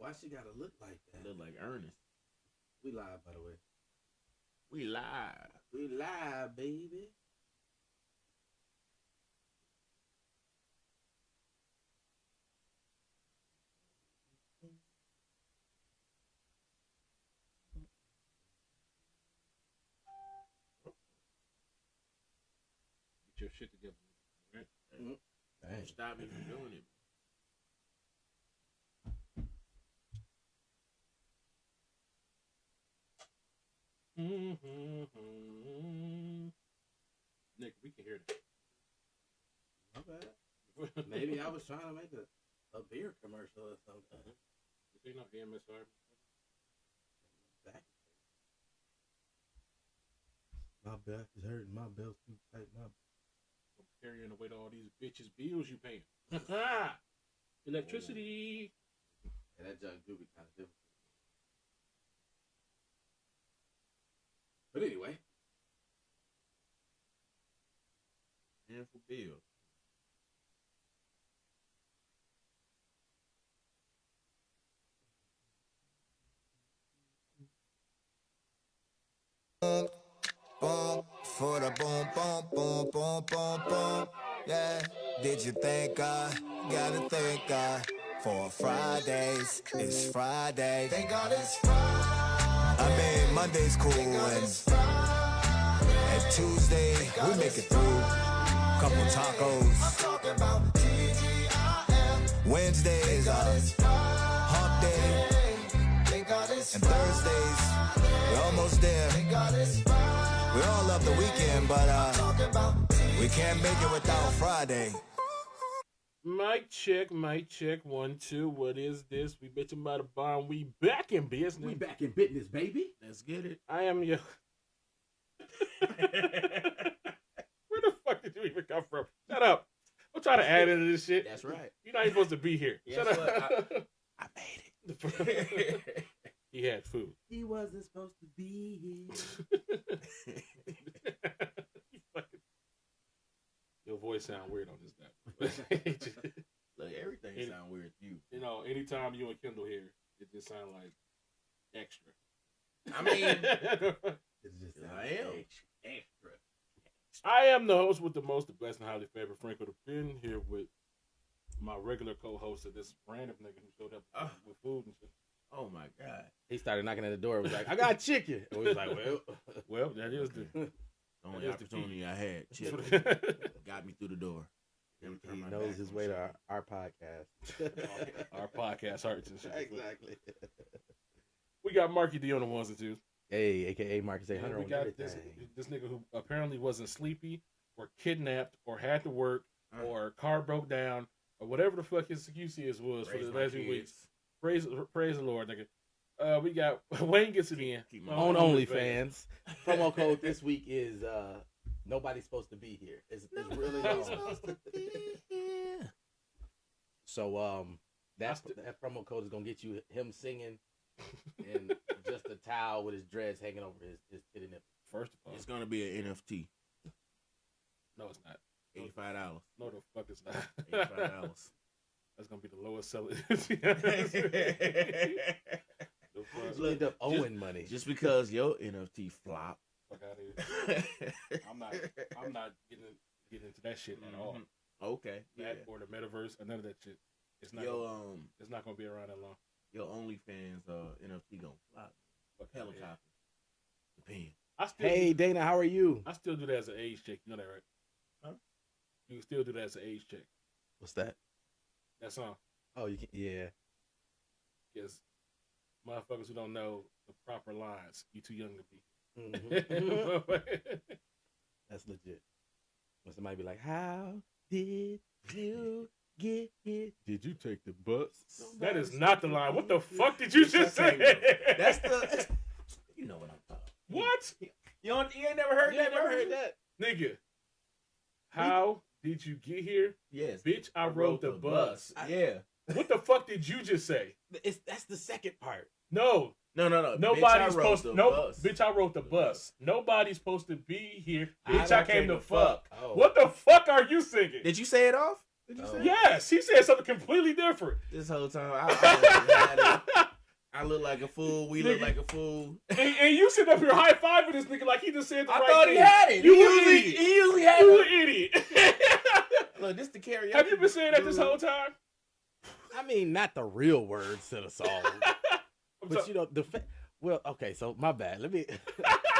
Why she gotta look like that? Look like Ernest. We live, by the way. We live. We live, baby. Get your shit together. Right? Don't stop me from doing it. Nick, we can hear that. My bad. Maybe I was trying to make a beer commercial or something. This ain't no AMSR. Back. My back is hurting. My belt's too tight. My I'm carrying the weight of all these bitches' bills you paying. Electricity. Yeah, that junk do be kind of difficult. But anyway. And for Bill. Boom, for the boom, boom, boom, boom, boom, boom. Yeah, did you think I gotta thank God for Fridays? It's Friday. Thank God it's Friday. I mean, Monday's cool and Tuesday we make it through. Couple tacos. Wednesday is hump day. And Thursdays, we're almost there. We all love the weekend, but we can't make it without Friday. Mic check, 1, 2. What is this? We bitching about a bomb. We back in business. We back in business, baby. Let's get it. I am your. Where the fuck did you even come from? Shut up. I'm trying to add into this shit. That's right. You're not even supposed to be here. Yes, Shut up. I made it. He had food. He wasn't supposed to be here. Your voice sound weird on this guy. Look, everything sound weird to you. You know, anytime you and Kendall here, it just sound like extra. I mean, It's just I am. extra. I am the host with the most, the best, and highly favored Franco the Pin, here with my regular co-host of this random nigga who showed up with food and shit. Oh my God. He started knocking at the door. It was like, I got chicken. And we was like, Well, that is the Only That is the opportunity I had. Chip got me through the door. he knows his way to our podcast. our podcast hurts and shit. Exactly. We got Marky D on the ones and twos. Hey, a.k.a. Marcus 800 We on got everything. this nigga who apparently wasn't sleepy or kidnapped or had to work or car broke down or whatever the fuck his excuse was for the last few weeks. Praise the Lord, nigga. We got Wayne gets it in On OnlyFans. Promo code this week is nobody's supposed to be here. It's really long. So that promo code is gonna get you him singing and just a towel with his dreads hanging over his titty nipple. First of all, It's gonna be an NFT. no, it's not. $85. No, the fuck it's not. $85. That's gonna be the lowest selling. You end up owing money. Just because your NFT flop. Fuck out of here. I'm not getting into that shit at all. Okay. That or the metaverse or none of that shit. It's not. It's not gonna be around that long. Your OnlyFans NFT gonna flop. Fuck Helicopter. Depends. Hey Dana, how are you? I still do that as an age check. You know that, right? Huh? You can still do that as an age check. What's that? That song. Oh, you can. Yeah. Because motherfuckers who don't know the proper lines, you too young to be. Mm-hmm. That's legit. When somebody be like, "How did you get here? Did you take the bus?" That is not the line. What the fuck did you just say? That's you know what I'm talking. What? You ain't never heard that? Never heard that. Nigga. How did you get here? Yes. Bitch, I rode the bus. Yeah. What the fuck did you just say? That's the second part. No. No. Nobody's supposed to. No, bus. bitch, I rode the bus. Nobody's supposed to be here. Bitch, I I came to to fuck. Oh. What the fuck are you singing? Did you say it off? Did you say? Yes, he said something completely different. This whole time, I look like a fool. We look like a fool. And you sit up here high fiving this nigga like he just said the I right thought thing. he had it. You He usually had You it. an idiot. Look, this the karaoke. Have you been saying that this whole time? I mean, not the real words to the song, but you know well, okay. So my bad. Let me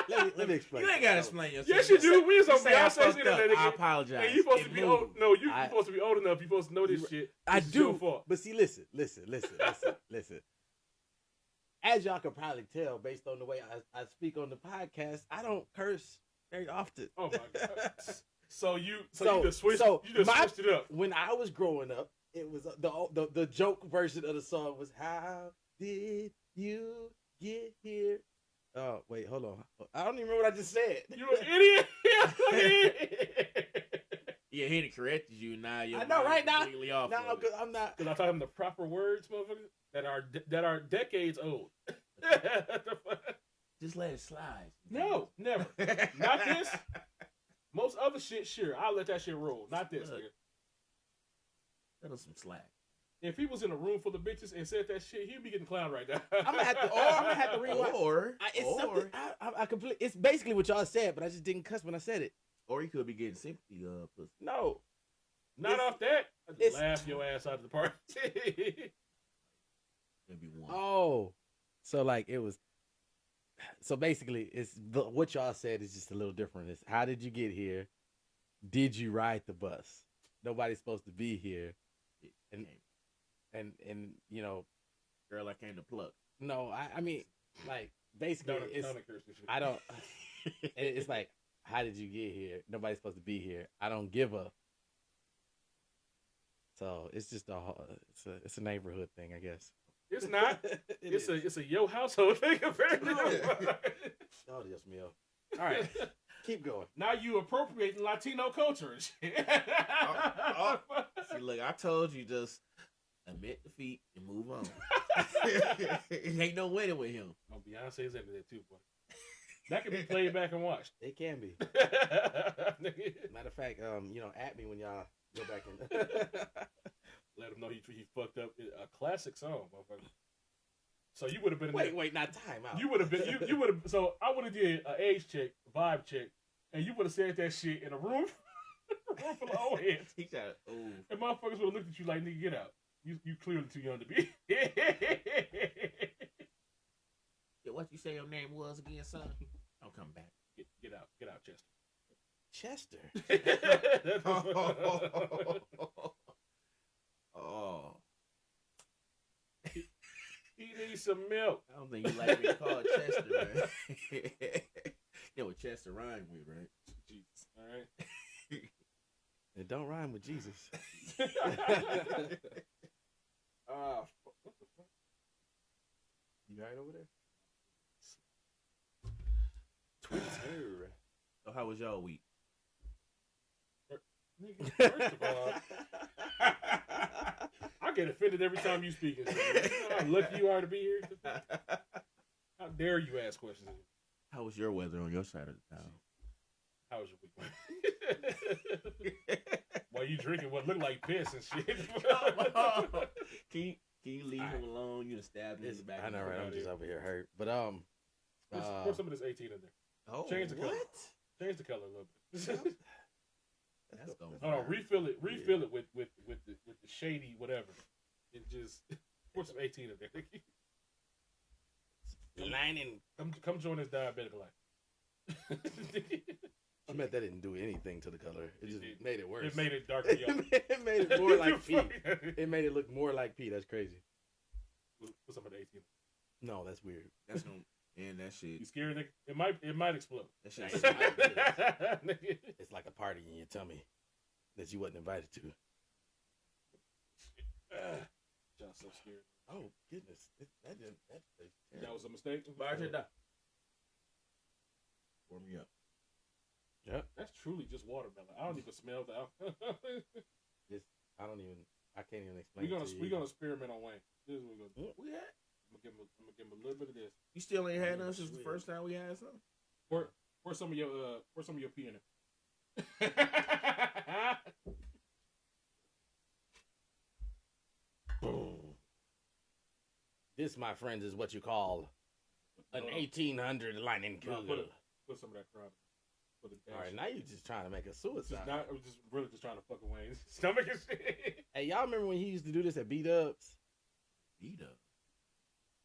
let me explain. You ain't gotta explain yourself. Yes, you do. We was on Say I Beyonce's fucked internet. up. I nigga. apologize. And you supposed to It be moved. old. No, you supposed to be old enough. You supposed to know this shit. I This is your do, fault. but see, listen. As y'all can probably tell, based on the way I speak on the podcast, I don't curse very often. Oh my god! So you just switched. You just switched it up. When I was growing up, it was the joke version of the song was "How did you get here?" Oh wait, hold on. I don't even remember what I just said. You an idiot. Yeah, he corrected you. Now you're I know, right now. completely off. No, of it. because I'm not. Because I taught him the proper words, motherfucker, that are decades old. Just let it slide. No, never. Not this. Most other shit, sure, I'll let that shit roll. Not this, Look. nigga. That was some slack. If he was in a room full of bitches and said that shit, he'd be getting clowned right now. I'm gonna have to rewind. I completely. It's basically what y'all said, but I just didn't cuss when I said it. Or he could be getting sympathy pussy. No, Not off that. I just laugh your ass out of the party. Maybe one. Oh, so like it was. So basically, what y'all said is just a little different. It's how did you get here? Did you ride the bus? Nobody's supposed to be here, and you know, Girl, I came to pluck. no, I mean like basically I don't. It's like how did you get here? Nobody's supposed to be here. I don't give a. So it's just it's a neighborhood thing, I guess. It's not. It's a yo household thing apparently. Oh, Dios mío. All right, keep going. Now you appropriating Latino culture and shit. See, look, I told you just admit defeat and move on. It ain't no winning with him. Oh, Beyonce's into that too, boy. That can be played back and watched. It can be. Matter of fact, at me when y'all go back and let him know he fucked up a classic song, motherfucker. So you would have been wait, not time out. You would have been you would have. So I would have did an age check, vibe check, and you would have said that shit in a room, full of old heads. He said, "Oh," and motherfuckers would have looked at you like, "Nigga, get out. You clearly too young to be." Yeah, what you say your name was again, son? I'll come back. Get out, Chester. Chester. Oh. He needs some milk. I don't think you like being called Chester, man. You know what Chester rhyme with, right? Jesus. All right. It don't rhyme with Jesus. What the fuck? You right over there? Twitter. So how was y'all week? Nigga, first of all, I get offended every time you speak. You know how lucky you are to be here. How dare you ask questions? How was your weather on your side of the town? How was your week? While you drinking what looked like piss and shit. Can you leave him alone? You done stabbed him in the back. I know, right? I'm just over here hurt. But pour some of this 18 in there. Oh, change the color. What? Change the color a little bit. That's going. Hold on, refill it with the shady whatever. And just pour some 18 in there. Come join this diabetic life. I bet that didn't do anything to the color. It just made it worse. It made it darker yellow. It made it more like pee. It made it look more like pee. That's crazy. Put some of the 18. No, that's weird. That's gonna end that shit. You scared, nigga? It might explode. That shit. It's like a party in your tummy that you wasn't invited to. John's so scared. Oh goodness, That was a mistake. Bartender. Pour me up. Yep. That's truly just watermelon. I don't even smell the alcohol. I can't even explain. We're gonna experiment on Wayne. This is what we're gonna do. We had. I'm gonna give him a little bit of this. You still ain't had none since the first time we had some. Pour some of your pee in it. This, my friends, is what you call an 1800 lightning No, cooler. put some of that crowd. All right, now you're just trying to make a suicide. I'm just really just trying to fuck Wayne's stomach and shit. Hey, y'all remember when he used to do this at B-Dubs? B-Dubs.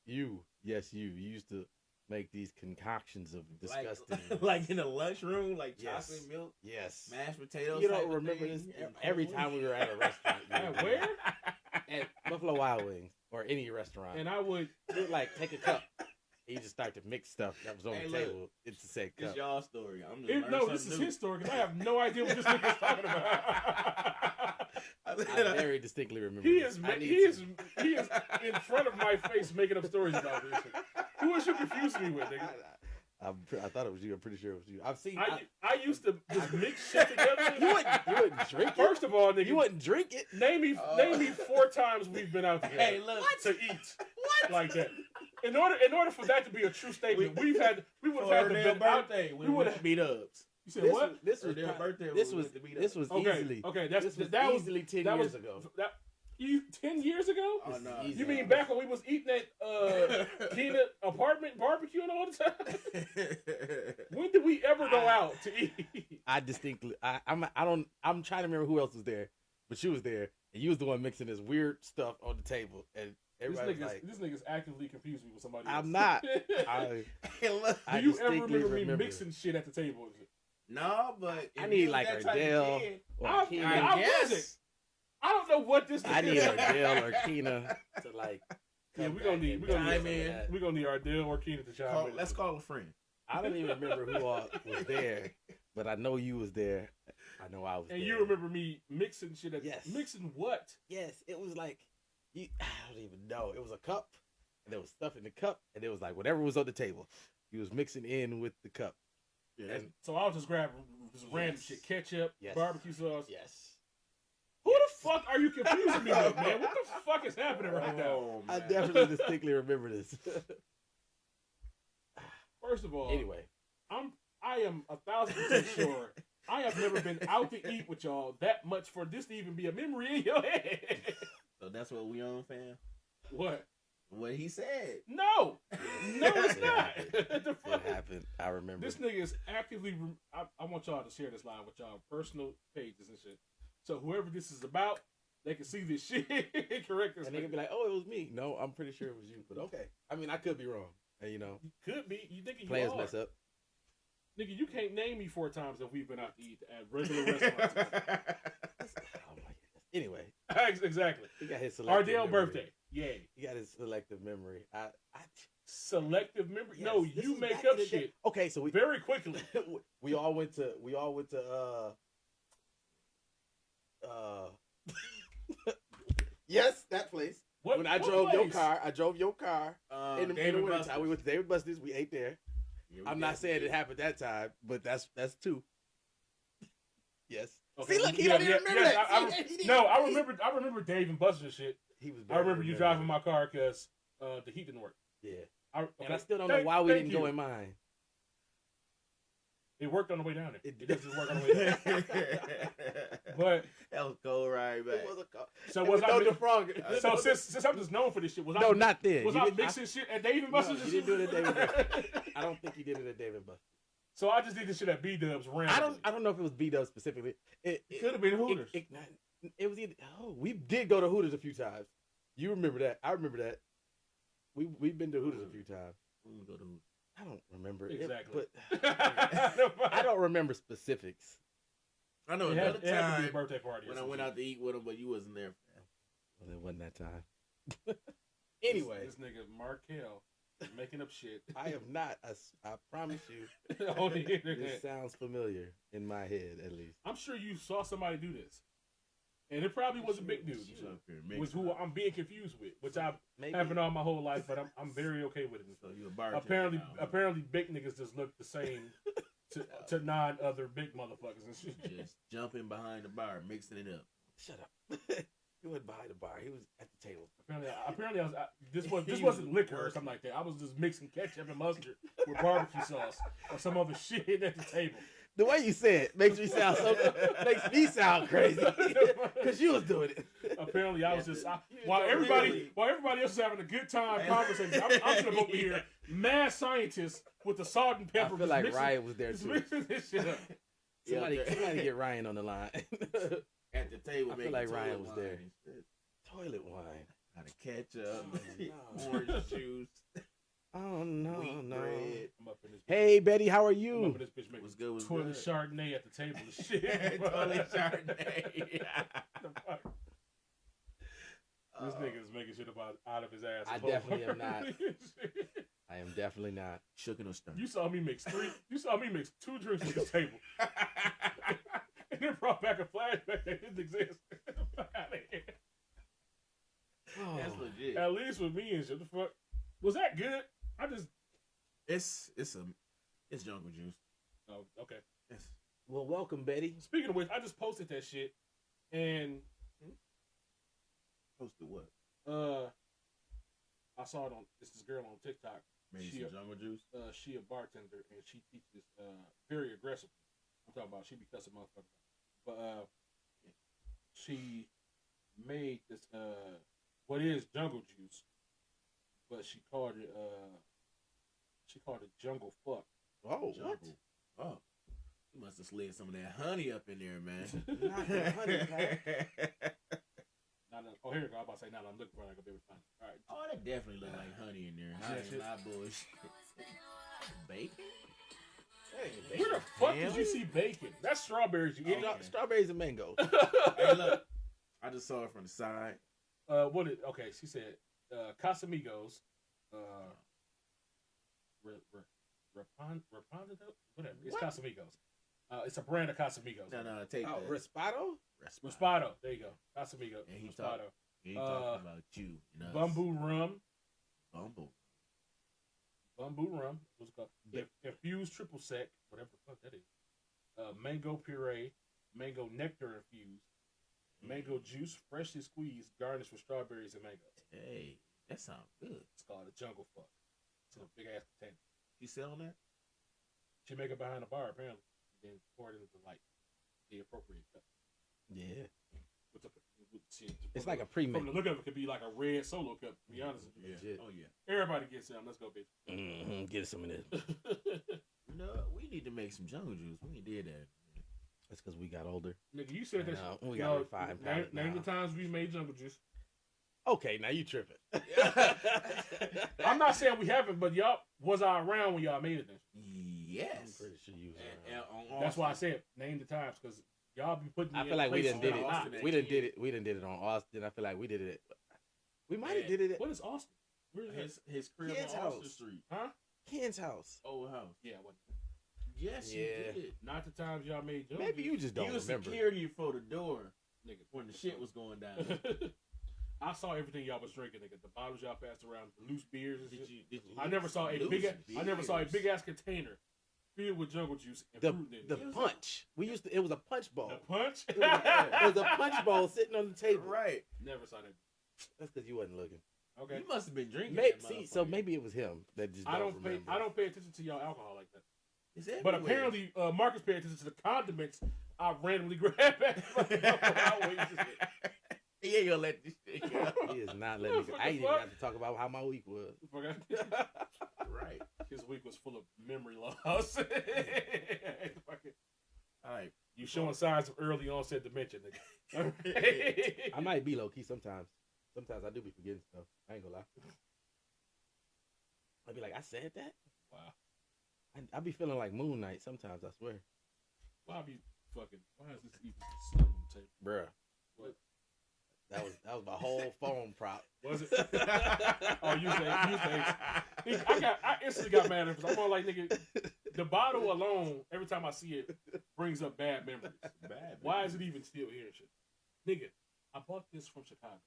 You used to make these concoctions of disgusting. Like in the lunchroom, like Yes. chocolate milk, Yes. mashed potatoes. You type don't of remember thing, this? and Every corn. time we were at a restaurant. you would do Where? it. At Buffalo Wild Wings or any restaurant. And I would. You would like take a cup and you just start to mix stuff that was on Hey, the look, table. It's the same cup. It's y'all story. I'm just learning No, something this is new. his story because I have no idea what this nigga is talking about. I very distinctly remember. He this. is I need he is some- in front of my face making up stories about this shit. Who is you confusing me with, nigga? I thought it was you. I'm pretty sure it was you. I've seen. I used to just mix shit together. You wouldn't drink it. First of all, nigga, You wouldn't drink it. name me 4 times we've been out together. Hey, look. To eat like that. In order for that to be a true statement, we would have For had her to damn build out. birthday. we We would would have- beat ups. You said what? This was Their birthday. This we was went to beat this ups. was easily. Okay, This was that easily 10 that years was, ago. 10 years ago? Oh, no. Easy. You mean back when we was eating at Kena apartment barbecuing all the time? When did we ever go out to eat? I distinctly. I'm trying to remember who else was there, but she was there, and you was the one mixing this weird stuff on the table, and everybody was like, this nigga's actively confused me with somebody else. "I'm not." I Hey, look. I Do you ever distinctly remember me remember. mixing shit at the table? No, but I if need you like that type of Ardell kid, or I Keena. wasn't. I don't know what this. I need Ardell or Keena to like. Yeah, come we gonna back need and we gonna do chime some of in. that. we gonna need Ardell or Keenan to chime in. let's call a friend. I don't even remember who all was there, but I know you was there. I know I was. And there. you remember me mixing shit at Yes. mixing what? Yes, it was like I don't even know. It was a cup, and there was stuff in the cup, and it was like whatever was on the table. You was mixing in with the cup. Yeah, And So I'll just grab just random Yes. shit, ketchup, Yes. barbecue sauce. yes, Who the fuck are you confusing me with, man? What the fuck is happening right now? Oh, I man. definitely distinctly remember this. First of all, Anyway, I am 1,000% sure I have never been out to eat with y'all that much for this to even be a memory in your head. So that's what we on, fam. What? What he said. No, it's not. The it fuck? happened. I remember. This nigga is actively. I want y'all to share this line with y'all personal pages and shit. So whoever this is about, they can see this shit. Correct this. And they could be like, "Oh, it was me." No, I'm pretty sure it was you. But okay. I mean, I could be wrong. And you know, Could be. You think you players are. mess up. Nigga, you can't name me 4 times that we've been out to eat at regular restaurants. Oh my goodness. Anyway, Exactly. he got his selective Ardell memory. birthday. Yay. He got his selective memory. Selective memory. Yes, No, this you is make back in up the day. shit Okay, so we very quickly. we all went to yes, that place. What, When I what drove your place? car, I drove your car in the David winter Buster's. time. We went to David Buster's. We ate there. Yeah, we I'm not did. saying it happened that time, but that's 2. Yes. Okay, See, look, he yeah, don't even yeah, remember yeah, that. I See, he didn't- No, I remember Dave and Buster's shit. He was. I remember you driving my car because the heat didn't work. Yeah, Okay. and I still don't know Thank- why we thank didn't go you. in mine. It worked on the way down there. It It doesn't work on the way down. But that was cold right back. It was a car. so It was I? no defrogger. So since I'm just known for this shit, was no, I? not then. Was You I didn't- mixing shit at Dave and No, Buster's? you didn't do it at Dave and Buster's. I don't think you did it at David Buster's. So I just did this shit at B Dubs randomly. I don't know if it was B-Dub specifically. It Could have been Hooters. It was either. Oh, we did go to Hooters a few times. You remember that? I remember that. We've been to Hooters a few times. We go to I don't remember Exactly. but I don't remember specifics. I know It another had to be a time birthday party. or when I some went shit. out to eat with him, but you wasn't there. Well, it wasn't that time. Anyway, this nigga Markel is making up shit I am not. I promise you. on the This internet. sounds familiar in my head, at least. I'm sure you saw somebody do this, and it probably was a big dude. Was who I'm being confused with, which I've Maybe. happened all my whole life, but I'm very okay with it. So you a bartender. Apparently, big niggas just look the same to non-other big motherfuckers and shit. Just jumping behind the bar, mixing it up. Shut up. He wasn't behind the bar. He was at the table. Apparently, this He wasn't was liquor or working. something like that. I was just mixing ketchup and mustard with barbecue sauce or some other shit at the table. The way you say it makes me sound crazy because you was doing it. Apparently, I was just While everybody else is having a good time conversation. I'm sitting over here, mad scientist with the salt and pepper. I feel like Ryan was there too. This shit up. Somebody get Ryan on the line. At the table, I feel like Ryan was there. Toilet wine. How to ketchup, orange juice. Oh no, wheat no. bread. I'm up in this. Hey Betty, how are I'm you? up in this bitch making What's good? What's toilet good? Chardonnay at the table. And shit. Toilet Chardonnay. The fuck? This nigga is making shit out of his ass. I definitely am not. I am definitely not. Shooking or stirring. You saw me mix 2 drinks at this table. And then brought back a flashback that didn't exist. That's legit. At least with me and shit. The fuck was that good? It's jungle juice. Oh, okay. Yes. Well, welcome, Betty. Speaking of which, I just posted that shit, and Posted what? I saw it on this girl on TikTok. Maybe She some jungle juice. She a bartender and she teaches very aggressively. I'm talking about she be cussing motherfuckers. But she made this what is jungle juice, but she called it jungle fuck. Oh, Jungle. Oh. You must have slid some of that honey up in there, man. Not the honey, Pat. Oh, here we go. I'm about to say now. I'm looking for it. I'm gonna be able to find it. All right. Oh, that definitely look like honey in there. I ain't not bullshit. Bacon? Hey, Where the fuck did you see bacon? That's strawberries, you idiot. Okay. Strawberries and mango. Hey, look. I just saw it from the side. Okay, she said Casamigos, Raponda, whatever. It's What? Casamigos. It's a brand of Casamigos. No, take Oh, that. Rispado? Raspado. There you go. Casamigo. And he Raspado. He talking about you. And us. Bamboo rum. Bumble. Bamboo rum. What's it called? Infused triple sec. Whatever the fuck that is. Mango puree. Mango nectar infused. Mango juice, freshly squeezed, garnished with strawberries and mango. Hey, that sounds good. It's called a jungle fuck. It's in a big ass container. You selling that? She make it behind the bar apparently, and then pour it into like the appropriate cup. Yeah. Shit, It's like a pre-mix. From the look of it, could be like a red solo cup. To be honest, Yeah. Legit. Oh yeah. everybody gets some. Let's go, bitch. Mm-hmm. Get some of this. No, we need to make some jungle juice. We ain't did that. That's because we got older. Nigga, you said that. No, we got refined palate name now. the times we made jungle juice. Okay, now you tripping. I'm not saying we haven't, but y'all was I around when y'all made it then? Yes. I'm pretty sure you was And around. That's why I said name the times because y'all be putting. Me I in feel like we places didn't did that I'm it. not. We didn't did it. We didn't did it on Austin. I feel like we did it. We might have did it at What is Austin? Where is his crib Kid's on Austin house. Street. Huh? Ken's house. Old house. Yeah, what? Yes, Yeah. you did. Not the times y'all made jungle Maybe you juice. just don't He was remember. security for the door Nigga. when the shit was going down. I saw everything y'all was drinking, nigga. The bottles y'all passed around, the loose beers and shit. Did you I never saw a loose big ass container filled with jungle juice and The fruit in it. the punch. It was a punch bowl. The punch? It was a punch bowl sitting on the table. right? Never saw that. That's because you wasn't looking. Okay. You must have been drinking. Maybe, that see, so motherfucker. maybe it was him that just I don't don't pay. remember. I don't pay attention to y'all alcohol like that. It's But everywhere. apparently, Marcus paid attention to the condiments I randomly grabbed back. He ain't gonna let this shit go. He is not letting me go. I ain't even got to talk about how my week was. Right. His week was full of memory loss. All right. You showing signs of early onset dementia, nigga. I might be low key sometimes. Sometimes I do be forgetting stuff. I ain't gonna lie. I'd be like, I said that? Wow. I be feeling like Moon Knight sometimes, I swear. Why be fucking? Why is this even sitting on the table? Bruh. What? That was my whole phone prop. Was it? Oh, you say. I instantly got mad at him because I'm all like, nigga, the bottle alone, every time I see it, brings up bad memories. Why is it even still here and shit? Nigga, I bought this from Chicago.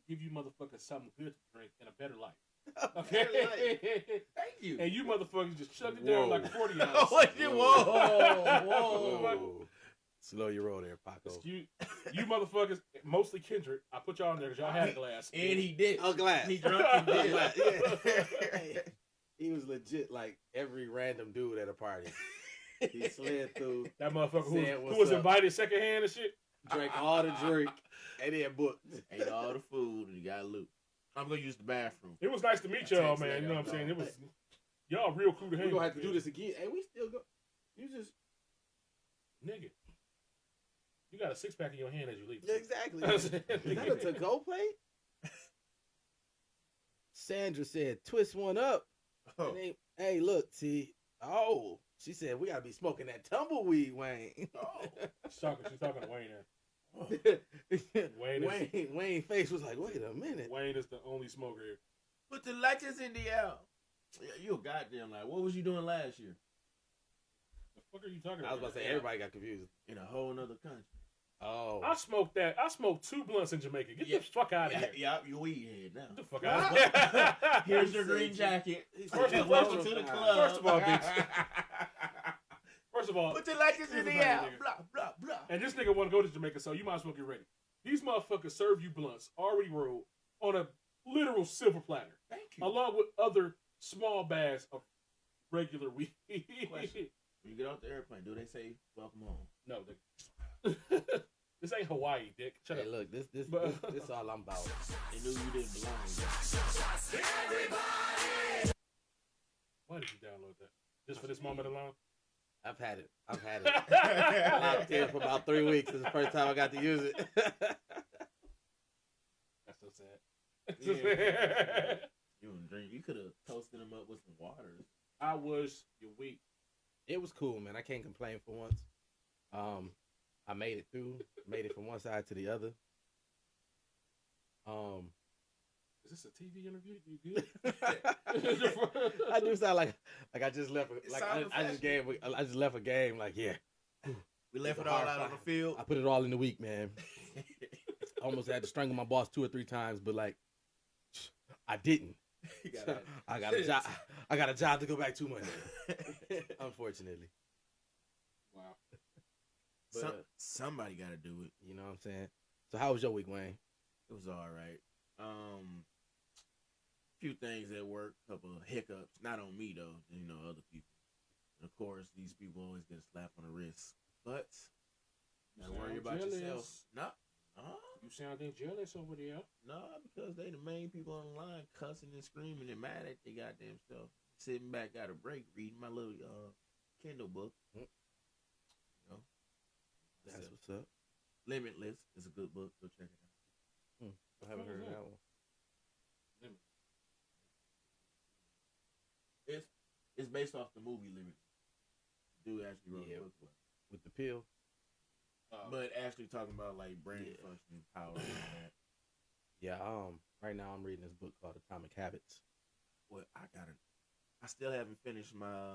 Give you motherfuckers something good to drink and a better life. Okay? Thank you. And you motherfuckers just chugged it down like a 40 ounce. Whoa. Slow your roll there, Paco. You motherfuckers, mostly Kendrick, I put y'all in there because y'all had a glass. And he did. Oh, glass. He drunk and did. Yeah. He was legit like every random dude at a party. He slid through. That motherfucker Saying who what's was up. invited secondhand and shit. Drank all the drink, and then booked. Ate all the food, and you got loot. I'm gonna use the bathroom. It was nice to meet y'all, man. You know what I'm saying? It was y'all real cool to hang. We're gonna have to with, do this again. Hey, we still go. You just nigga. You got a 6-pack in your hand as you leave. exactly. Is that a to-go plate? Sandra said, "Twist one up." Oh. Hey, look, T. Oh, she said we gotta be smoking that tumbleweed, Wayne. Oh. She's talking to Wayne there. Wayne face was like, wait a minute. Wayne is the only smoker here. Put the lighters in the air. You a goddamn like. What was you doing last year? The fuck are you talking about? I was about to say everybody got confused. In a whole nother country. Oh, I smoked 2 blunts in Jamaica. Get the fuck out of here. Yeah, you weed head now. Get the fuck out of here. Here's your green jacket. Welcome to the club. First of all, bitch. First of all, put the lighters in the air. Blah, blah, blah. and this nigga want to go to Jamaica, so you might as well get ready. These motherfuckers serve you blunts already rolled on a literal silver platter. Thank you. Along with other small bags of regular weed. Question. When you get off the airplane, do they say welcome home? No, this ain't Hawaii, dick. Shut hey, up. look, this all I'm about. They knew you didn't belong. Why did you download that? Just for this moment alone? I've had it locked in for about 3 weeks. It's the first time I got to use it. That's so sad. Yeah. You don't drink. You could have toasted them up with some waters. I was your week. It was cool, man. I can't complain for once. I made it through. Made it from one side to the other. Is this a TV interview? You good? I do sound like I just left. I just left a game. Like, yeah, we left it all out on the field. I put it all in the week, man. Almost had to strangle my boss 2 or 3 times, but like, I didn't. I got a job. I got a job to go back to Monday. Unfortunately. Wow. But, somebody got to do it. You know what I'm saying? So how was your week, Wayne? It was all right. Few things at work, couple of hiccups. Not on me though. You know, other people. And of course, these people always get a slap on the wrist. But gotta worry about yourself. No. You sounding jealous over there. No, because they the main people on the line cussing and screaming and mad at their goddamn stuff. Sitting back, got a break, reading my little Kindle book. You know, That's what's up. Limitless is a good book. Go check it out. I haven't heard of that one. It's based off the movie Limitless. Dude actually wrote a book with the pill. But actually talking about like brain function, power, and all that. Yeah. Right now I'm reading this book called Atomic Habits. Well, I still haven't finished my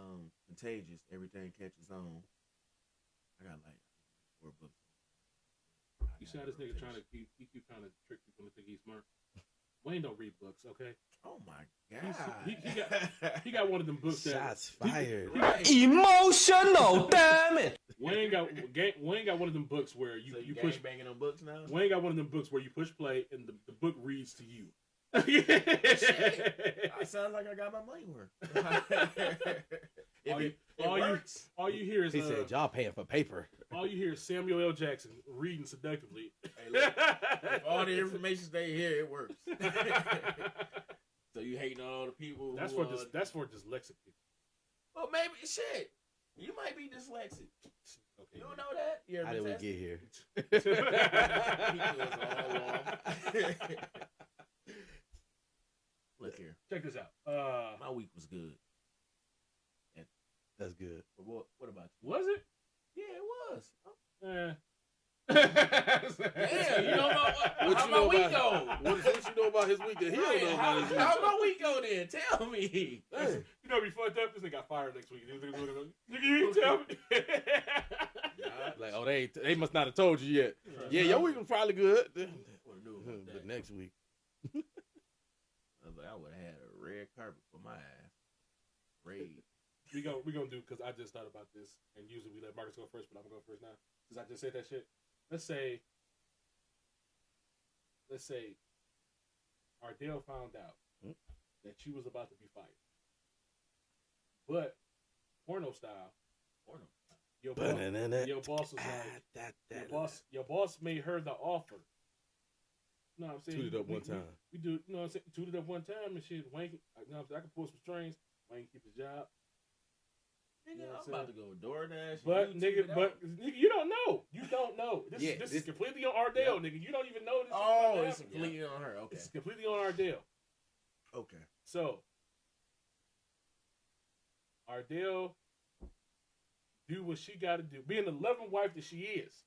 Contagious. Everything Catches On. I got like 4 books. You see how this nigga trying to keep trick people into think he's smart. Wayne don't read books, okay? Oh my god! He got one of them books that shots fired. Emotional, damn it! Wayne got one of them books where you push banging on books now. Wayne got one of them books where you push play and the book reads to you. Shit. I sound like I got my money worth. All you hear is he said, "Y'all paying for paper." All you hear is Samuel L. Jackson reading seductively. Hey, look, if all the information stay here, it works. So you hating on all the people? That's for dyslexic people. Well, maybe shit. You might be dyslexic. Okay, you don't know that. How did we get here? Look here. Check this out. My week was good. That's good. But what about you? Was it? Yeah, it was. Damn, you don't know how my week go. What you know about his week that he don't know about his week? How my week go then? Tell me. You know, be fucked up. This nigga got fired next week. Nigga, you didn't tell me. Like, oh, they must not have told you yet. Yeah, your week was probably good. But next week. I would have had a red carpet for my ass. Raid. We gonna do, because I just thought about this, and usually we let Marcus go first, but I'm gonna go first now since I just said that shit. Let's say Ardell found out that you was about to be fired, but porno style, Your boss was like, your boss made her the offer. You know what I'm saying? Tooted up one time. We do, you know what I'm saying? Tooted up one time and shit. Wayne, you know what I'm saying? I can pull some strings. Wayne keep his job. Nigga, you know I'm about to go DoorDash. But nigga, you don't know. You don't know. This is completely on Ardell, nigga. You don't even know this. Oh, it's completely on her. Okay, it's completely on Ardell. Okay. So, Ardell, do what she got to do. Being the loving wife that she is,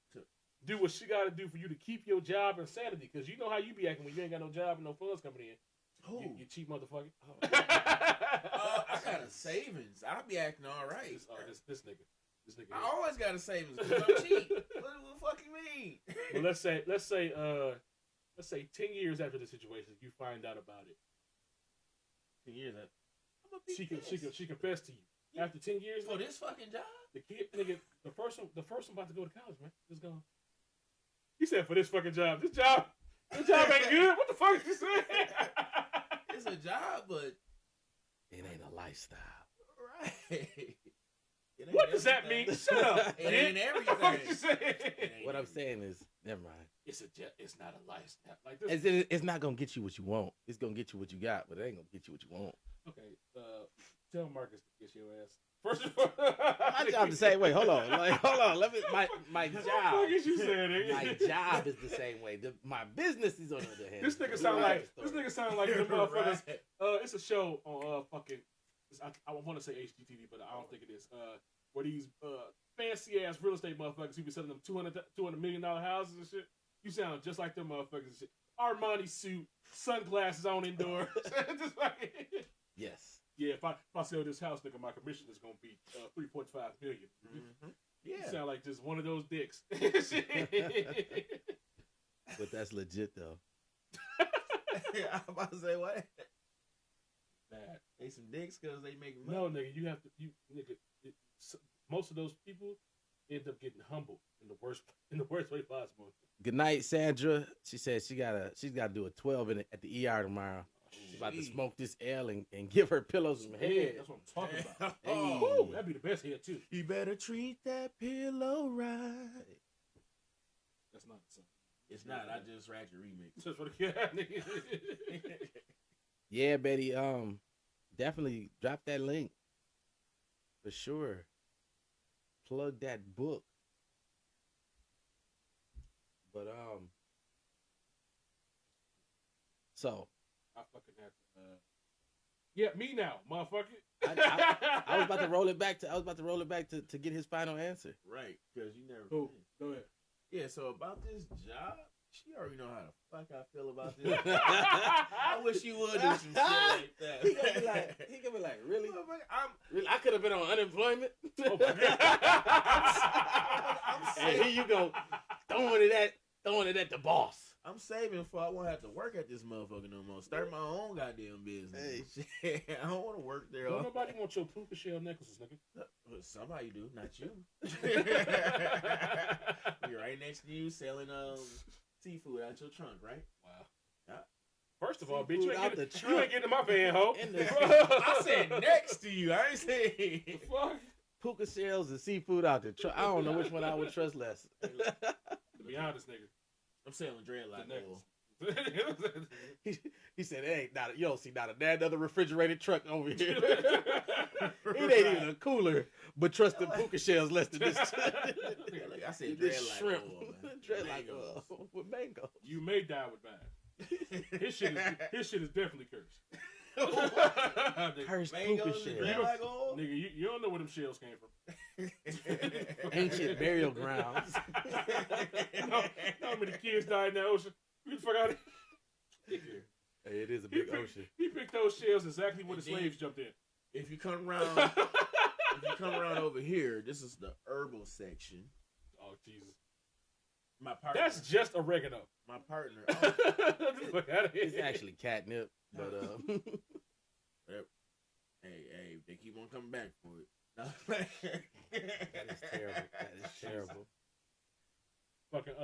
do what she got to do for you to keep your job and sanity. Because you know how you be acting when you ain't got no job and no funds coming in. You cheap motherfucker. I got a savings. I be acting all right. This nigga. I always got a savings because I'm cheap. What the fuck you mean? Well, let's say 10 years after the situation, you find out about it. 10 years after, she confessed to you. After 10 years for this fucking job. The kid, nigga, the first one about to go to college, man. Just gone. He said for this fucking job. This job ain't good. What the fuck is you saying? It's a job, but it ain't a lifestyle. Right. What does that mean? Shut up. It ain't everything. What the fuck you saying? What I'm saying is, never mind. It's not a lifestyle. Like this. It's not gonna get you what you want. It's gonna get you what you got, but it ain't gonna get you what you want. Okay. Tell Marcus to kiss your ass. First of all, my job the same way. Hold on. Let me. My job. What the fuck is you saying, nigga? My job is the same way. My business is on the other hand. This nigga sound like the motherfuckers. It's a show on fucking. I want to say HGTV, but I don't think it is. Where these fancy ass real estate motherfuckers who be selling them $200 million houses and shit. You sound just like them motherfuckers and shit. Armani suit, sunglasses on indoors. Just like, yes. Yeah, if I sell this house, nigga, my commission is gonna be $3.5 million. Mm-hmm. Yeah, you sound like just one of those dicks. But that's legit though. I'm about to say what? Bad. They some dicks because they make money. No, nigga, you have to. Most of those people end up getting humbled in the worst way possible. Good night, Sandra. She said she's gotta do a 12 at the ER tomorrow. She's about to smoke this L and give her pillows some head. That's what I'm talking about. Oh, that'd be the best head too. You better treat that pillow right. That's not the song. It's not. I just ratchet remix. Just for the kid. Yeah, Betty. Definitely drop that link for sure. Plug that book. But so I fucking have to. Yeah, me now, motherfucker. I was about to roll it back to get his final answer. Right, because you never. Cool. Go ahead. Yeah, so about this job, she already know how the fuck I feel about this. I wish you would do some shit like that. He gonna be like, really? Really? I could have been on unemployment. Oh my God. I'm and here you go, throwing it at the boss. I'm saving for I won't have to work at this motherfucker no more. Start my own goddamn business. Hey. I don't want to work there. Don't nobody want your puka shell necklaces, nigga. Somebody do, not you. You're right next to you selling seafood out your trunk, right? Wow. Yeah. First of all, bitch, you ain't getting in my van, ho. I said next to you. I ain't saying. The fuck? Puka shells and seafood out the trunk. I don't know which one I would trust less. To be honest, nigga. I'm selling dreadlock oil. He said, "It ain't not. You don't see not another refrigerated truck over here. It ain't even a cooler, but trust the puka shells less than this. I said dreadlock shrimp, oil, dreadlock oil with mango. You may die with mine. His shit is definitely cursed. Cursed Mangoes puka and shell. dreadlock oil? Nigga, you don't know where them shells came from. Ancient burial grounds. You know how many kids died in that ocean? Get the fuck out of here. Hey, it is a big ocean. He picked those shells exactly where the slaves jumped in. If you come around, over here, this is the herbal section. Oh Jesus! My partner. That's just oregano. My partner. Get the fuck out of here. It's actually catnip, but Hey, they keep on coming back for it. that is terrible. That is terrible. Fucking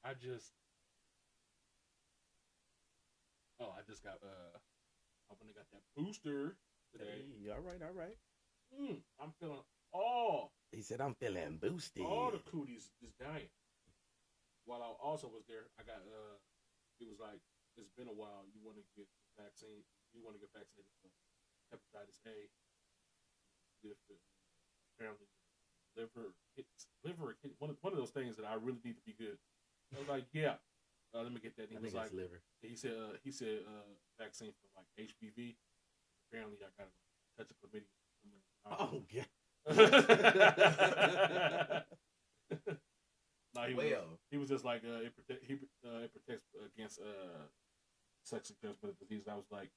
I just got I got that booster today. Hey, all right. I'm feeling all. He said, I'm feeling boosted. All the cooties just dying. While I also was there, I got it was like, it's been a while. You want to get vaccine? You want to get vaccinated for hepatitis A? If apparently liver, one of those things that I really need to be good. I was like, yeah, let me get that. And he was like, liver. He said vaccine for like HPV. Apparently, I got to touch a chlamydia. Oh god. No, he was just like it protects against sexually transmitted disease. I was like,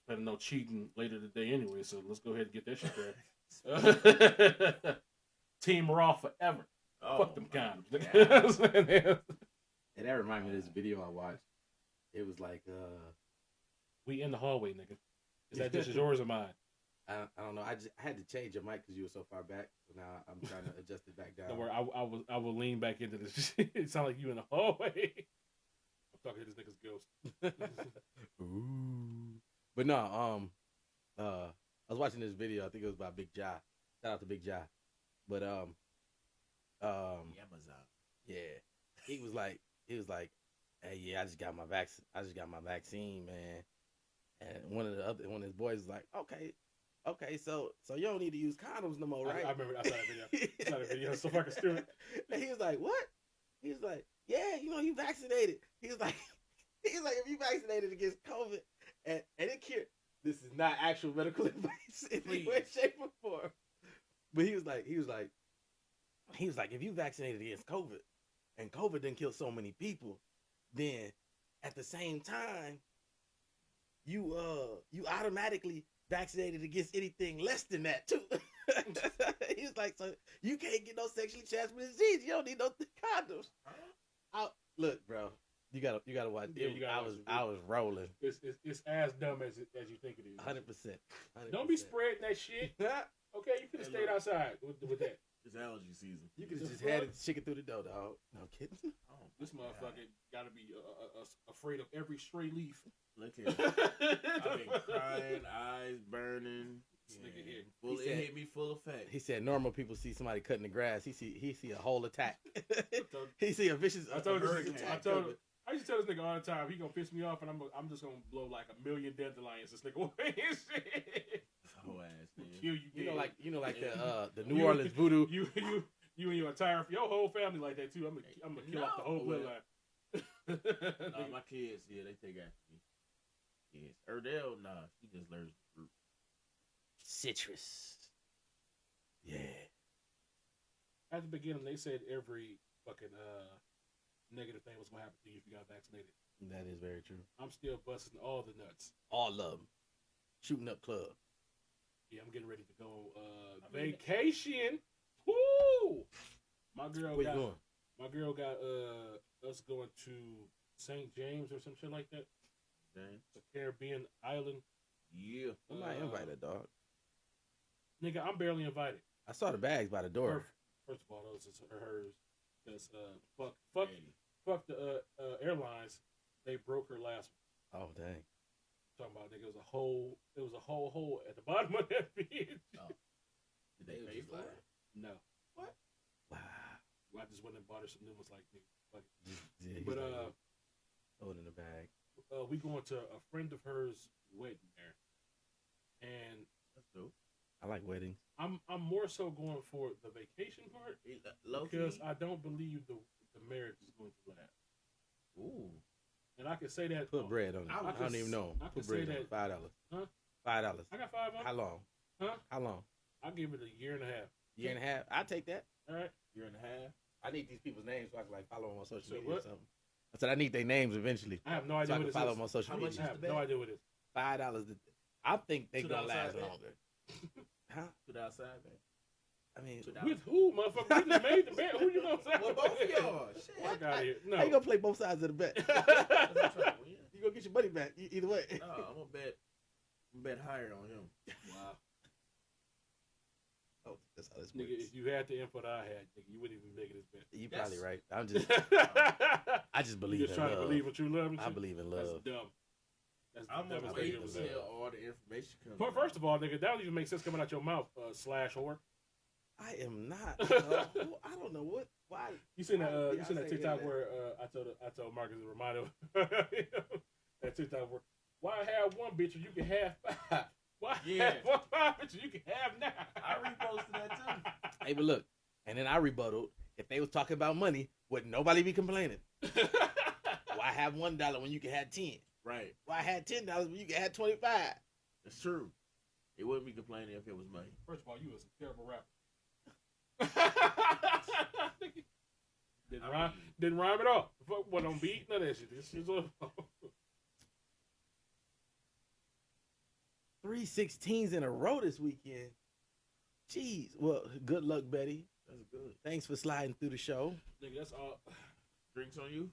planning no cheating later today anyway, so let's go ahead and get that shit there. Team Raw forever. Fuck them condoms. And that reminded me of this video I watched. It was like, we in the hallway, nigga. Is that just yours or mine? I don't know. I had to change your mic because you were so far back. So now I'm trying to adjust it back down. Don't worry, I will lean back into this. It sounds like you in the hallway. I'm talking to this nigga's ghost. Ooh. But no, I was watching this video. I think it was by Big Jai. Shout out to Big Jai. But Amazon. Yeah, he was like, hey, yeah, I just got my vaccine, man. And one of his boys was like, okay, so you don't need to use condoms no more, right? I remember. I saw that video. It's so fucking stupid. And he was like, what? He was like, yeah, you vaccinated. He was like, if you vaccinated against COVID and it cured, this is not actual medical advice in any way, shape, or form. But he was like, if you vaccinated against COVID and COVID didn't kill so many people, then at the same time, you automatically vaccinated against anything less than that too. He was like, so you can't get no sexually transmitted disease. You don't need no condoms. Look, bro, you gotta watch. Yeah, I was rolling. It's as dumb as you think it is. 100%. Don't be spreading that shit. Okay, you could have stayed outside with that. It's allergy season. You could have just had it chicken through the door, dog. No kidding. Oh, this motherfucker got to be afraid of every stray leaf. Look here. I've been crying, eyes burning. It hit me full effect. He said normal people see somebody cutting the grass. He see a whole attack. He see a vicious. I used to tell this nigga all the time, he gonna piss me off, and I'm just gonna blow like 1 million dandelions this nigga away and shit. Oh ass, man. Kill you, you know like the New Orleans voodoo. You and your whole family like that too. I'm gonna kill off the whole bloodline. No, my kids, yeah, they take after me. Yes, Erdell, nah, she just learns the fruit. Citrus. Yeah. At the beginning, they said every fucking negative thing was gonna happen to you if you got vaccinated. That is very true. I'm still busting all the nuts. All of them. Shooting up club. Yeah, I'm getting ready to go vacation. Woo! My girl got us going to St. James or some shit like that. James. The Caribbean island. Yeah. I'm not invited, dog. Nigga, I'm barely invited. I saw the bags by the door. First of all, those are hers. Because fuck the airlines. They broke her last one. Oh dang. Talking about, nigga, it was a whole hole at the bottom of that bitch. Oh. Did they pay for it? No. What? Wow. I just went and bought her some new ones, like, nigga, fuck it. Yeah, but hold in the bag. We going to a friend of hers wedding there, and that's dope. I like weddings. I'm more so going for the vacation part because I don't believe the marriage is going to last. Ooh. And I can say that. Put bread on it. I don't even know. Put bread on it. $5. Huh? $5. I got 5 on it. How long? Huh? How long? I'll give it a year and a half. Year and a half? I'll take that. All right. Year and a half. I need these people's names so I can like follow them on social media what? or something. I said I need their names eventually. I have no idea so what it is. Follow them on social media. I have no idea what it is. $5. I think they're gonna last longer. Huh? To the outside, man. I mean, with who, motherfucker? We just made the bet. Who you gonna say? Well, both of y'all. Shit. Fuck out of here. No. How you gonna play both sides of the bet? You gonna get your money back either way. No, I'm gonna bet higher on him. Wow. Oh, that's how this works. Nigga, if you had the input I had, nigga, you wouldn't even make it this bet. You're probably right. I'm just, I just believe you just in trying love. to believe in true love. I believe in love. That's dumb. I'm that gonna was wait the until all the information comes. But first of all, nigga, that don't even make sense coming out your mouth, slash whore. I am not. I don't know what. Why? You seen that? You I seen that say TikTok that. where I told Marcus to remind him that TikTok where why have one bitch when you can have five? Why have one five bitch when you can have nine? I reposted that too. Hey, but look, and then I rebutted. If they was talking about money, would nobody be complaining? Why have $1 when you can have 10? Right. Why have $10 when you can have 25? It's true. They wouldn't be complaining if it was money. First of all, you was a terrible rapper. Didn't rhyme at all. Fuck, what on beat? None of that shit. This shit's all. 3 16s in a row this weekend. Jeez. Well, good luck, Betty. That's good. Thanks for sliding through the show. Nigga, that's all. Drinks on you?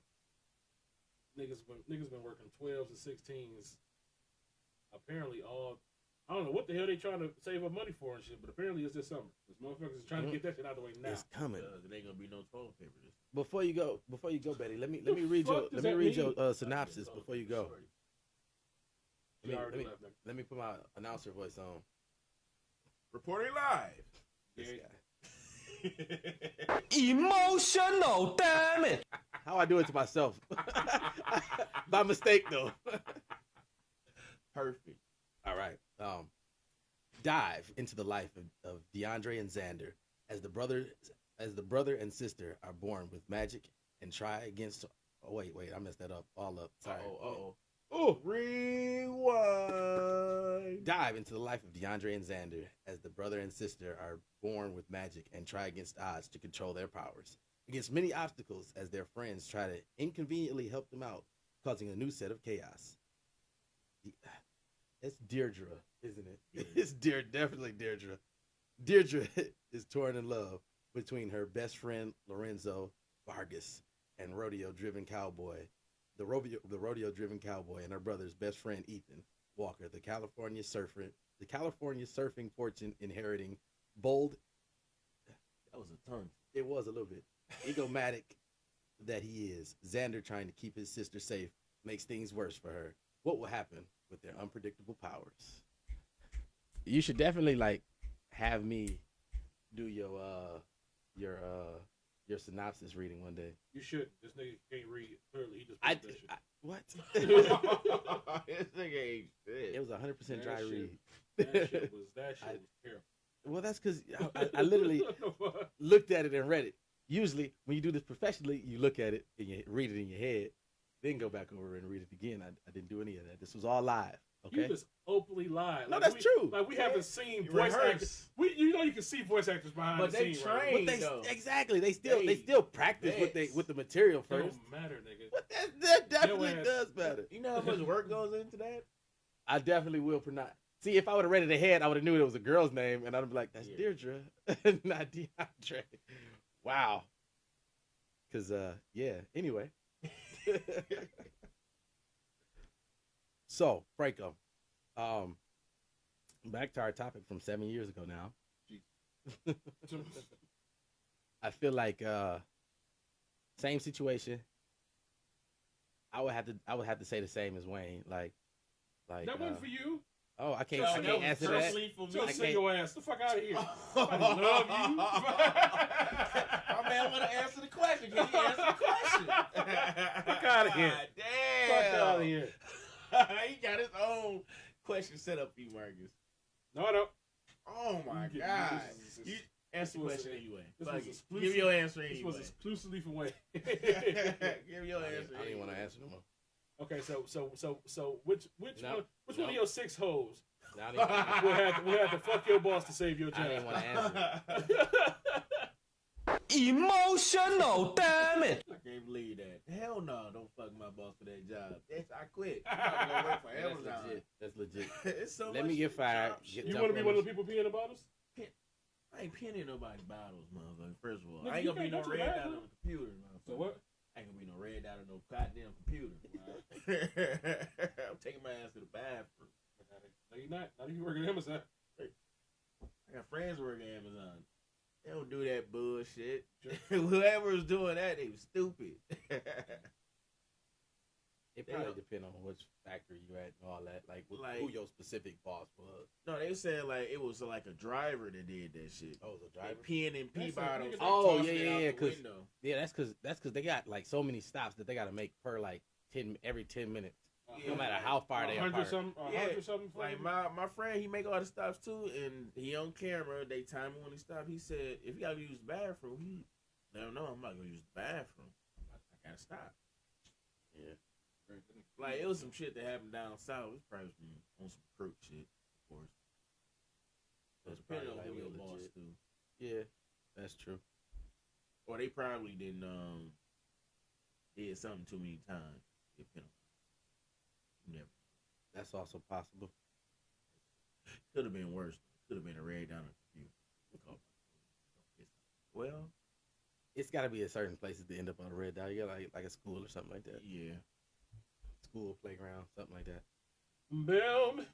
Niggas been working 12s and 16s. Apparently all. I don't know what the hell they trying to save up money for and shit, but apparently it's this summer. Because motherfuckers is trying to get that shit out of the way now. It's coming. There ain't gonna be no toilet paper this time. Before you go, Betty. Let me read your synopsis before you go. Let me put my announcer voice on. Reporting live. This guy. Emotional, damn it. How I do it to myself. By mistake though. Perfect. All right. Dive into the life of DeAndre and Xander as the brother and sister are born with magic and try against. Oh wait, I messed that up. All up. Sorry. Oh, rewind. Dive into the life of DeAndre and Xander as the brother and sister are born with magic and try against odds to control their powers. Against many obstacles as their friends try to inconveniently help them out, causing a new set of chaos. It's Deirdre, isn't it? Yeah. It's definitely Deirdre. Deirdre is torn in love between her best friend Lorenzo Vargas and rodeo-driven cowboy and her brother's best friend Ethan Walker, the California surfing fortune inheriting bold. That was a tongue. It was a little bit egomatic that he is. Xander trying to keep his sister safe makes things worse for her. What will happen with their unpredictable powers? You should definitely have me do your synopsis reading one day. You should. This nigga can't read. Clearly, he just that shit. What? This nigga ain't shit. It was 100% dry read. That shit was terrible. Well, that's because I literally looked at it and read it. Usually, when you do this professionally, you look at it and you read it in your head, then go back over and read it again. I didn't do any of that. This was all live. Okay. You just openly lied. No, that's true. Like we haven't seen voice actors. You can see voice actors behind the scene. Trained, right? Exactly. They still practice with the material first. It don't matter, nigga. But that definitely does matter. You know how much work goes into that? I definitely will pronounce. See, if I would have read it ahead, I would have knew it was a girl's name, and I'd be like, "That's Deirdre, not DeAndre." Wow. Because Anyway. So, Franco, back to our topic from 7 years ago now. I feel like same situation. I would have to say the same as Wayne. Like that wasn't for you. Oh, I can't answer that. Just send your ass the fuck out of here. I love you. My man want to answer the question. Can he answer the question? Fuck out of here. Damn. Fuck out of here. He got his own question set up for you, Marcus. No, I don't. Oh my God. You answer the question anyway. Give your answer anyway. This was exclusively for Wayne. Give your answer. I didn't want to answer no more. Okay, so which one of your 6 hoes we'll have to fuck your boss to save your job? I didn't want to answer. Emotional, damn it. I can't believe that. Hell no, don't fuck my boss for that job. I quit. I'm not gonna work for Amazon. That's legit. It's so Let much me get fired. You want to be one of the people peeing the bottles? I ain't peeing in nobody's bottles, motherfucker. First of all, Nigga, I ain't gonna be no red bad, dot on the computer, motherfucker. So what? I ain't gonna be no red dot on no goddamn computer. I'm taking my ass to the bathroom. No, you're not. Not if you work at Amazon. I got friends working at Amazon. They don't do that bullshit. Whoever was doing that, they was stupid. It probably depend on which factory you at and all that. Like who your specific boss was. No, they said like it was like a driver that did that shit. Oh, it was a driver. Pen and P bottles. Oh yeah. That's because they got like so many stops that they got to make per like every 10 minutes. No matter how far they are. 100 something. Like my friend, he make all the stops too, and he on camera. They time him when he stopped. He said if you gotta use the bathroom, he let him know I'm not gonna use the bathroom. I gotta stop. Yeah. Like it was some shit that happened down south. It was probably on some crook shit, of course. That's depending on who your boss too. Yeah, that's true. Or they probably didn't did something too many times. Never. That's also possible. Could have been worse. Could have been a red down a few. Well, it's got to be a certain places to end up on a red dot. You got like a school or something like that. Yeah. School, playground, something like that. Boom.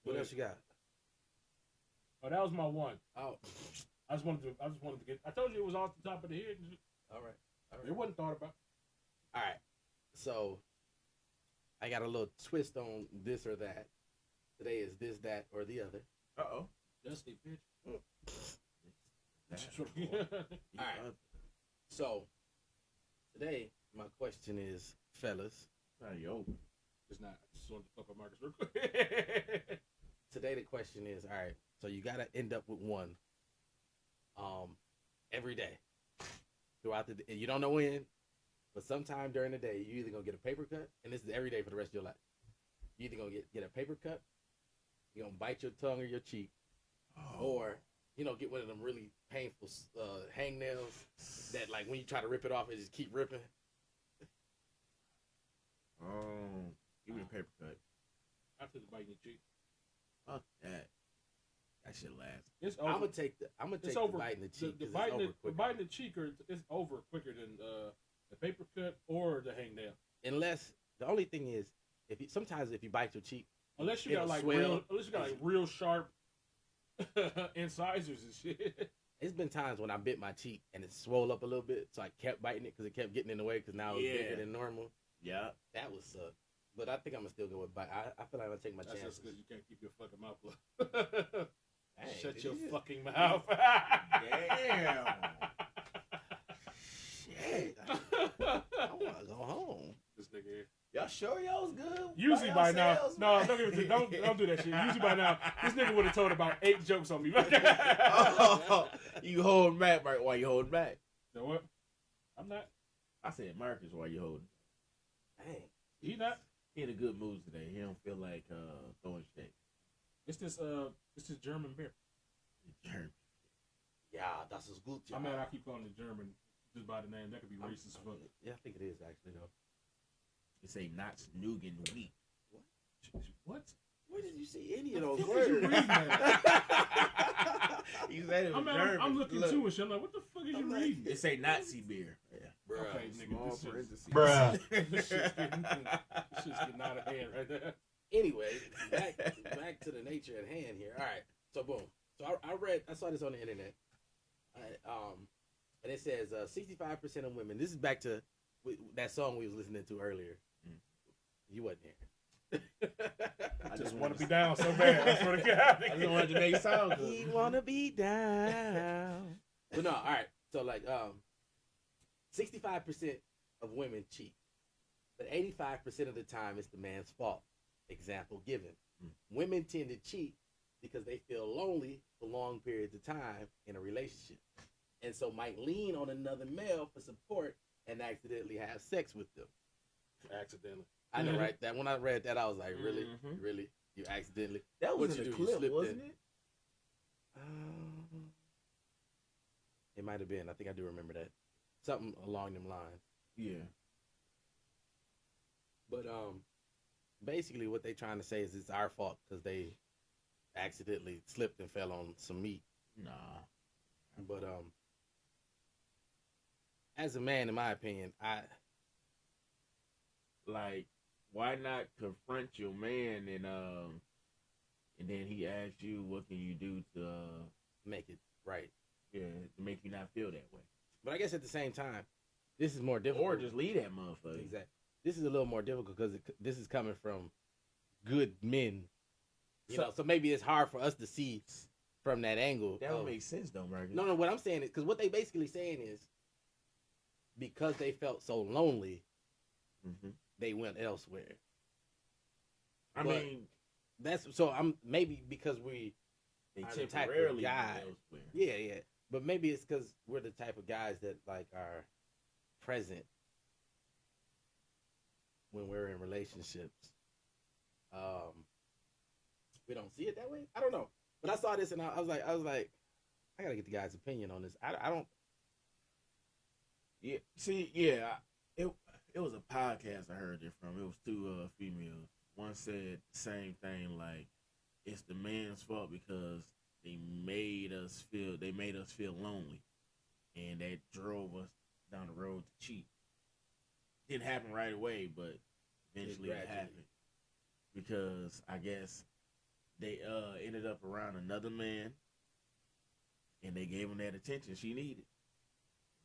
What else you got? Oh, that was my one. Oh, I just wanted to get. I told you it was off the top of the head. all right. It wasn't thought about. All right. So, I got a little twist on this or that. Today is this, that, or the other. Uh-oh. Dusty bitch. All right. So, today, my question is, fellas. Yo. It's not. I just wanted to fuck with Marcus real quick. Today, the question is, all right, so you got to end up with one every day. Throughout the day. You don't know when, but sometime during the day, you either going to get a paper cut, and this is every day for the rest of your life. You either going to get a paper cut, you're going to bite your tongue or your cheek, or, get one of them really painful hangnails that, like, when you try to rip it off, it just keep ripping. Give me a paper cut. After the biting your cheek. Fuck that. That shit lasts. It's over. I'm gonna take the biting the cheek. The biting the cheek is over quicker than the paper cut or the hangnail. Unless the only thing is, sometimes if you bite your cheek, unless you got like real sharp incisors and shit. It's been times when I bit my cheek and it swelled up a little bit, so I kept biting it because it kept getting in the way because now it's bigger than normal. Yeah, that would suck. But I think I'm gonna still go with bite. I feel like I'm gonna take my chances. That's just because you can't keep your fucking mouth closed. Shut your fucking mouth. Damn. Shit. I want to go home. This nigga here. Y'all sure y'all was good? Usually by now, no, don't do that shit. Usually by now, this nigga would have told about 8 jokes on me. You holding back, Mark? Why you holding back? So what? I'm not. I said Marcus, why you holding? Dang. He not. He in a good mood today. He don't feel like throwing shit. It's this German beer. German. Yeah, das ist gut. I mean, I keep calling it German just by the name. That could be racist as fuck. Yeah, I think it is actually though. It say not Nugan wheat. What? Where did you see any of those words? You said it was German. I'm looking too and shit. I'm like, what the fuck is you reading? It say Nazi beer. Yeah. Bruh. Okay, nigga. Bruh. This shit's getting out of hand right there. Anyway, back to the nature at hand here. All right, so boom. So I saw this on the internet, and it says 65% of women. This is back to that song we was listening to earlier. You wasn't here. I just want to be down so bad. I swear to God. I just wanted to make it sound good. He wanna be down. But no, all right. So like, 65% of women cheat, but 85% of the time it's the man's fault. Example given. Women tend to cheat because they feel lonely for long periods of time in a relationship, and so might lean on another male for support and accidentally have sex with them. Accidentally. I know, right? That when I read that, I was like, really, really, you accidentally? That was in the clip, wasn't it? It might have been. I think I do remember that. Something along them lines. Yeah. But basically, what they trying to say is it's our fault because they accidentally slipped and fell on some meat. Nah. But as a man, in my opinion, why not confront your man and then he asks you what can you do to make it right? Yeah, to make you not feel that way. But I guess at the same time, this is more difficult. Or just leave that motherfucker. Exactly. this is a little more difficult because this is coming from good men. You know, so maybe it's hard for us to see from that angle. That would make sense, though, Marky. No, what I'm saying is because what they basically saying is because they felt so lonely, they went elsewhere. I mean, that's so. I'm maybe because we they are the type of temporarily guy. went elsewhere. Yeah. But maybe it's because we're the type of guys that like are present when we're in relationships. We don't see it that way. I don't know. But I saw this and I was like, I gotta get the guy's opinion on this. I don't. Yeah. See, yeah. It was a podcast I heard it from. It was two females. One said the same thing, like it's the man's fault because they made us feel lonely, and that drove us down the road to cheat. Didn't happen right away, but eventually it happened because I guess they ended up around another man, and they gave him that attention she needed,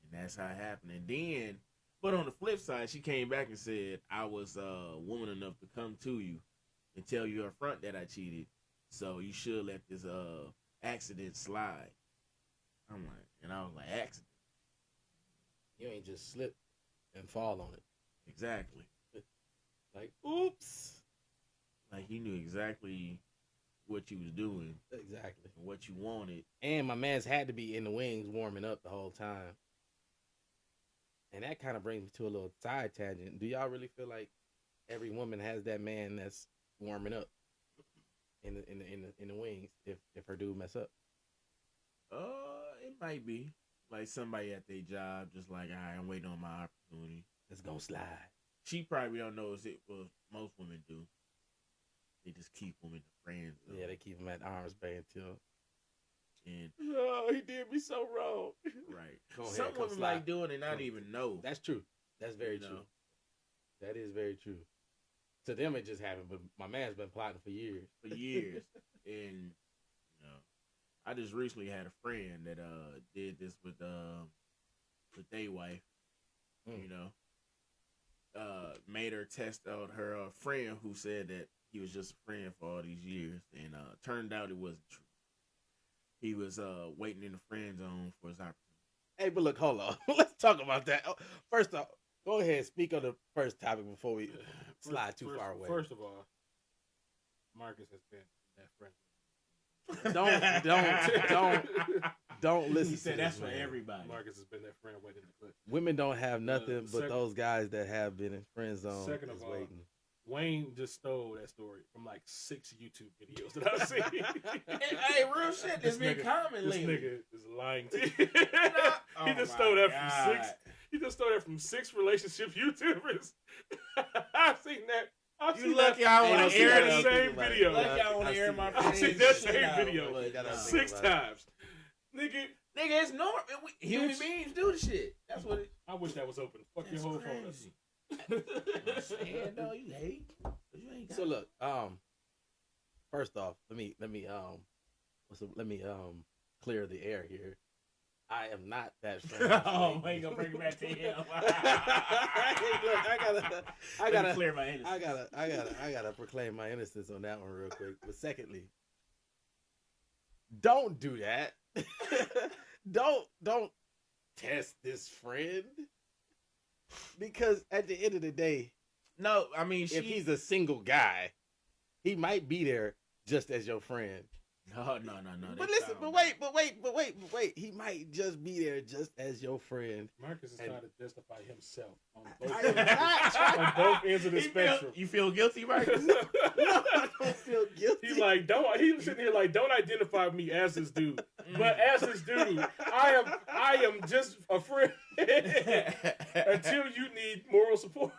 and that's how it happened. And then, but on the flip side, she came back and said, "I was woman enough to come to you and tell you up front that I cheated, so you should let this accident slide." I'm like, and I was like, accident? You ain't just slip and fall on it. Exactly. Like, oops. Like he knew exactly what you was doing, Exactly. and what you wanted. And my man's had to be in the wings warming up the whole time. And that kind of brings me to a little side tangent. Do y'all really feel like every woman has that man that's warming up in the wings if her dude mess up? It might be like somebody at their job, just like, all right, I'm waiting on my opportunity. It's gonna slide. She probably don't know it, but most women do. They just keep them in the friends. Yeah, they keep him at arm's bay until. And oh, he did me so wrong. Right. Go ahead, Some come women slide. like doing it, not even know. That's true. That's very true. That is very true. To them, it just happened, but my man's been plotting for years. For years. And I just recently had a friend that did this with their wife. Made her test out her friend who said that he was just a friend for all these years, and turned out it wasn't true. He was waiting in the friend zone for his opportunity. Hey, but look, hold on. Let's talk about that. First off, go ahead and speak on the first topic before we slide too far away. First of all, Marcus has been that friend. Don't listen. He said to that's this, for man. everybody. Marcus has been that friend waiting to put. Women don't have nothing but those guys that have been in friend zone. Second of all, waiting. Wayne just stole that story from like 6 YouTube videos that I've seen. Hey, real shit. It's been common This lately. nigga is lying to you. He just stole that from 6. He just stole that from 6 relationship YouTubers. I've seen that. You lucky I want to seen air that same video. Lucky I want to air my I've friends. seen that shit same out, video but, 6 times. Nigga, it's normal. Human beings do the shit. That's what it. I wish that was open. Fuck your That's whole crazy. phone. I'm saying, though, you hate. You ain't got So look, first off, let me clear the air here. I am not that friend. Oh, I ain't gonna bring it back to him. Look, I gotta clear my innocence. I gotta proclaim my innocence on that one real quick. But secondly, don't do that. don't test this friend, because at the end of the day, No, I mean, if he's a single guy, he might be there just as your friend. No. But listen, but wait. He might just be there just as your friend. Marcus is trying to justify himself on I both ends of the spectrum. You feel guilty, Marcus? No, I don't feel guilty. He's like, he's sitting here like, don't identify me as this dude. But as this dude, I am just a friend until you need moral support.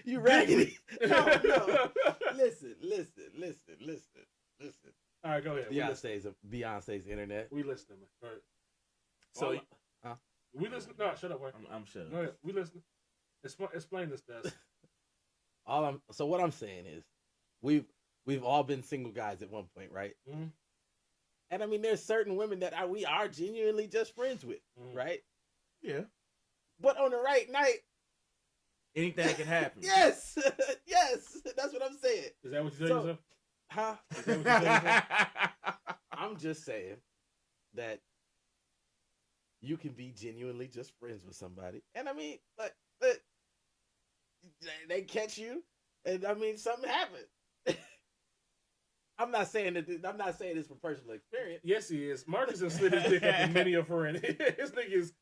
You raggedy. No. Listen. All right, go ahead. Beyonce's internet. We listening. All right. So, We listen. No, shut up, Wayne. I'm shut Go up. ahead. We listen. Explain this to us. So what I'm saying is, we've all been single guys at one point, right? Mm-hmm. And I mean, there's certain women that we are genuinely just friends with, right? Yeah. But on the right night, Anything can happen. Yes, yes, that's what I'm saying. Is that what you tell So- yourself? Huh? Is that what you tell yourself? I'm just saying that you can be genuinely just friends with somebody, and I mean, but they catch you, and I mean, something happened. I'm not saying that. I'm not saying this from personal experience. Yes, he is. Marcus has slid his dick up in many a friend. His nigga is.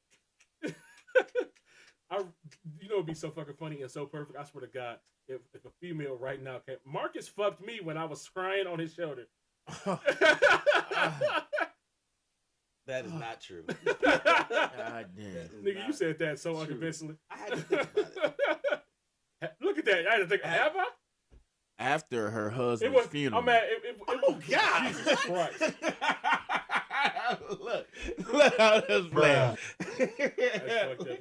You know, it'd be so fucking funny and so perfect. I swear to God, if a female right now came, Marcus fucked me when I was crying on his shoulder. That is not true. God damn. Nigga, you said that so unconvincingly. I had to think about it. Look at that. I had to think. Have I? After her It husband's was. funeral. I'm mad. Oh God! Jesus Christ! look how this playing. That's fucked up.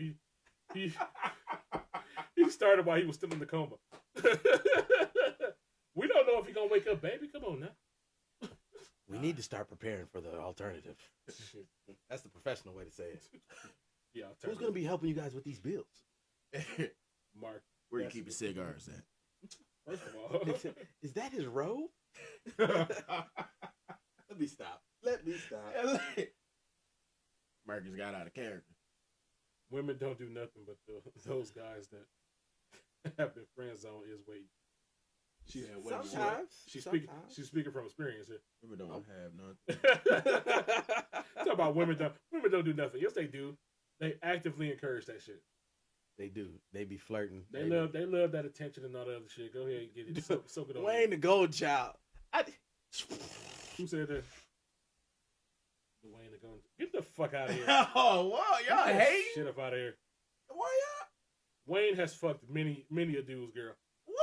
He started while he was still in the coma. We don't know if he's gonna wake up, baby. Come on now. We need to start preparing for the alternative. That's the professional way to say it. Yeah, Who's going to be helping you guys with these bills? Mark? Where you keep your cigars at? First of all, Is that his robe? Let me stop. Marcus got out of character. women don't do nothing but those guys that have been friend zoned is waiting. She said, Sometimes. She's speaking from experience here. Women don't have none. Talk about women don't do nothing. Yes, they do. They actively encourage that shit. They do. They be flirting. They love that attention and all that other shit. Go ahead and get it. Soak it on. Wayne the Gold Child. Who said that? Wayne the Gold. Get the fuck out of here. Oh, wow, y'all Get hate? shit up out of here. Why y'all? Wayne has fucked many a dude's girl. What?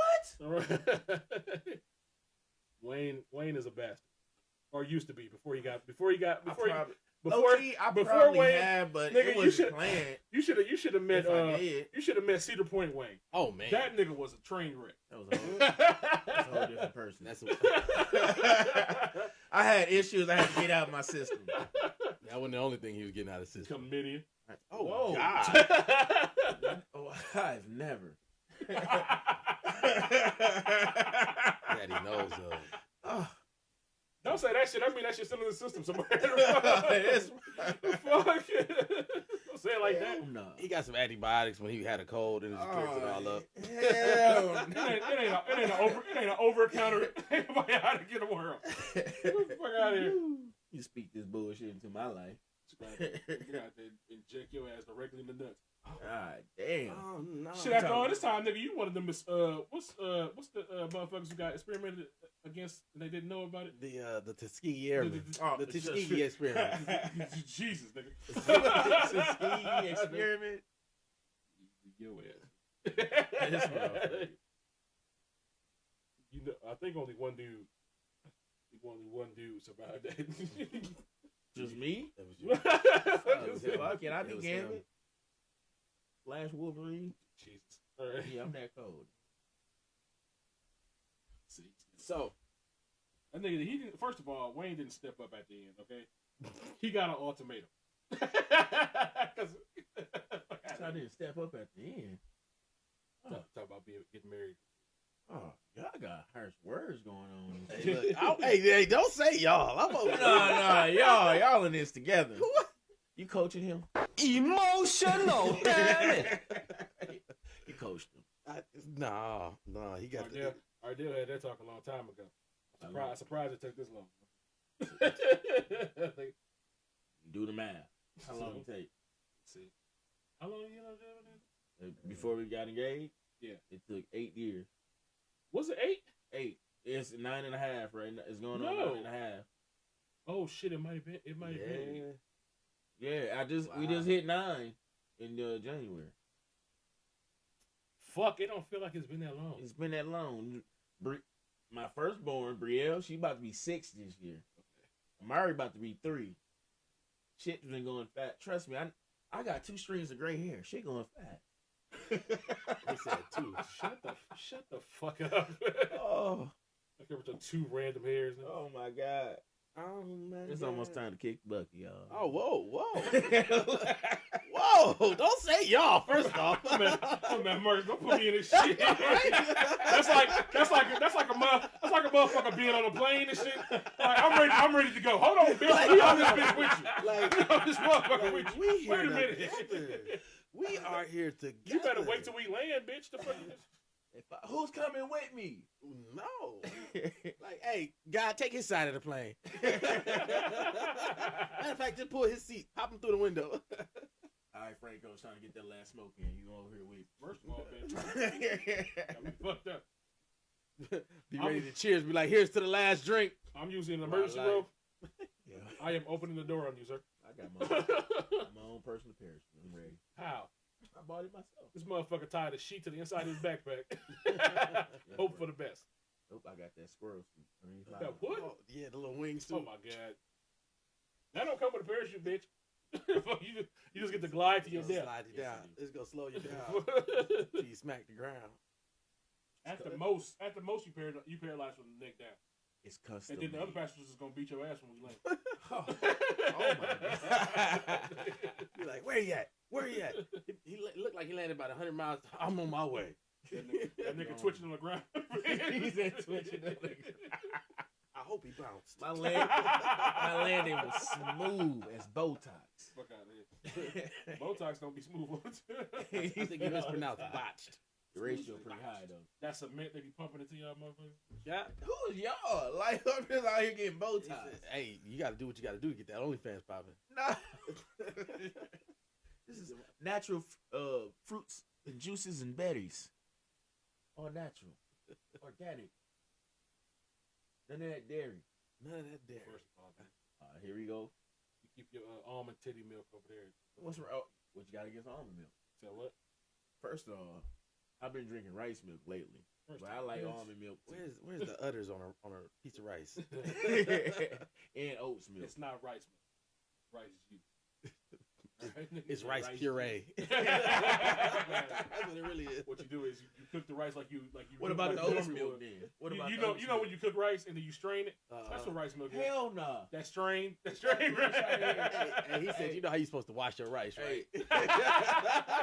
Wayne is a bastard, or used to be before he got Wayne have, but nigga, it wasn't planned. You should have met If I did. you should have met Cedar Point Wayne. Oh man, That nigga was a train wreck. That was a whole different person. I had issues I had to get out of my system. That wasn't the only thing he was getting out of the system. Comedian. Oh Whoa. God. Oh, I've never. Daddy knows. Don't say that shit. I mean that shit still in the system somewhere. It's- Fuck. Don't say it like that. No. He got some antibiotics when he had a cold and it just cleared it all up. Hell It ain't an over-counter antibiotic in the world. Get the fuck out of here. You speak this bullshit into my life. Get out there and inject your ass directly in the nuts. God damn. Oh no. Shit, after all this time, nigga, you one of them. What's the motherfuckers who got experimented against and they didn't know about it? The Tuskegee Airmen. Oh, The Tuskegee experiment. Jesus, nigga. Tuskegee experiment. Your ass. This motherfucker. You know, I think only one dude survived that. Just me? That was you. Fuck it, I be It was Gambit. him. Flash Wolverine. Jesus. All right. Yeah, I'm that cold. See. So That nigga, he didn't. First of all, Wayne didn't step up at the end. Okay, he got an ultimatum. I didn't step up at the end. Talk about getting married. Oh, y'all got harsh words going on. hey, look, hey, don't say y'all. I'm over. No, y'all in this together. You coaching him? Emotional, damn it. You coached him. No, he got Ardell had that talk a long time ago. I'm surprised it took this long. Do the math. How long it take? See, how long you know? Before we got engaged? Yeah, it took 8 years. Was it 8? 8. It's 9.5 right now. It's going on 9.5. Oh shit! It might have been. It might have been. Yeah, we just hit 9 in January. Fuck! It don't feel like it's been that long. It's been that long. My firstborn, Brielle, she about to be 6 this year. Mari about to be 3. Shit's been going fat. Trust me, I got 2 strings of gray hair. Shit going fat. He said 2. Shut the fuck up. Oh. I care about 2 random hairs. Oh my God. Oh man, It's almost time to kick Bucky, y'all. Oh, whoa. Whoa, don't say y'all first off. Oh man, Mark, don't put me in this shit. That's like a motherfucker being on a plane and shit. Like, I'm ready to go. Hold on, bitch. I'm this bitch with you. I'm this motherfucker with you. We here Wait a minute. together. We are here together. You better wait till we land, bitch. The fuck is Who's coming with me? No. Like, hey, God, take his side of the plane. Matter of fact, just pull his seat, pop him through the window. All right, Franco's trying to get that last smoke in. You over here with? First of all, bitch. Got me fucked up. Be ready to cheers. Be like, here's to the last drink. I'm using an emergency rope. Yeah. I am opening the door on you, sir. I got my own personal parachute. I'm ready. How? I bought it myself. This motherfucker tied a sheet to the inside of his backpack. Hope for the best. Nope, I got that squirrel suit. That what? Oh, yeah, the little wings too. Oh my god. That don't come with a parachute, bitch. you just get to glide to your death. Slide you down. It's gonna slow you down till you smack the ground. At the most, you paralyze from the neck down. It's custom. And then the other passengers is gonna beat your ass when we land. Oh my god. You're like, where you at? Where you at? He looked like he landed about 100 miles. I'm on my way. That nigga twitching on the ground. He said twitching on the ground. I hope he bounced. My landing was smooth as Botox. Fuck out of here. Botox don't be smooth. I think he mispronounced botched. The ratio pretty high though. That cement they be pumping into y'all motherfuckers. Yeah. Who is y'all? Like, I'm just out here getting Botox. Hey, you got to do what you got to do to get that OnlyFans popping. Nah. This is natural fruits and juices and berries. All natural. Organic. None of that dairy. None of that dairy. First of all, Here we go. you keep your almond titty milk over there. What's wrong? What you got against almond milk? So what? First of all, I've been drinking rice milk lately. But I like almond milk too. Where's the udders on a piece of rice? And oats milk. It's not rice milk. Rice juice. It's rice puree. That's what it really is. What you do is you cook the rice like you. What about the oats normally milk would. then? What about you the know oats you know milk? when you cook rice and then you strain it? That's what rice milk is. Hell no. That strain rice. And he said, you know how you supposed to wash your rice, right?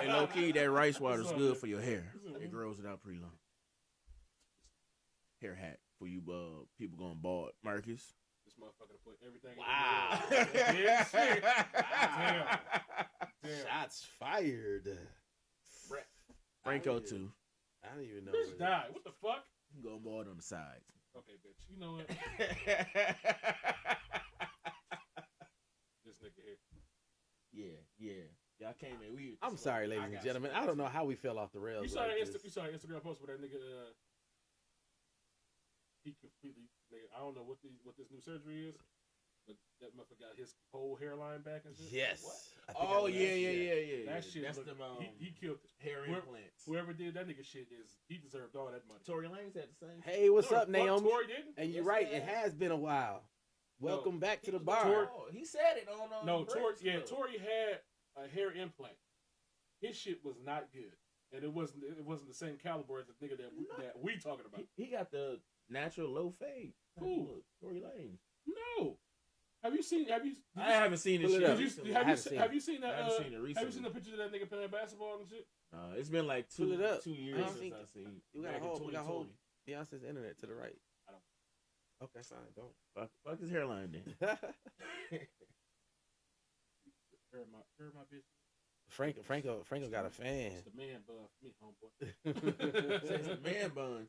Hey, low key, that rice water is good for your hair. It grows it out pretty long. Hair hack for you people going bald. Marcus. This motherfucker put everything. Wow. In yeah, shit. Damn. Shots fired. Franco too. I don't even know. Bitch died. What the fuck? Going bald on the sides. Okay, bitch. You know what? This nigga here. Yeah. Y'all came in. I'm sorry, ladies and gentlemen. I don't know how we fell off the rails. You saw like the this. Instagram post where that nigga. He completely. Nigga, I don't know what this new surgery is, but that motherfucker got his whole hairline back and shit. Yes. What? Oh yeah. That shit. That's Look, the he killed it. hair implants. Whoever did that nigga shit he deserved all that money. Tory Lanez had the same. Hey, what's No, up, Naomi? Tory didn't. And you're Yes, right. he It has. has been a while. Welcome back to the bar. He said it on. No, Tory. Breakfast Yeah, Club. Tory had a hair implant. His shit was not good, and it wasn't the same caliber as the nigga that we talking about. He got the natural low fade. Who? Tory Lanez. No. Have you seen? I haven't seen this Pull it shit. up. recently. I haven't seen it. Have you seen that? I haven't seen it Have you recently. seen the picture of that nigga playing basketball and shit? It's been like Pull it up. 2 years I don't since think- I seen. You got back to in hold. We got to hold 2020. Beyonce's internet to the right. I don't. Okay, fine. Don't. Fuck his hairline then. Heard my bitch. Franco got a fan. It's the man bun for me, homeboy. It's a man bun.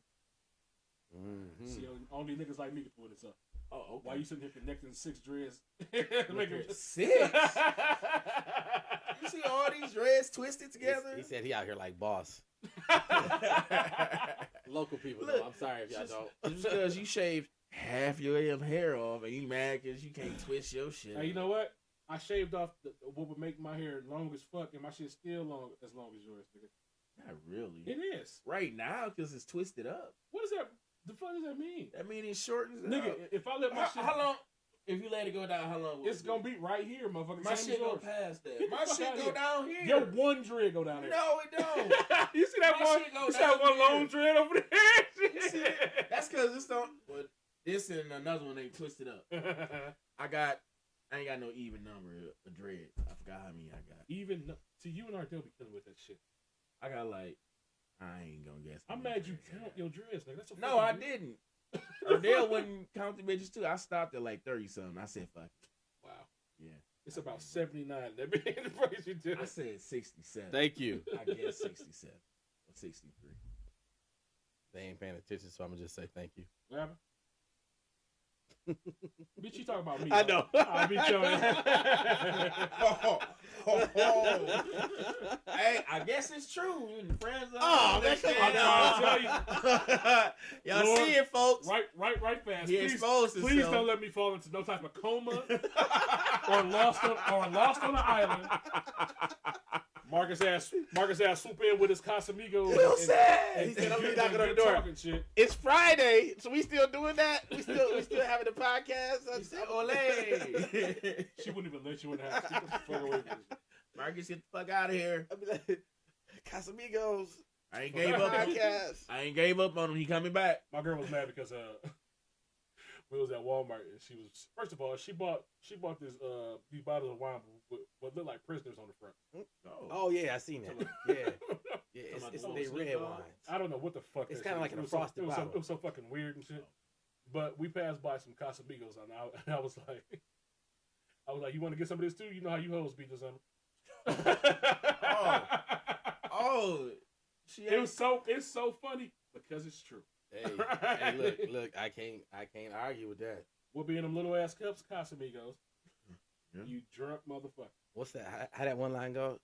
Mm-hmm. See, only niggas like me can pull this up. Oh, okay. Why you sitting here connecting 6 dreads? Look at 6? You see all these dreads twisted together? He said he out here like boss. Local people, Look, though. I'm sorry if y'all don't. Just because you shaved half your damn hair off and you mad because you can't twist your shit. Hey, you know what? I shaved off what would make my hair long as fuck, and my shit's still long as yours, nigga. Not really. It is. Right now, because it's twisted up. What is that? The fuck does that mean? That means it shortens it Nigga, up. if I let my shit... How long? If you let it go down, how long? It's gonna be right here, motherfucker. My Same shit as go yours. past that. Get the My fuck shit outta go here. down here. Your one dread go down there. No, it don't. You see that My one? shit go You see down that one here. long dread over there? You see it? That's because it's don't. But This and another one they twisted up. I ain't got no even number of dreads. I forgot how many I got. Even to you and Ardell be killing with that shit. I got like, I ain't gonna guess. I'm mad you count your dreads, nigga. That's a No, I didn't. Ardell wouldn't count the bitches too. I stopped at like 30 something. I said fuck it. Wow. Yeah. It's about 79. That be the price you did. I said 67. Thank you. I guess 67 or 63. They ain't paying attention, so I'm gonna just say thank you. What happened? Bitch, you talking about me? I know. I'll beat your ass. Hey, I guess it's true. Friends. Oh, that's Y'all Lord, see it, folks. Right fast. He exposed himself. Please don't let me fall into no type of coma or lost on an island. Marcus ass swoop in with his Casamigos. Will said. He said, "I'm gonna knock on the door." Shit. It's Friday, so we still doing that. We still having the podcast. He said, "Ole." She wouldn't even let you in the house. Get the fuck away from me. Marcus, get the fuck out of here. I'll be like, Casamigos. I ain't gave up. Podcast. I ain't gave up on him. He coming back. My girl was mad because we was at Walmart and she was, first of all, she bought this these bottles of wine with what looked like prisoners on the front. Oh yeah, I seen that. Yeah, it's they red wines. I don't know what the fuck. It's that kind of shit like was. in a frosted bottle. It was so fucking weird and shit. But we passed by some Casamigos and I was like, you want to get some of this too? You know how you hoes beat us on. Oh, it's so funny because it's true. Hey, look, I can't argue with that. We'll be in them little ass cups, Casamigos. Yeah. You drunk motherfucker. What's that? How that one line go?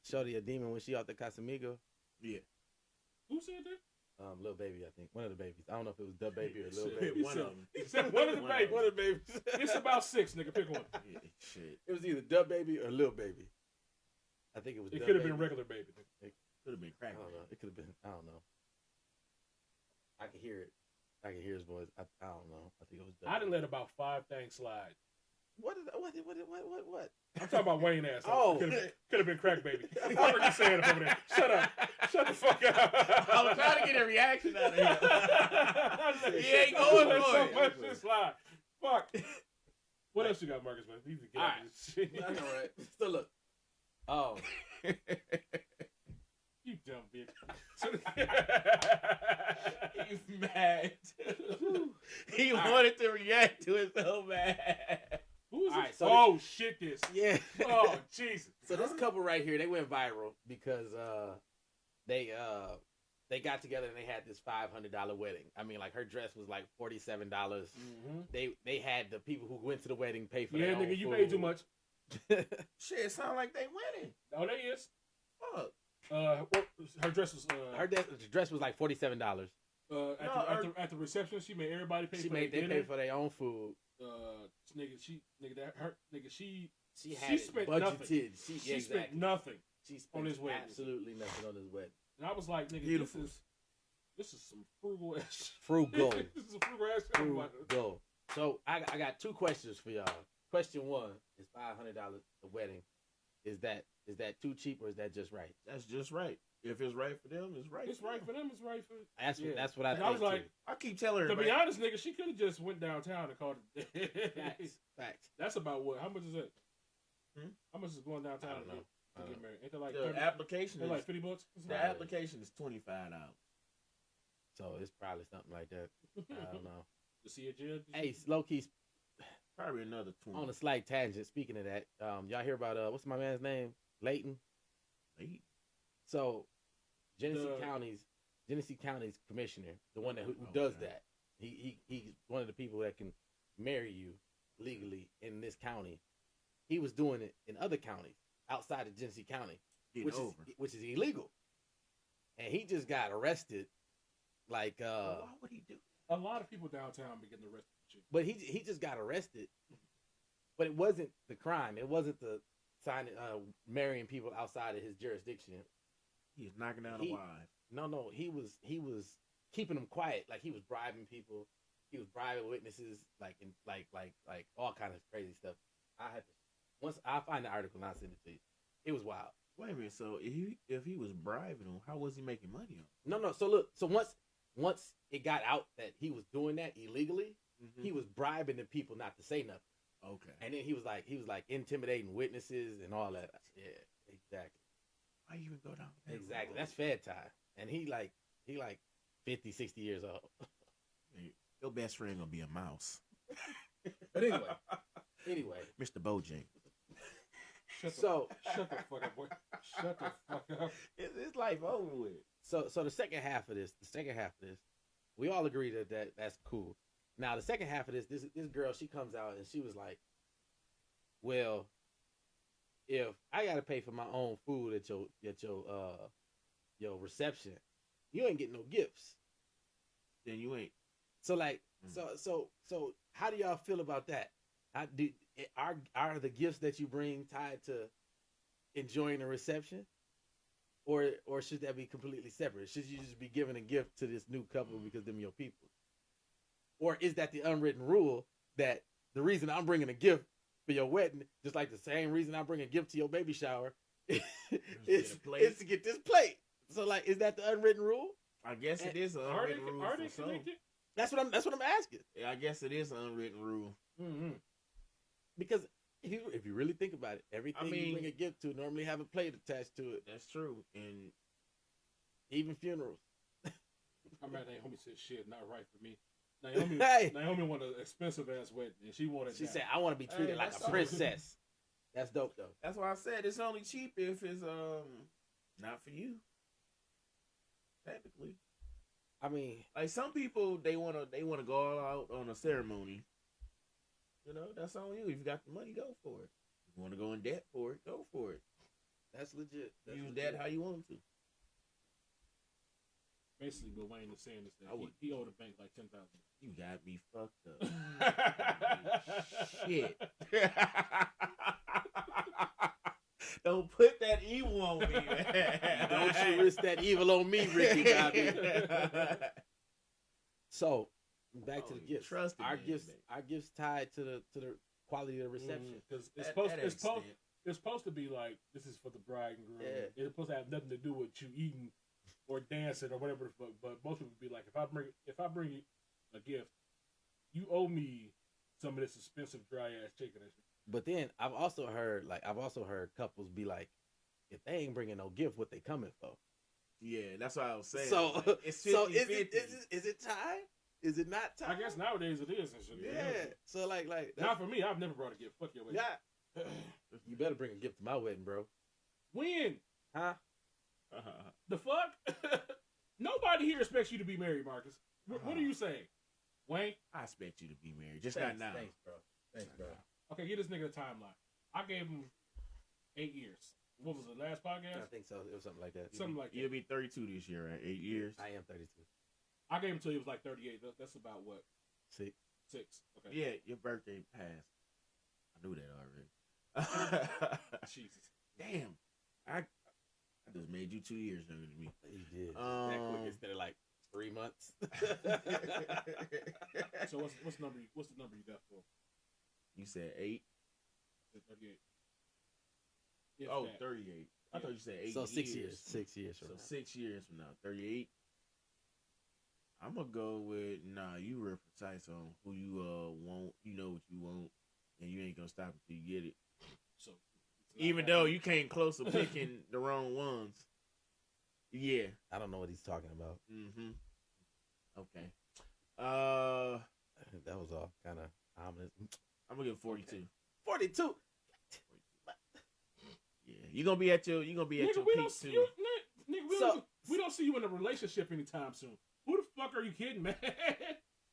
Shorty a demon when she off the Casamigo. Yeah. Who said that? Lil Baby, I think. One of the babies. I don't know if it was the baby or Lil Shit, Baby. one of them. He said one of the babies. One of the babies. It's about 6, nigga. Pick one. Yeah, shit. It was either the baby or Lil Baby. I think it was. It could have been regular baby. Could have been I crack. don't know. It could have been. I don't know. I could hear it. I could hear his voice. I don't know. I think it was. I done let about 5 things slide. What? I'm talking about Wayne ass. Oh. Could have been crack baby. What were you saying over there? Shut up. Shut the fuck up. I was trying to get a reaction out of him. He ain't I going let for so it. much shit slide. Fuck. What else you got, Marcus? Man, you need to get All out right. of this shit. I know, right? So look. Oh. You dumb bitch. He's mad. He wanted to react to it so bad. Who is All it? right, so oh, shit this. Yeah. Oh, Jesus. So this couple right here, they went viral because they got together and they had this $500 wedding. I mean, like her dress was like $47. Mm-hmm. They had the people who went to the wedding pay for Yeah, their own nigga, you food. paid too much. Shit, it sound like they winning. Oh, they is. Fuck. Her dress was. Her dress was like $47. At the reception, she made everybody pay She for made their they dinner. pay for their own food. She spent budgeted. nothing. She Exactly. spent nothing. She spent on his wedding. absolutely nothing on his wedding. And I was like, nigga, Beautiful. this is some frugal ass. Frugal. This is a frugal ass. Frugal. So I got 2 questions for y'all. Question 1 is $500 a wedding. Is that too cheap or is that just right? That's just right. If it's right for them, it's right. It's right for them. It's right for. That's what I And think. I was like, too. I keep telling her. to be honest, nigga, she could have just went downtown and called it. Facts. That's about what? How much is that? Hmm? How much is going downtown I don't know. to get married? Ain't that like the 30, application they're is like $50? the application is $25. So it's probably something like that. I don't know. To see a judge? Hey, low key, Probably another 20. on a slight tangent. Speaking of that, y'all hear about what's my man's name? Layton. Late. So Genesee County's commissioner, the one who does that. He's one of the people that can marry you legally in this county. He was doing it in other counties outside of Genesee County, which is illegal. And he just got arrested. Like Why would he do? A lot of people downtown be getting arrested for shit. but he just got arrested. But it wasn't the crime. It wasn't the signing marrying people outside of his jurisdiction. He's knocking down a wife. No, he was keeping them quiet. Like he was bribing people. He was bribing witnesses, like all kind of crazy stuff. Once I find the article and I'll send it to you. It was wild. Wait a minute. So if he was bribing him, how was he making money on? No. So look. So once it got out that he was doing that illegally, he was bribing the people not to say nothing. Okay. And then he was like intimidating witnesses and all that. Yeah, exactly. Why you even go down? Exactly. That's Fed time. And he like 50, 60 years old. Your best friend gonna be a mouse. But anyway, Mr. Bojangles. Shut the fuck up, boy. Shut the fuck up. It's life over with. So the second half of this, we all agree that's cool. Now the second half of this girl, she comes out and she was like, well, if I gotta pay for my own food at your reception, you ain't getting no gifts. Then you ain't. So like, so how do y'all feel about that? Are the gifts that you bring tied to enjoying a reception, or should that be completely separate? Should you just be giving a gift to this new couple because them your people, or is that the unwritten rule that the reason I'm bringing a gift for your wedding, just like the same reason I bring a gift to your baby shower, is to get this plate? So like, is that the unwritten rule? I guess it is an unwritten rule. Are they connected? That's what I'm asking. Yeah, I guess it is an unwritten rule. Mm-hmm. Because if you really think about it, everything you bring a gift to normally have a plate attached to it. That's true, and even funerals. I'm mad Naomi said shit, not right for me. Naomi wanted an expensive ass wedding, and she said, I want to be treated like a princess. That's dope though. That's why I said it's only cheap if it's not for you. Technically. I mean, like some people, they wanna go all out on a ceremony. You know, that's on you. If you got the money, go for it. If you want to go in debt for it, go for it. That's legit. Use that how you want to. Basically, what Wayne is saying is that he owed the bank like $10,000. You got me fucked up. Shit. Don't put that evil on me, man. Don't you risk that evil on me, Ricky Bobby. So, back to the gifts. Our gifts tied to the quality of the reception. Because it's supposed to be like, this is for the bride and groom. Yeah. It's supposed to have nothing to do with you eating or dancing or whatever the fuck. But most people would be like, if I bring you a gift, you owe me some of this expensive dry ass chicken. But then I've also heard couples be like, if they ain't bringing no gift, what they coming for? Yeah, that's what I was saying. So, like, it's 50, so is it tied? Is it not tied? I guess nowadays it is. Yeah. So like not for me. I've never brought a gift. Fuck your wedding. Yeah. You better bring a gift to my wedding, bro. When? Huh? The fuck? Nobody here expects you to be married, Marcus. What are you saying, Wayne? I expect you to be married. Just not now. Thanks, bro. Okay, get this nigga a timeline. I gave him 8 years. What was the last podcast? I think so. It was something like that. You'll be 32 this year, right? 8 years. I am 32. I gave him till he was like 38. That's about what? 6. Okay. Yeah, your birthday passed. I knew that already. Jesus. Damn. I just made you 2 years younger than me. You did. That quick instead of like 3 months. So what's the number you got for? You said 8. 38. Oh, 38. I thought you said 8 years. So 6 years. 6 years from now. 6 years from now. 38. I'm going to go with, you real precise on who you want. You know what you want. And you ain't going to stop until you get it. So even though you came close to picking the wrong ones. Yeah. I don't know what he's talking about. Mm-hmm. Okay. That was all kind of ominous. I'm gonna give 42. Okay. 42. Yeah, you're gonna be at your peak soon. We don't see you in a relationship anytime soon. Who the fuck are you kidding, man?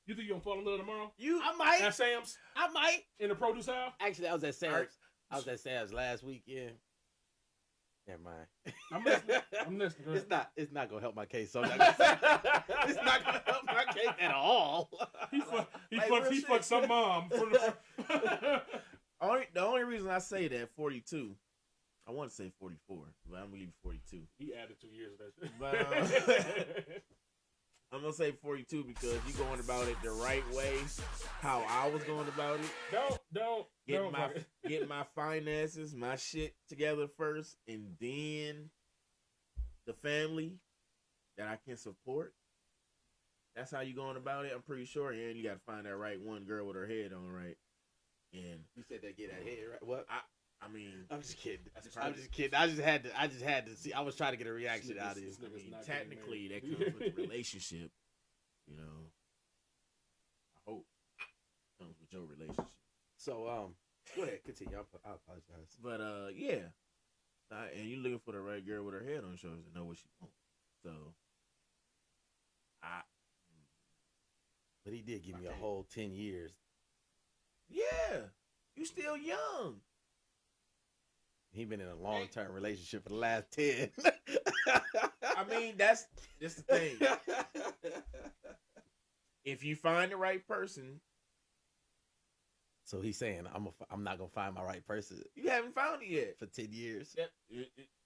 You think you gonna fall in love tomorrow? I might. At Sam's? I might. In the produce aisle? Actually, I was at Sam's last weekend. Never mind. I'm listening. It's not gonna help my case. So I'm not gonna say it's not gonna help my case at all. He fucked some mom. The only reason I say that 42, I want to say 44, but I'm gonna leave 42. He added 2 years of that shit. But, I'm gonna say 42 because you going about it the right way, how I was going about it. Don't Get my finances, my shit together first, and then the family that I can support. that's how you going about it. I'm pretty sure, and you got to find that right one girl with her head on right. And You said they get that head right. What? I mean, I'm just kidding. That's I'm just kidding. I just had to see. I was trying to get a reaction out of you. I mean, technically that comes with the relationship. You know, I hope it comes with your relationship. So go ahead, continue. I apologize. But yeah, and you looking for the right girl with her head on her shoulders to know what she wants. So, But he did give me a whole 10 years. Yeah, you still young. He been in a long-term relationship for the last 10. I mean, that's the thing. If you find the right person, so he's saying I'm not gonna find my right person you haven't found it yet for 10 years.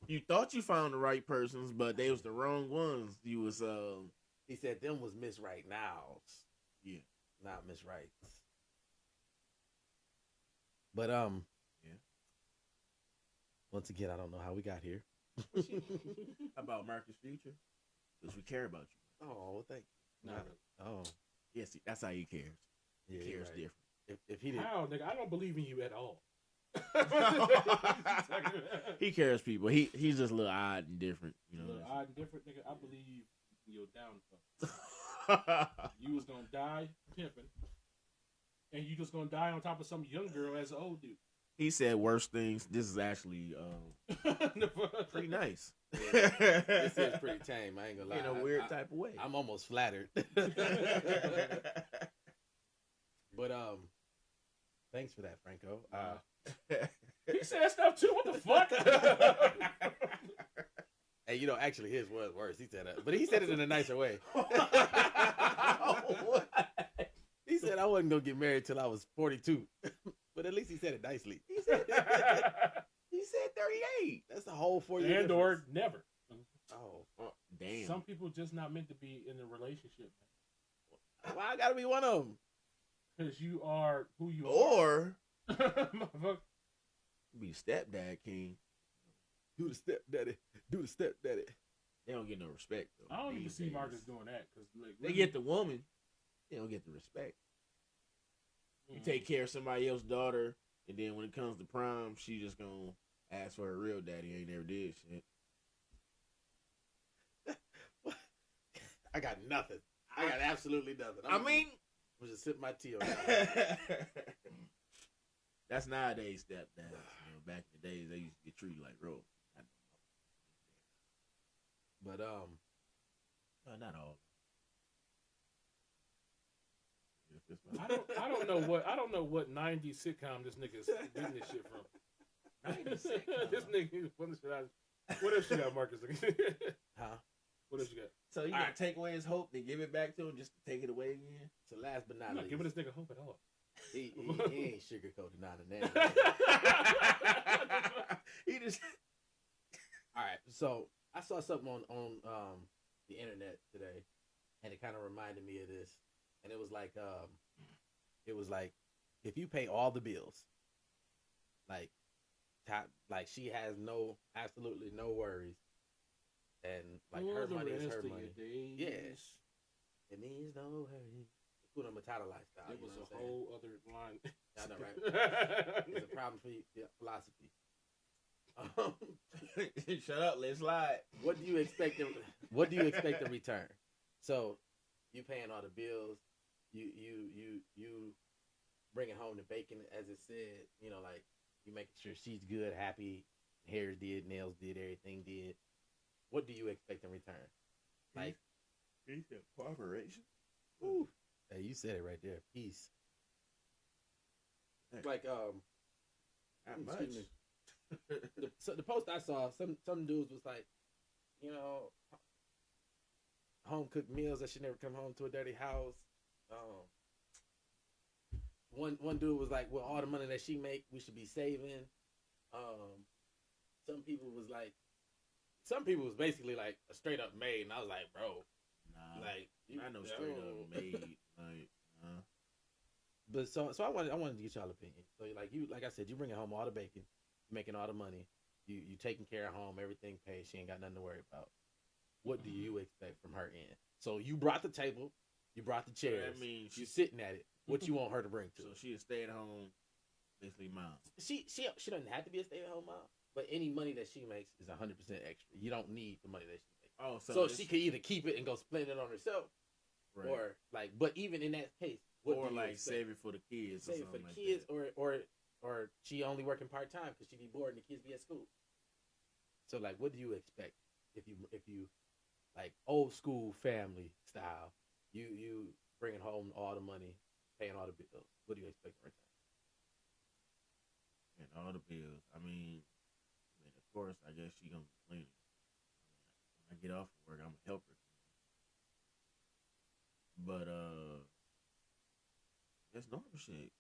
You thought you found the right persons, but they was the wrong ones. You was He said them was Miss Right Nows. Yeah, not Miss Rights. But yeah. Once again, I don't know how we got here. About Marcus' future, because we care about you. Oh, thank you. Oh, yes, that's how he cares. Yeah, he cares right. different. If he didn't, How, nigga? I don't believe in you at all. He cares people. He's just a little odd and different. You know, odd and different, nigga. I believe in your downfall. You was gonna die pimping, and you just gonna die on top of some young girl as an old dude. He said worse things. This is actually pretty nice. this is pretty tame. I ain't gonna lie. In a weird type of way. I'm almost flattered. But thanks for that, Franco. He said stuff too. What the fuck? Hey, actually, his was worse. He said that, but he said it in a nicer way. He said I wasn't gonna get married till I was 42, but at least he said it nicely. He said 38. That's the whole 4 years. And or never. Oh, damn. Some people just not meant to be in a relationship, man. Why I gotta be one of them? Because you are who you are. Or be stepdad king. Do the stepdaddy. Do the stepdaddy. They don't get no respect though. I don't even see Marcus doing that because like, they get the woman, they don't get the respect. You take care of somebody else's daughter, and then when it comes to prom, she just gonna ask for her real daddy. Ain't never did shit. I got nothing. I got absolutely nothing. I'm just sip my tea on that. That's nowadays stepdad. Back in the days, they used to get treated like royalty. But not all. I don't know what 90s sitcom this nigga's getting this shit from. 90s sitcom. This nigga, what else you got, Marcus? Huh? What else you got? So you gotta take away his hope, then give it back to him, just to take it away again. So last but not I'm not least, giving this nigga hope at all. he ain't sugarcoating none of that. He just. All right, so I saw something on the internet today, and it kind of reminded me of this. And it was like if you pay all the bills, like she has absolutely no worries, and like her money is her money. Yes, it means no worries. Kuna Matata lifestyle. It was a whole other line. I know, right? It's a problem for philosophy. Shut up, let's slide. What do you expect in return? So you paying all the bills, you bringing home the bacon, as it said. Like you making sure she's good, happy, hair did, nails did, everything did. What do you expect in return? Like He said cooperation. Ooh. Hey, you said it right there. Peace. Like not much. The post I saw, some dudes was like, home cooked meals that should never come home to a dirty house. One dude was like, well, all the money that she make, we should be saving. Some people was basically like a straight up maid, and I was like, bro, nah, like I know straight up maid, like. But so I wanted to get y'all opinion. So like I said, you bringing home all the bacon, making all the money, you taking care of home, everything paid. She ain't got nothing to worry about. What do you expect from her end? So you brought the table, You brought the chairs. That means she's sitting at it. What you want her to bring to? So she a stay at home, basically mom. She doesn't have to be a stay at home mom, but any money that she makes is 100% extra. You don't need the money that she makes. Oh, so she can either keep it and go spend it on herself, right. or like. But even in that case, or like save it for the kids, save it for the kids, or she only working part time because she be bored and the kids be at school. So like, what do you expect if you like old school family style? You bringing home all the money, paying all the bills. What do you expect in return? And all the bills. I mean, of course, I guess she gonna be cleaning. When I get off of work, I'm gonna help her. But that's normal shit.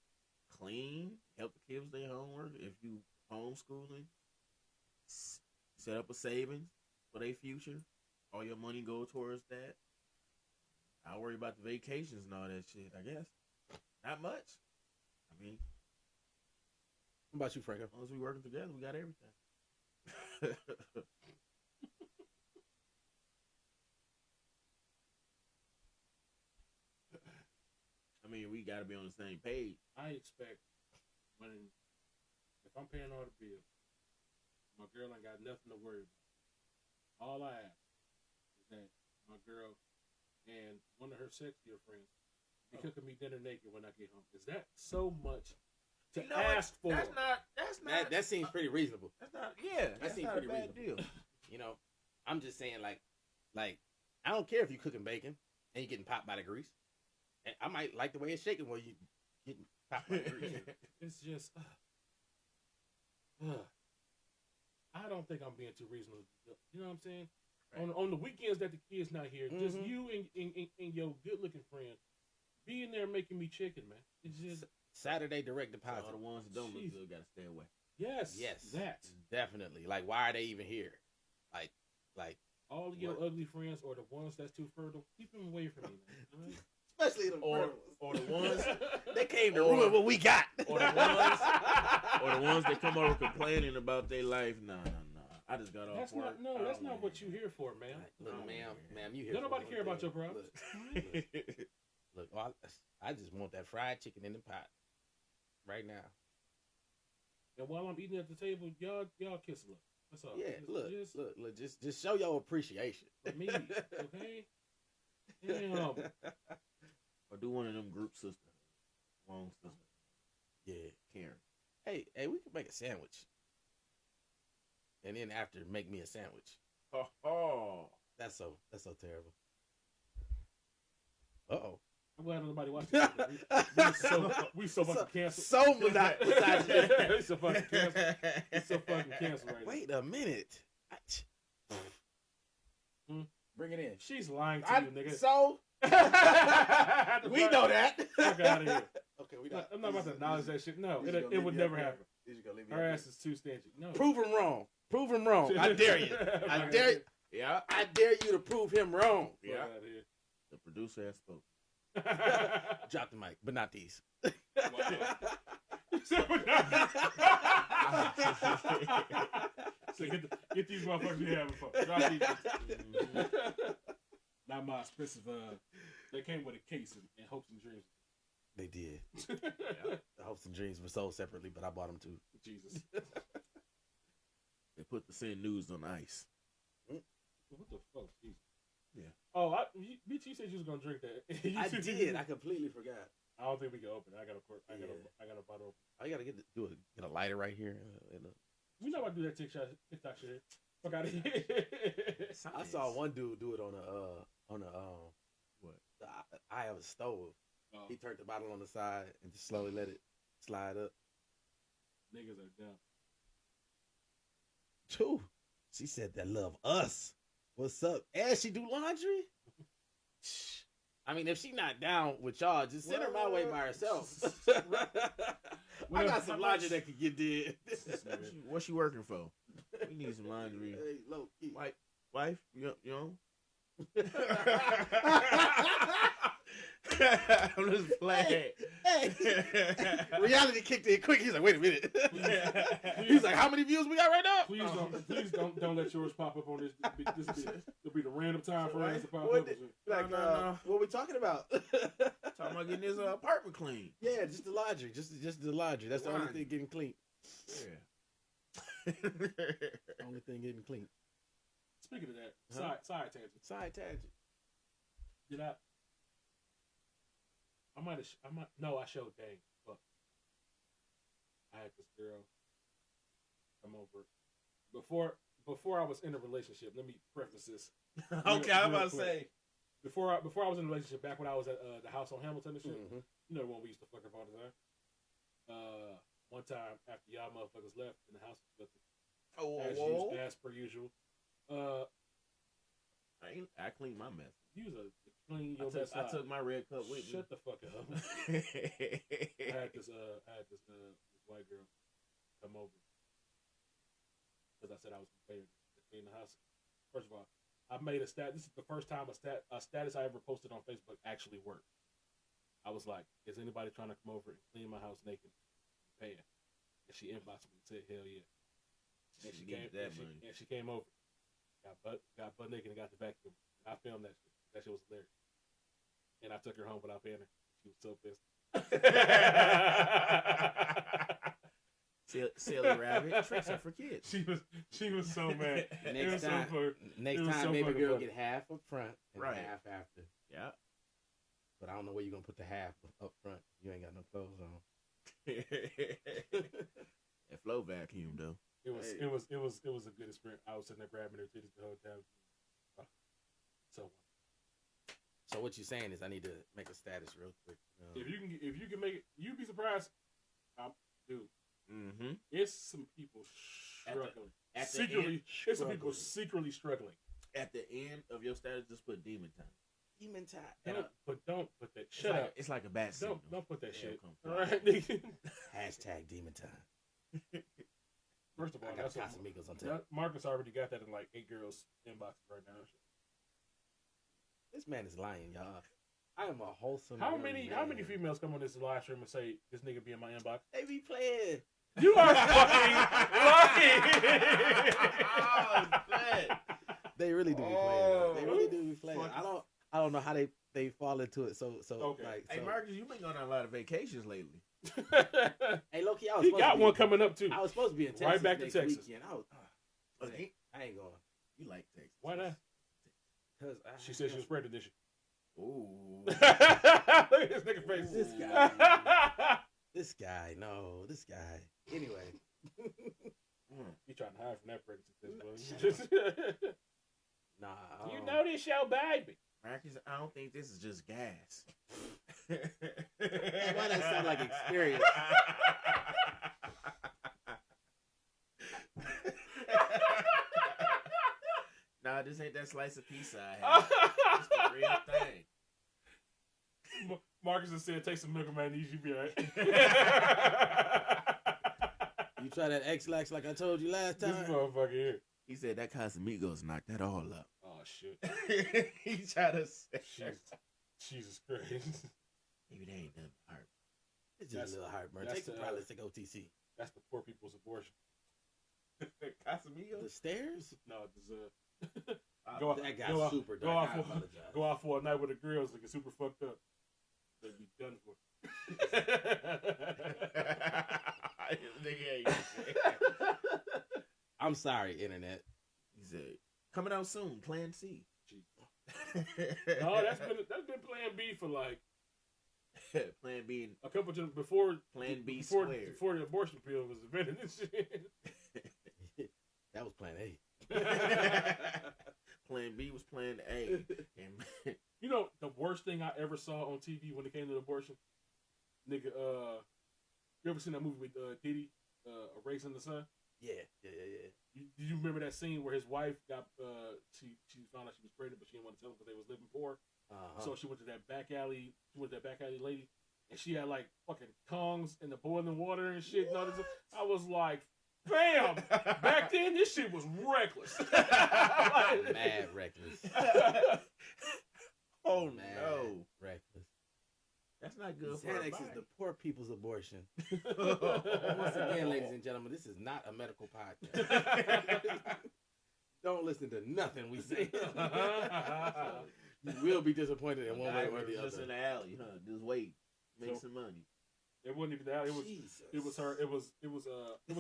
Clean, help the kids with their homework. If you homeschooling, set up a savings for their future. All your money go towards that. I worry about the vacations and all that shit, I guess. Not much. I mean, what about you, Franco? As long as we working together, we got everything. I mean, we got to be on the same page. I expect if I'm paying all the bills, my girl ain't got nothing to worry about. All I ask is that my girl and one of her sexier friends be cooking me dinner naked when I get home. Is that so much to ask for? That's not. That seems pretty reasonable. That's not. Yeah, that seems pretty reasonable. Deal. You know, I'm just saying, like I don't care if you cooking bacon and you getting popped by the grease. And I might like the way it's shaking while you getting popped by the grease. It's just, I don't think I'm being too reasonable. You know what I'm saying? Right. On the weekends that the kids not here, just you and your good looking friend be in there making me chicken, man. It's just Saturday direct deposit. All the ones that don't look good gotta stay away. Yes, that definitely. Like, why are they even here? Like all of your ugly friends or the ones that's too fertile, keep them away from me, man. Right? Especially the or the ones they came to ruin what we got. Or the ones that come over complaining about their life. Nah. I just got off work. That's not what you here for, man. Look, ma'am, you here? Don't nobody care about your problems. Look, I just want that fried chicken in the pot right now. And while I'm eating at the table, y'all kiss a lot. That's all. Yeah, look, just show your appreciation. For me, okay? Damn. Or do one of them group sisters. Long sister. Yeah. Karen. Hey, we can make a sandwich. And then after, make me a sandwich. Oh. That's so terrible. Uh-oh. I'm glad nobody watching. We so fucking canceled. So misogynistic. We so fucking canceled. We so fucking canceled right now. Wait a minute. Bring it in. She's lying to you, nigga. So we know that. Fuck out of here. Okay, I'm not about to acknowledge that shit. No, it would never happen. Her ass is too stingy. No. Prove him wrong. I dare you. I dare you. Yeah. I dare you to prove him wrong. Yeah. The producer has spoken. Drop the mic, but not these. So get these motherfuckers we having fun. Drop these. Not my expensive. They came with a case and hopes and dreams. They did. Yeah. The hopes and dreams were sold separately, but I bought them too. Jesus. They put the Sin News on ice. What the fuck? Jesus. Yeah. Oh, bitch, you said you was gonna drink that. I did. I completely forgot. I don't think we can open it. I got a bottle open. I gotta get a lighter right here. We know how to do that TikTok shit. Fuck out of here. I saw one dude do it on a what? The eye of a stove. Oh. He turned the bottle on the side and just slowly let it slide up. Niggas are dumb. Two. She said that love us. What's up? And she do laundry? I mean, if she not down with y'all, just send her my way by herself. I got some laundry that could get did. What's she working for? We need some laundry. Hey, low key. Wife? You know? I'm just playing. Hey. Reality kicked in quick. He's like, wait a minute. He's like, how many views we got right now? Please don't let yours pop up on this. It'll be the random time for us to pop up. Like, No. what are we talking about? Talking about getting his apartment clean. Yeah, just the laundry. Just the laundry. That's the only thing getting clean. Yeah. Only thing getting clean. Speaking of that, side tangent. Side tangent. Did I? I showed Dang. Fuck. I had this girl come over before I was in a relationship. Let me preface this. Okay, I'm about to say. Before I was in a relationship, back when I was at the house on Hamilton and shit, you know the one we used to fuck up all the time. One time after y'all motherfuckers left and the house was left, as per usual. I cleaned my mess. You was a clean your best. I took my red cup with me. Shut the fuck up. I had this white girl come over because I said I was prepared to clean the house. First of all, I made a stat. This is the first time a status I ever posted on Facebook actually worked. I was like, "Is anybody trying to come over and clean my house naked?" Pay it. And she inboxed me and said, "Hell yeah." And she came over, got butt naked and got the vacuum. And I filmed that shit. That shit was hilarious. And I took her home without paying her. She was so pissed. Silly rabbit. Tricks are for kids. She was so mad. Next time, maybe girl get half up front and half after. Yeah. But I don't know where you're gonna put the half up front. You ain't got no clothes on. That flow vacuum though. It was a good experience. I was sitting there grabbing her titties the whole time. So what you saying is I need to make a status real quick. If you can make it, you'd be surprised. Dude, it's some people struggling. It's some people secretly struggling. At the end of your status, just put demon time. Demon time. Don't put that. Shut up. It's like a bad signal. Don't put that shit. All right. Hashtag demon time. First of all, I got Casamigos on tap. Marcus already got that in like 8 girls' inboxes right now. This man is lying, y'all. I am a wholesome. How many females come on this live stream and say this nigga be in my inbox? They be playing. You are fucking lying. Oh, shit. They really do be playing. They really do be playing. I don't know how they fall into it. So okay. Like, hey, Marcus, you've been going on a lot of vacations lately. Hey, Loki, he got one coming up too. I was supposed to be in Texas. Right back to Texas. Weekend. I ain't going. You like Texas? Why not? Because she said she was pregnant, did she? Ooh. Look at this nigga face. This guy. This guy. Anyway. You trying to hide from that pregnancy test, Nah. You know this your baby. Marcus, I don't think this is just gas. Why that sound like experience? Nah, this ain't that slice of pizza I had. It's the real thing. Marcus has said, take some milk and mayonnaise, you be alright. You try that X-Lax like I told you last time? This motherfucker here. He said that Casamigos knocked that all up. Oh, shit. He tried to say Jesus Christ. Maybe they ain't nothing heart. It's just a little heartburn. Take some probably take OTC. That's the poor people's abortion. Casamigos? The stairs? No, that guy's super dark. Go out for a night with the girls and get super fucked up. They'd be done for. I'm sorry, internet. He said, coming out soon, Plan C. No, that's been Plan B for like Plan B a couple of before Plan B before the abortion pill was invented and shit. That was Plan A. Plan B was Plan A. And you know the worst thing I ever saw on TV when it came to abortion, nigga. You ever seen that movie with Diddy, Erasing the Sun? Yeah. Do you remember that scene where his wife got she found out she was pregnant, but she didn't want to tell him because they was living poor. So she went to that back alley. She went to that back alley lady, and she had like fucking tongs in the boiling water and shit. And all this. I was like, bam! Back then, this shit was reckless. Mad reckless. Oh Mad no, reckless. That's not good for Xanax is the poor people's abortion. Once again, ladies and gentlemen, this is not a medical podcast. Don't listen to nothing we say. You will be disappointed in one way or the just other. in the alley, huh? Just wait, make some money. It wasn't even that. Jesus. It was her. It was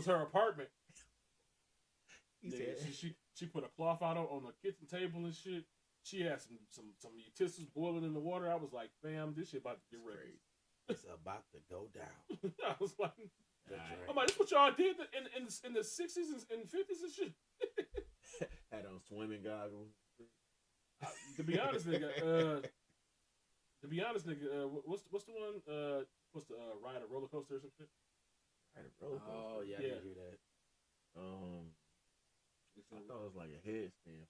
her apartment. He Nigga, said, she put a cloth out on the kitchen table and shit. She had some utensils boiling in the water. I was like, fam, this shit about to get ready. It's about to go down. I was like, Right. I'm like, this what y'all did in the 60s and 50s and shit. had on swimming goggles. To be honest, nigga. What's the one? What's the ride a roller coaster or some shit? Ride a roller coaster. Oh yeah, I did hear that. I thought it was like a headstand.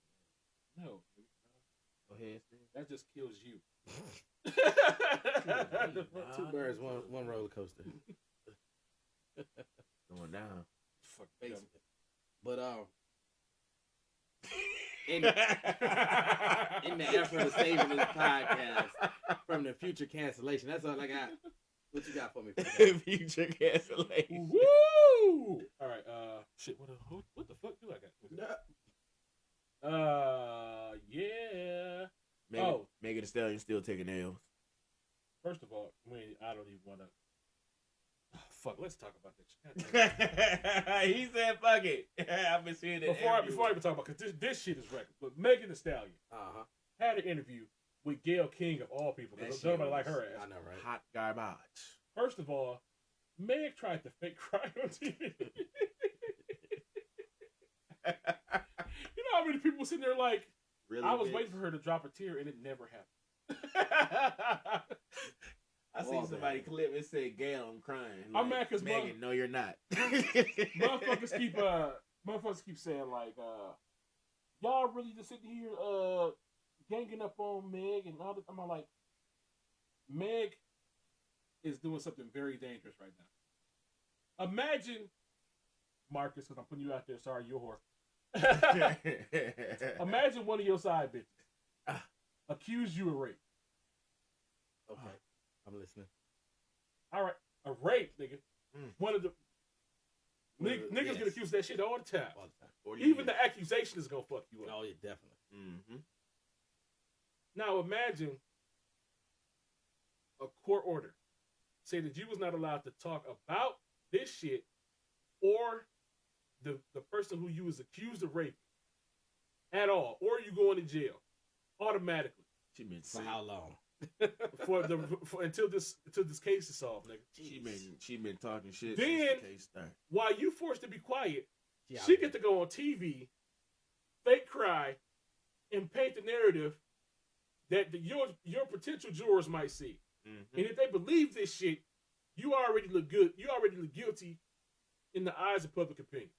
No, A headstand. that just kills you. Two birds, one roller coaster. Going down. Fuck Basically. them. But in the effort of saving this podcast from the future cancellation, that's all I got. What you got for me? Future cancellation. Woo! All right. Shit. What the fuck do I got? Yeah. Megan Thee Stallion still taking L's. First of all, I don't even want to. Oh, fuck. Let's talk about this. He said, "Fuck it." I've been seeing it. Before I even talk about, because this shit is record. But Megan Thee Stallion had an interview with Gayle King of all people. Because nobody like her ass. I know, right? Hot garbage. First of all, Meg tried to fake cry on TV. You know how many people sitting there like, Really, I was bitch? waiting for her to drop a tear and it never happened. I seen somebody clip it said, "Gail, I'm crying." I'm mad 'cause Megan, no, you're not. motherfuckers keep saying like, y'all really just sitting here ganging up on Meg and all that. I'm like, Meg is doing something very dangerous right now. Imagine, Marcus, because I'm putting you out there. Sorry, you're a whore. Imagine one of your side bitches accuse you of rape. Okay, I'm listening. All right, a rape, nigga. One of the niggas yes. get accused of that shit all the time. All the time. Even the accusation is gonna fuck you up. Oh yeah, definitely. Mm-hmm. Now imagine a court order say that you was not allowed to talk about this shit or the person who you was accused of raping at all, or you going to jail automatically. She been For how long? until this case is solved, nigga. She been talking shit Then, since the case started. while you forced to be quiet, Yeah, she get to go on TV, fake cry, and paint the narrative that your potential jurors might see. Mm-hmm. And if they believe this shit, you already look good. You already look guilty in the eyes of public opinion.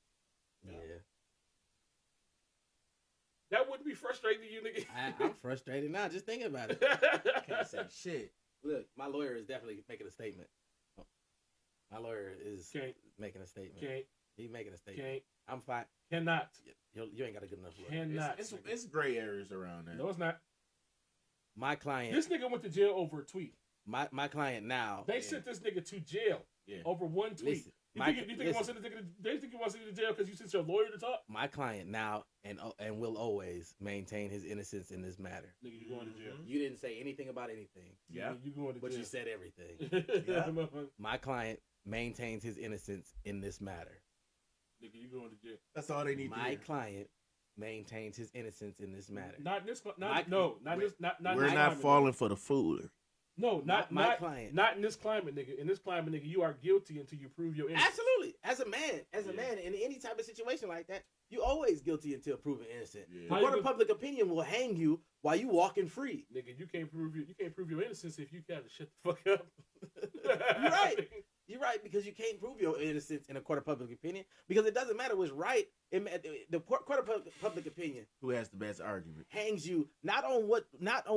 Yeah. That wouldn't be frustrating to you, nigga. I'm frustrated now just thinking about it. Can't say shit. Look, my lawyer is definitely making a statement. My lawyer is making a statement. Can't. He's making a statement. Can't. I'm fine. Cannot. You ain't got a good enough lawyer. Cannot. It's gray areas around that. No, it's not. My client. This nigga went to jail over a tweet. My client now. They sent this nigga to jail over one tweet. Listen, you think you want to send the nigga? They think you want to send him to jail because you sent your lawyer to talk? My client now and will always maintain his innocence in this matter. Nigga, you going to jail? You didn't say anything about anything. Yeah, you going to jail? But you said everything. Yeah. My client maintains his innocence in this matter. Nigga, you going to jail? That's all they need. My client maintains his innocence in this matter. Not in this. We're not falling for the foolery. No, not my client. Not in this climate, nigga. In this climate, nigga, you are guilty until you prove your innocence. Absolutely. As a man, in any type of situation like that, you always guilty until proven innocent. Yeah. The court of public opinion will hang you while you walking free. Nigga, you can't prove your innocence if you gotta shut the fuck up. You're right. You're right, because you can't prove your innocence in a court of public opinion because it doesn't matter what's right. The court of public opinion, who has the best argument, hangs you not on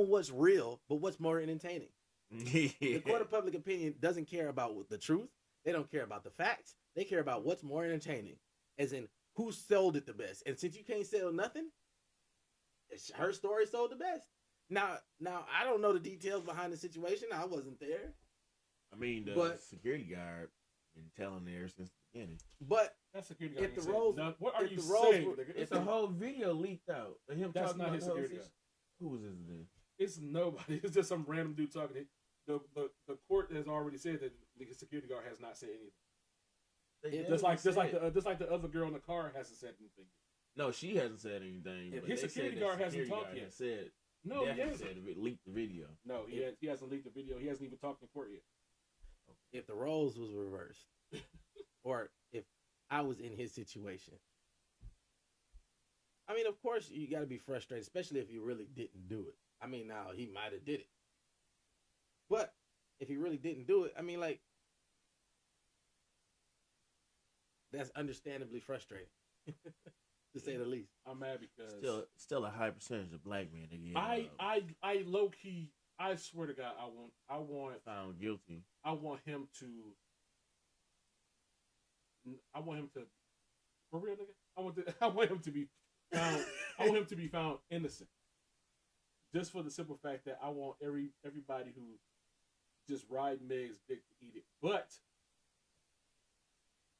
what's real, but what's more entertaining. The court of public opinion doesn't care about the truth. They don't care about the facts. They care about what's more entertaining, as in who sold it the best. And since you can't sell nothing, her story sold the best. Now I don't know the details behind the situation. I wasn't there. mean, the But- security guard been telling there since the beginning. But That security guard. if the ain't said roles, none. What are if you the roles saying? were- nigga? It's a whole video leaked out of him That's talking not about his the whole security situation. Who was this then? It's nobody. It's just some random dude talking. The court has already said that the security guard has not said anything. Just like the other girl in the car hasn't said anything. No, she hasn't said anything. If but his they security said guard the hasn't security talked guard yet. has said, No, he definitely hasn't. said it leaked the video. No, he hasn't leaked the video. He hasn't even talked in court yet. if the roles was reversed, or if I was in his situation, I mean, of course you got to be frustrated, especially if you really didn't do it. I mean, now he might have did it, but if he really didn't do it, I mean, like, that's understandably frustrating, to say the least. I'm mad because Still a high percentage of black men that get I low key, I swear to God, I want found guilty. I want him to for real, nigga. I want him to be found. I want him to be found innocent. Just for the simple fact that I want everybody who just ride Meg's dick to eat it. But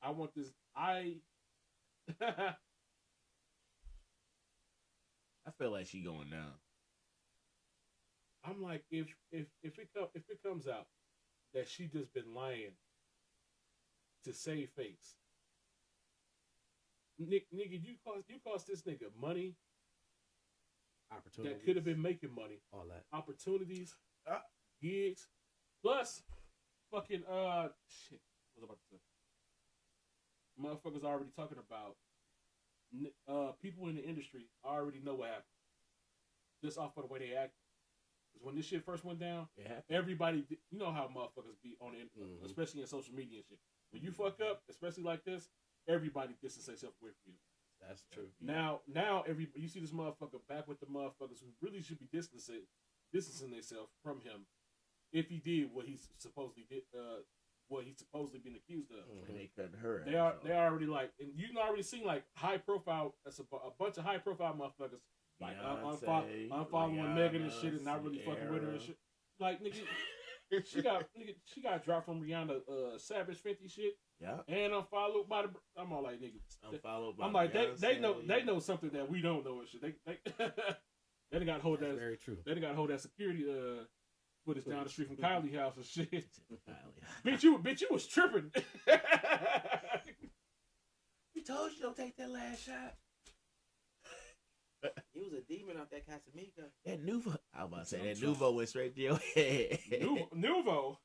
I want this. I feel like she going down. I'm like, if it comes out that she just been lying to save face, nigga, you cost this nigga money Opportunities that could have been making money, all that. opportunities, gigs, plus fucking shit. What was I about to say? Motherfuckers already talking about people in the industry already know what happened just off of the way they act. Because when this shit first went down, everybody, you know how motherfuckers be on it, especially in social media and shit. When you fuck up, especially like this, everybody distance themselves away from you. That's true. Now, you see this motherfucker back with the motherfuckers who really should be distancing themselves from him if he did what he's supposedly did, what he's supposedly been accused of. And they couldn't hurt. They already like, and you can already seen like high profile. That's a bunch of high profile motherfuckers like unfollowing Megan and shit, and not really fucking with her and shit. Like nigga, she got dropped from Rihanna Savage Fenty shit. Yeah. And unfollowed by the. I'm all like nigga. Unfollowed by. I'm like they know something that we don't know and shit. They got hold that. Very true. They got hold that security footage down the street from Kylie's house and shit. bitch, you was tripping. We told you don't take that last shot. He was a demon off that Casamigos. That Nuvo. I was about to say that Nuvo went straight to your head. Nuvo.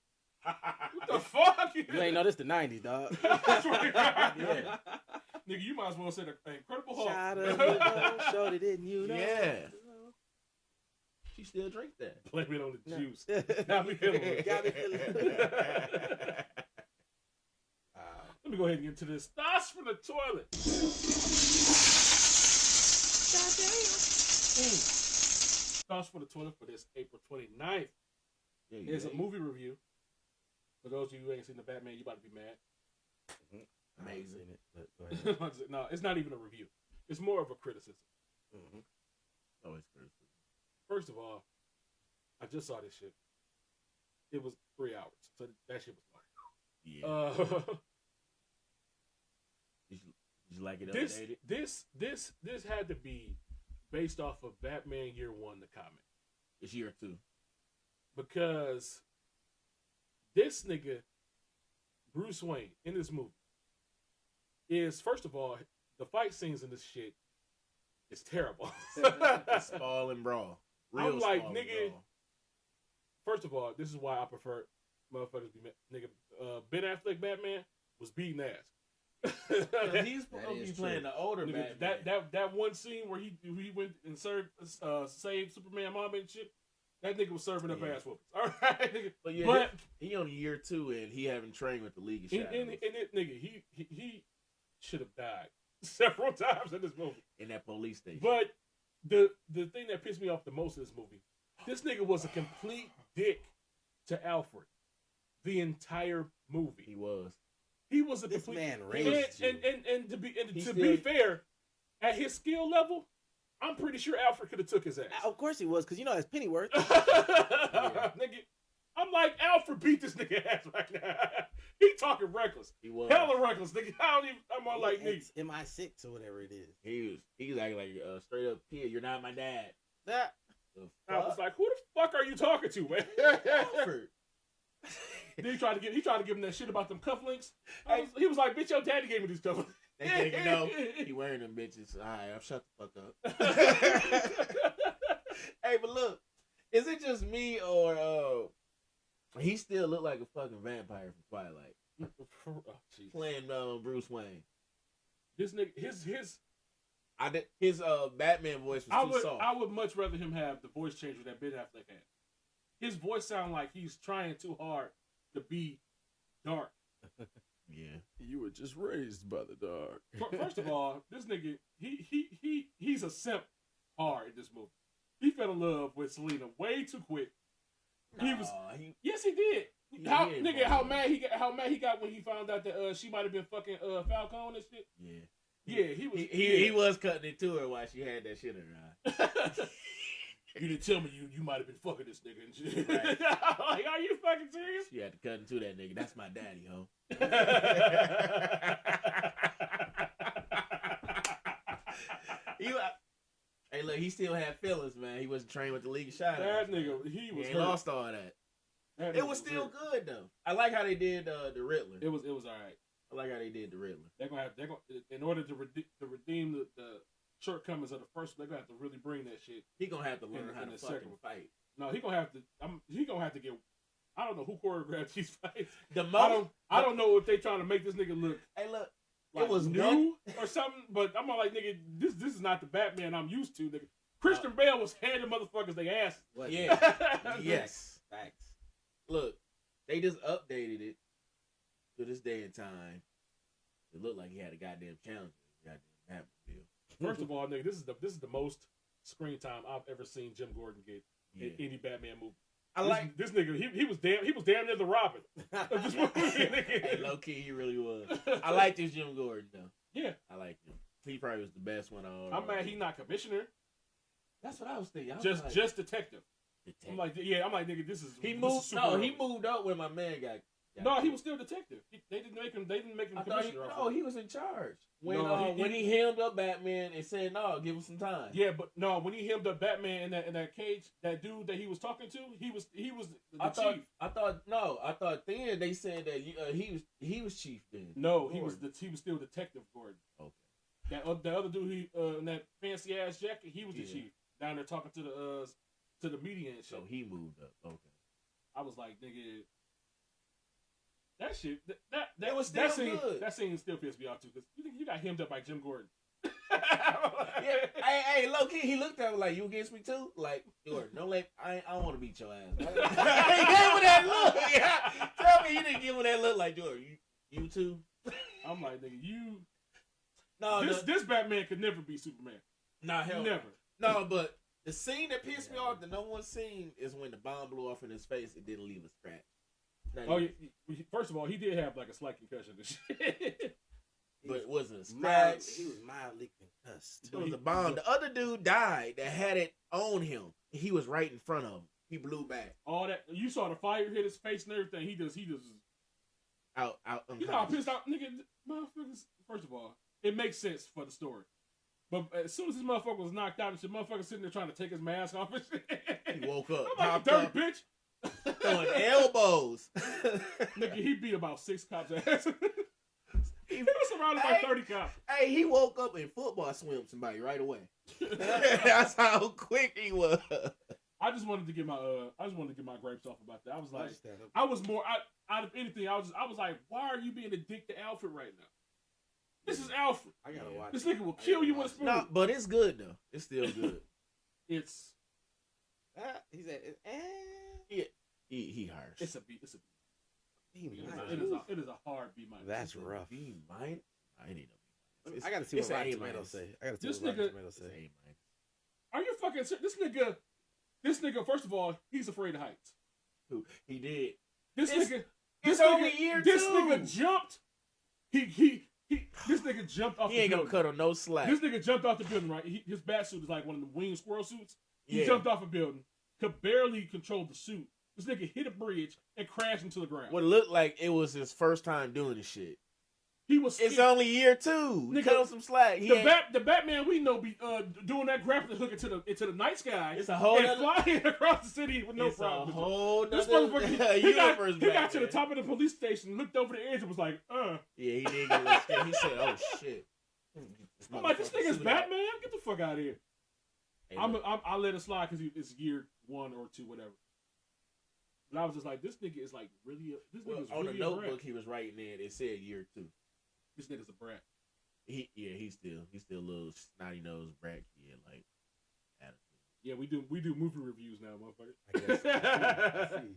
What the fuck? You ain't know this the 90s, dog. That's right. Yeah. Nigga, you might as well say the Incredible Hulk. Shot of Nuvo, showed it, didn't you know? Yeah. She still drink that. Blame it on the juice. Got Got me feeling. Got me feeling. Let me go ahead and get into this. Thoughts from the toilet. Thoughts for the toilet for this April 29th. It's a movie review. For those of you who ain't seen the Batman, you about to be mad. Amazing. No, it's not even a review. It's more of a criticism. Always criticism. First of all, I just saw this shit. It was 3 hours, so that shit was fine. Yeah. Did you like it updated? This had to be based off of Batman Year One, the comic. It's year 2. Because this nigga, Bruce Wayne, in this movie, is, first of all, the fight scenes in this shit is terrible. Spall and brawl. I'm like, nigga, first of all, this is why I prefer motherfuckers be nigga. Ben Affleck Batman was beating ass. He's supposed to be playing the older nigga, Batman. That one scene where he went and saved Superman mom and shit. That nigga was serving up ass whoopings. All right, nigga. But yeah, he on year 2 and he haven't trained with the League of Shadows. And it, nigga, he should have died several times in this movie. In that police station. But the thing that pissed me off the most in this movie, this nigga was a complete dick to Alfred the entire movie. He was. He was a This complete man raised you. And to be fair, at his skill level, I'm pretty sure Alfred could have took his ass. Of course he was, because you know that's Pennyworth. Nigga, I'm like, Alfred beat this nigga ass right now. He talking reckless. He was hella reckless, nigga. I don't even. I'm all like, nigga. It's MI6 or whatever it is. He was acting like straight up kid. You're not my dad. That. I was like, who the fuck are you talking to, man? Alfred. Then he tried to give him that shit about them cufflinks. He was like, bitch, your daddy gave me these cufflinks. They think, you know, he wearing them bitches. All right, I'm shut the fuck up. Hey, but look, is it just me or he still look like a fucking vampire from Twilight? Oh, Playing Bruce Wayne. This nigga, his Batman voice was too soft. I would much rather him have the voice changer that Ben Affleck had. His voice sound like he's trying too hard to be dark. Yeah, you were just raised by the dark. First of all, this nigga, he's a simp hard in this movie. He fell in love with Selena way too quick. Yes, he did. How mad he got when he found out that she might have been fucking Falcone and shit. Yeah, he was cutting it to her while she had that shit in her eye. You didn't tell me you might have been fucking this nigga and shit. Right. Like, are you fucking serious? She had to cut into that nigga. That's my daddy, ho. Hey, look, he still had feelings, man. He wasn't trained with the League of Shadows. That nigga, he ain't lost all that. It was still good though. I like how they did the Riddler. It was all right. I like how they did the Riddler. They're gonna in order to redeem the shortcomings of the first, they're gonna have to really bring that shit. He gonna have to learn how to fucking fight. No, he gonna have to. He gonna have to get. I don't know who choreographed these fights. I don't know if they trying to make this nigga look. Hey, look, like it was new or something. But I'm like, nigga, this is not the Batman I'm used to. Nigga. Christian Bale was handing motherfuckers they ass. Yeah. Yes. Facts. Look, they just updated it to this day and time. It looked like he had a goddamn challenge. Goddamn Batmobile. First of all, nigga, this is the most screen time I've ever seen Jim Gordon get in any Batman movie. This nigga. He was damn near the Robin. Hey, low key, he really was. I like this Jim Gordon though. Yeah, I like him. He probably was the best one on. I'm mad he not commissioner. That's what I was thinking. Just detective. I'm like, nigga, this is he moved. He moved up when my man got. No, he was still detective. They didn't make him commissioner. He was in charge when he hemmed up Batman and said, "No, give him some time." Yeah, but no, when he hemmed up Batman in that cage, that dude that he was talking to, he was the chief. I thought then they said that he was chief then. No, he was still Detective Gordon. Okay. That other dude in that fancy ass jacket, he was the chief down there talking to the media and shit. So he moved up. Okay. I was like, nigga. That shit, good. That scene still pissed me off too, because you got hemmed up by Jim Gordon. Hey, low key, he looked at me like, "You against me too?" Like, Gordon, I don't want to beat your ass. He gave me that look. Yeah. Tell me you didn't give me that look, like, Jordan, you too. I'm like, nigga, you. No, this Batman could never be Superman. Nah, hell never. No, but the scene that pissed me off, the no one scene, is when the bomb blew off in his face. It didn't leave a scratch. First of all, he did have like a slight concussion and shit. But it wasn't a scratch. He was mildly concussed. It was a bomb. The other dude died that had it on him. He was right in front of him. He blew back. All that you saw the fire hit his face and everything. He just out. You know how pissed out, nigga. Motherfuckers. First of all, it makes sense for the story. But as soon as this motherfucker was knocked out and shit, motherfucker sitting there trying to take his mask off and shit. He woke up. I'm like, dirty bitch. Throwing elbows. Nigga, he beat about 6 cops' ass. He was surrounded by 30 cops. Hey, he woke up in football swim somebody right away. That's how quick he was. I just wanted to get my grapes off about that. I was like, out of anything, I was like, why are you being a dick to Alfred right now? This is Alfred. I gotta watch. This nigga will kill you with a spoon. No, but it's good though. It's still good. It's. He said, Yeah, he harsh. It's a B. It's a B. It is a hard B minus. That's rough. B minus. I need a B minus. I gotta see what Rotten Tomatoes say. I gotta see what Rotten Tomatoes say. A minus. Are you fucking serious? This nigga. First of all, he's afraid of heights. Who he did? This nigga jumped. This nigga jumped off the building. He ain't gonna cut him no slack. This nigga jumped off the building, right? His bat suit is like one of the winged squirrel suits. He jumped off a building, could barely control the suit, This nigga hit a bridge and crashed into the ground. What looked like it was his first time doing this shit. He was. It's only year 2. Nigga, cut him some slack. The Batman we know be doing that grappling hook into the night sky. It's a whole and flying across the city with no it's problem. A whole this motherfucker, he got to the man. top of the police station, looked over the edge, and was like, Yeah, he did get a little scared. He said, "Oh shit." I'm like, this nigga's Batman. Get the fuck out of here. Hey, I let it slide because it's year 1 or 2, whatever. But I was just like, this nigga is like really. This nigga's on really the a notebook brat. he was writing in, it said year 2. This nigga's a brat. He's still a little snotty nosed brat kid, like attitude. Yeah, we do movie reviews now, motherfucker. I guess. I see.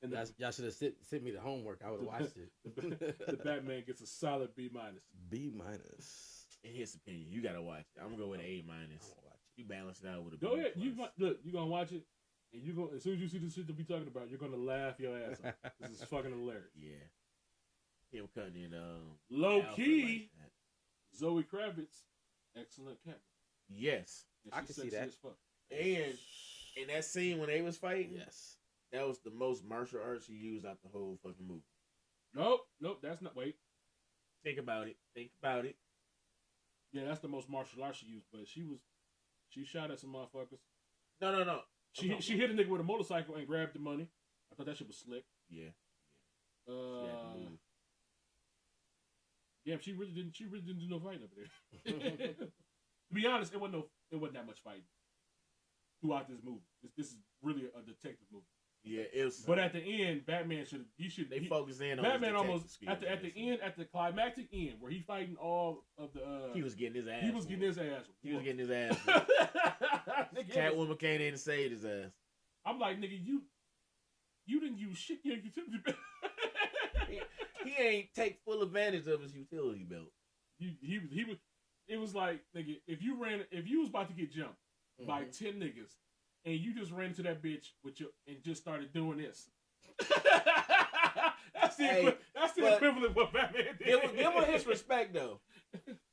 And y'all should have sent me the homework. I would have watched it. The Batman gets a solid B-. B-. In his opinion, you gotta watch it. I'm gonna go with an A-. You balance it out with a B+. Go ahead. Look, you gonna watch it, and you gonna as soon as you see the shit to be talking about, you're gonna laugh your ass off. This is fucking hilarious. Yeah. Him cutting in Low Alfred key, like that. Zoe Kravitz, excellent Catwoman. Yes. And I she's can see sexy that. as fuck. And in that scene when they was fighting, Yes. that was the most martial arts she used out the whole fucking movie. Nope, that's not. Wait, Think about it. yeah, that's the most martial arts she used, but she shot at some motherfuckers. No. She hit a nigga with a motorcycle and grabbed the money. I thought that shit was slick. Yeah. She had to move. Damn, she really didn't do no fighting over there. To be honest, it wasn't that much fighting throughout this movie. This is really a detective movie. Yeah, it was. But at the end, Batman They focused in on Batman his almost skills, at the end, at the climactic end, where he fighting all of the. He was getting his ass. He was getting his ass. He was getting his ass. Catwoman came in and saved his ass. I'm like, nigga, you didn't use shit. You utility belt. He ain't take full advantage of his utility belt. He was. It was like, nigga, if you was about to get jumped by 10 niggas, and you just ran into that bitch and just started doing this. That's the equivalent of what Batman did. Give him his respect though.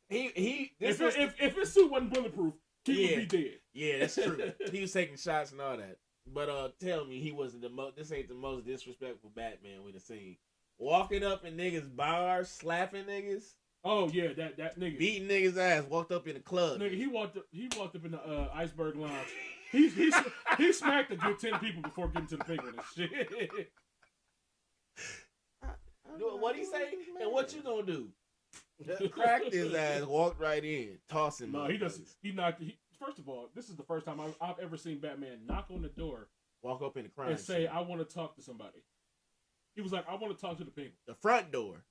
If his suit wasn't bulletproof, he would be dead. Yeah, that's true. He was taking shots and all that. But tell me, he wasn't this ain't the most disrespectful Batman we've seen. Walking up in niggas' bars, slapping niggas. Oh yeah, that nigga beating niggas' ass. Walked up in the club. Nigga, he walked up in the Iceberg Lounge. He smacked a good 10 people before getting to the penguin and shit. What he say? And what you gonna do? Cracked his ass, walked right in, tossing. No, he doesn't. First of all, this is the first time I've ever seen Batman knock on the door, walk up in the crime and say, scene. "I want to talk to somebody." He was like, "I want to talk to the penguin." The front door.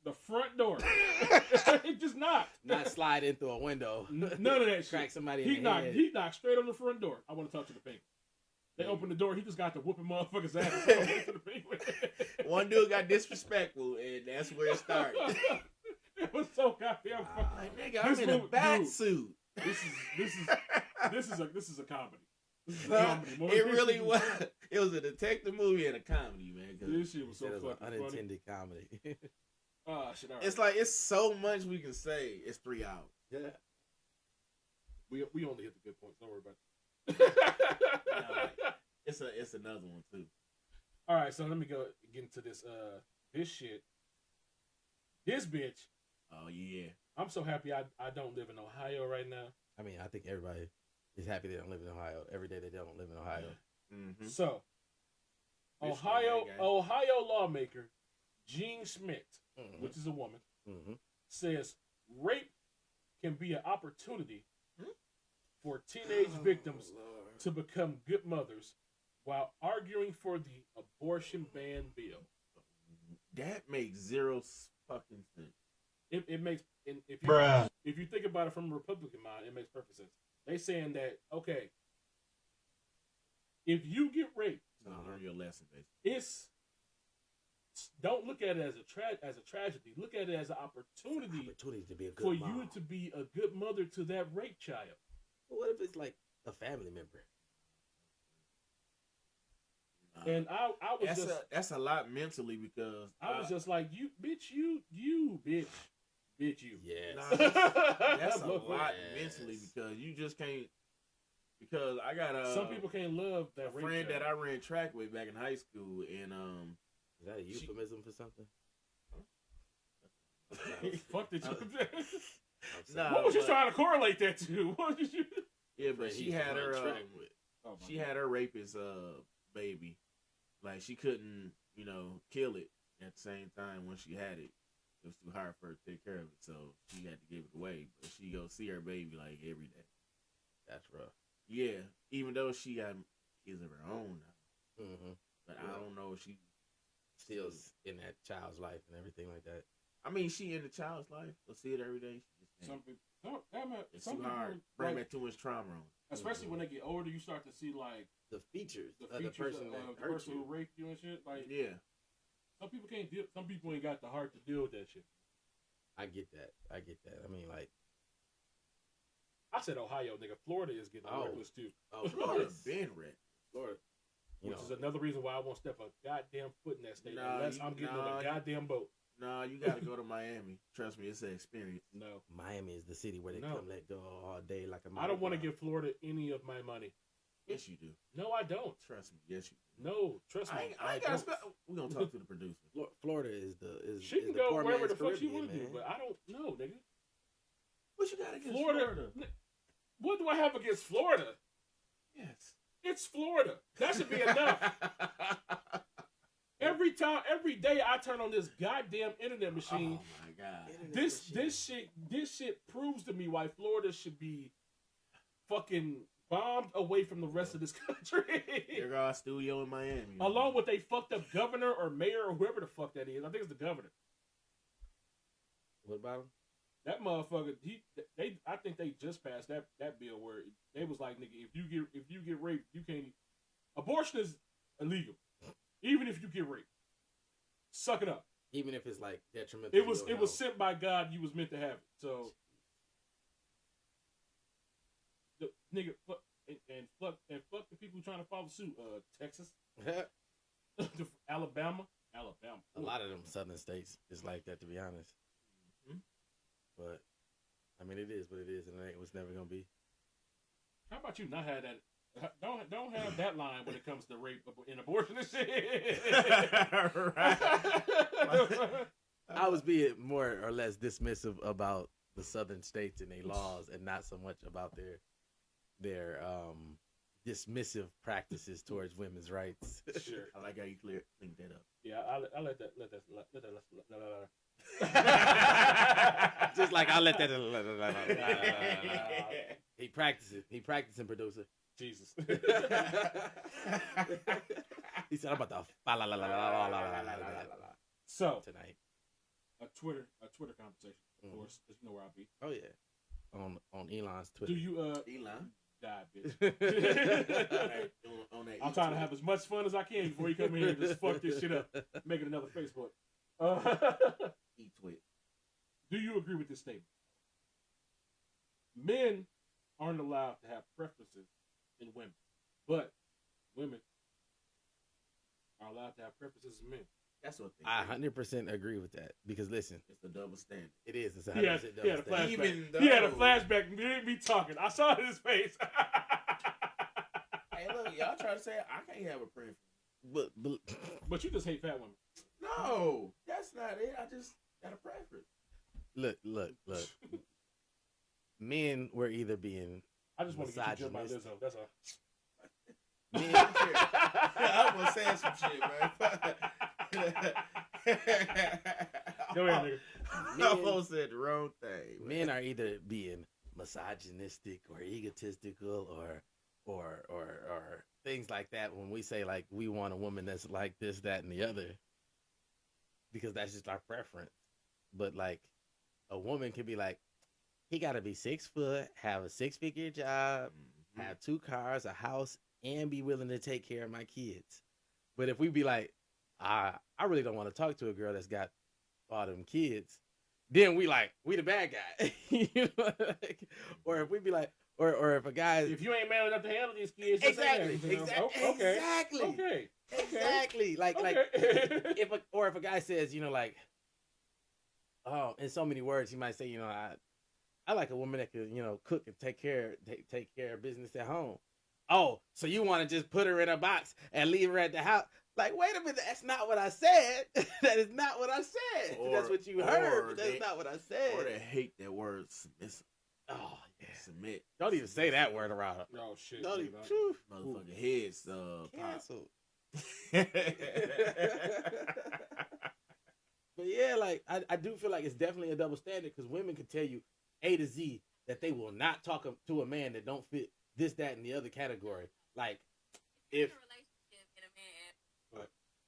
He just knocked. Not slide in through a window. None of that shit. Crack somebody in the head. He knocked straight on the front door. I want to talk to the penguin. They opened the door. He just got to whooping motherfuckers' ass. To the penguin. One dude got disrespectful, and that's where it started. It was so goddamn funny. Like, nigga, I'm in a bat suit. This is a comedy. This is a comedy. It really was. It was a detective movie and a comedy, man. This shit was so fucking unintended funny. comedy. Oh shit! All right. It's like it's so much we can say. It's 3 hours. Yeah. We only hit the good points. Don't worry about it. It's another one too. All right, so let me go get into this shit. This bitch. Oh yeah. I'm so happy I don't live in Ohio right now. I mean, I think everybody is happy they don't live in Ohio. Every day they don't live in Ohio. Mm-hmm. So, Ohio lawmaker Jean Schmidt, which is a woman, says rape can be an opportunity for teenage victims to become good mothers while arguing for the abortion ban bill. That makes zero fucking sense. It makes, if you think about it from a Republican mind, it makes perfect sense. They saying that, okay, if you get raped, learn your lesson, basically. Don't look at it as a tragedy. Look at it as an opportunity to be a good for mom. you to be a good mother to that rape child. Well, what if it's like a family member? And I was that's a lot mentally because I was just like, you bitch. Yeah, that's a lot mentally because you just can't. Because I got some people can't love that a friend that I ran track with back in high school, and is that a euphemism for something? Fuck the Nah, what was you trying to correlate that to? What did you? Yeah, but she had her she God. had her rapist baby. Like she couldn't, kill it at the same time when she had it. It was too hard for her to take care of it, so she had to give it away. But she go see her baby like every day. That's rough. Yeah, even though she got kids of her own now. Mm-hmm. But I don't know if she still in that child's life and everything like that. I mean, she in the child's life. She'll see it every day. She just Some people, it's too hard. Bring that too much trauma on. Especially when they get older, you start to see like the features of the person who raped you and shit. Like, yeah, some people can't deal. Some people ain't got the heart to deal with that shit. I get that. I mean, like, I said Ohio, nigga. Florida is getting reckless too. Oh, Florida's been wrecked. Florida. Which is another reason why I won't step a goddamn foot in that state unless I'm getting on a goddamn boat. Nah, you gotta go to Miami. Trust me, it's an experience. No. Miami is the city where they come let go all day like a I don't want to give Florida any of my money. Yes, you do. No, I don't. Trust me. Yes, you do. No, trust me. I ain't gotta we're gonna talk to the producer. Florida is she can go wherever the fuck she want to do, but I don't know, nigga. What you got against Florida? What do I have against Florida? Yes. It's Florida. That should be enough. Every day I turn on this goddamn internet machine. Oh my god. This shit proves to me why Florida should be fucking bombed away from the rest of this country. There go our studio in Miami. Along with a fucked up governor or mayor or whoever the fuck that is. I think it's the governor. What about him? That motherfucker, I think they just passed that bill where they was like, nigga, if you get raped, you can't. Abortion is illegal, even if you get raped. Suck it up. Even if it's like detrimental. It was sent by God. You was meant to have it. So, the nigga, fuck the people trying to follow suit. Texas, Alabama. A lot of them southern states is like that, to be honest. Mm-hmm. But I mean, it is what it is, and it was never gonna be. How about you not have that? Don't have that line when it comes to rape and abortion and shit. Right. I was being more or less dismissive about the southern states and their laws, and not so much about their dismissive practices towards women's rights. Sure, I like how you clean that up. Yeah, I let that. Just like I let that. He practicing, producer. Jesus. He said, "I'm about to." So tonight, a Twitter conversation, of course, because you know where I'll be. Oh yeah, on Elon's Twitter. Do you Elon? Die, bitch. I'm trying to have as much fun as I can before you come here and just fuck this shit up, make it another Facebook. E-tweet. Do you agree with this statement? Men aren't allowed to have preferences in women, but women are allowed to have preferences in men. That's what they I 100% agree with that, because listen, it's a double standard. It is. It's 100% double standard. Even though he had a flashback. He didn't be talking. I saw it in his face. Hey, look, y'all try to say I can't have a preference, but you just hate fat women. No, that's not it. I just got a preference. Look. Men were either being I just want to get you about Lizzo. That's all. I was saying some shit, man. Go ahead, nigga. I almost said the wrong thing. Men are either being misogynistic or egotistical or things like that when we say like we want a woman that's like this, that, and the other, because that's just our preference. But like a woman can be like, he got to be 6 foot, have a 6-figure job, have 2 cars, a house, and be willing to take care of my kids. But if we be like, I really don't want to talk to a girl that's got all them kids, then we the bad guy. You know, like, or if we be like, or if a guy, if you ain't man enough to handle these kids, exactly. Like if a guy says, you know, like, oh, in so many words, he might say, you know, I like a woman that can, cook and take care of business at home. Oh, so you want to just put her in a box and leave her at the house? Like, wait a minute, that's not what I said. That is not what I said. That's what you heard, but that's not what I said. Or they hate that word submissive. Oh, yeah. Submit. Don't even say that word around her. Oh, shit. Don't even. Motherfucking heads canceled. But yeah, like, I do feel like it's definitely a double standard because women can tell you A to Z that they will not talk to a man that don't fit this, that, and the other category. Like, if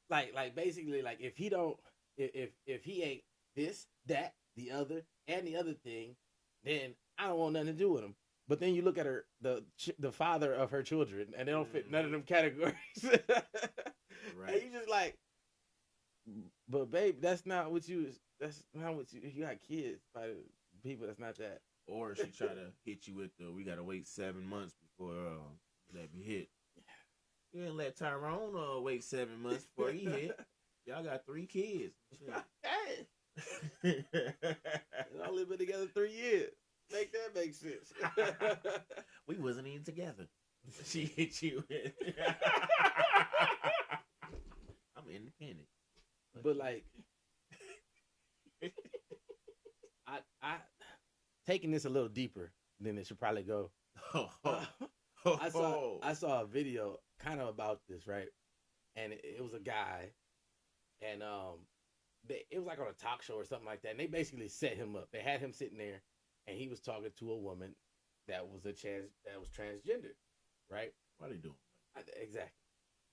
like basically, like if he don't, if he ain't this, that, the other, and the other thing, then I don't want nothing to do with him. But then you look at her, the father of her children, and they don't fit none of them categories. Right. And you just like, but babe, that's not what you. You got kids by people. That's not that. Or she try to hit you with we gotta wait 7 months before let me hit. You didn't let Tyrone wait 7 months before he hit. Y'all got 3 kids. Hey. Y'all only been together 3 years. Make that make sense. We wasn't even together. She hit you with. I'm independent. But like, I taking this a little deeper than it should probably go. I saw a video kind of about this, right? And it was a guy, and it was like on a talk show or something like that. And they basically set him up. They had him sitting there, and he was talking to a woman that was transgender, right? What are they doing? Exactly.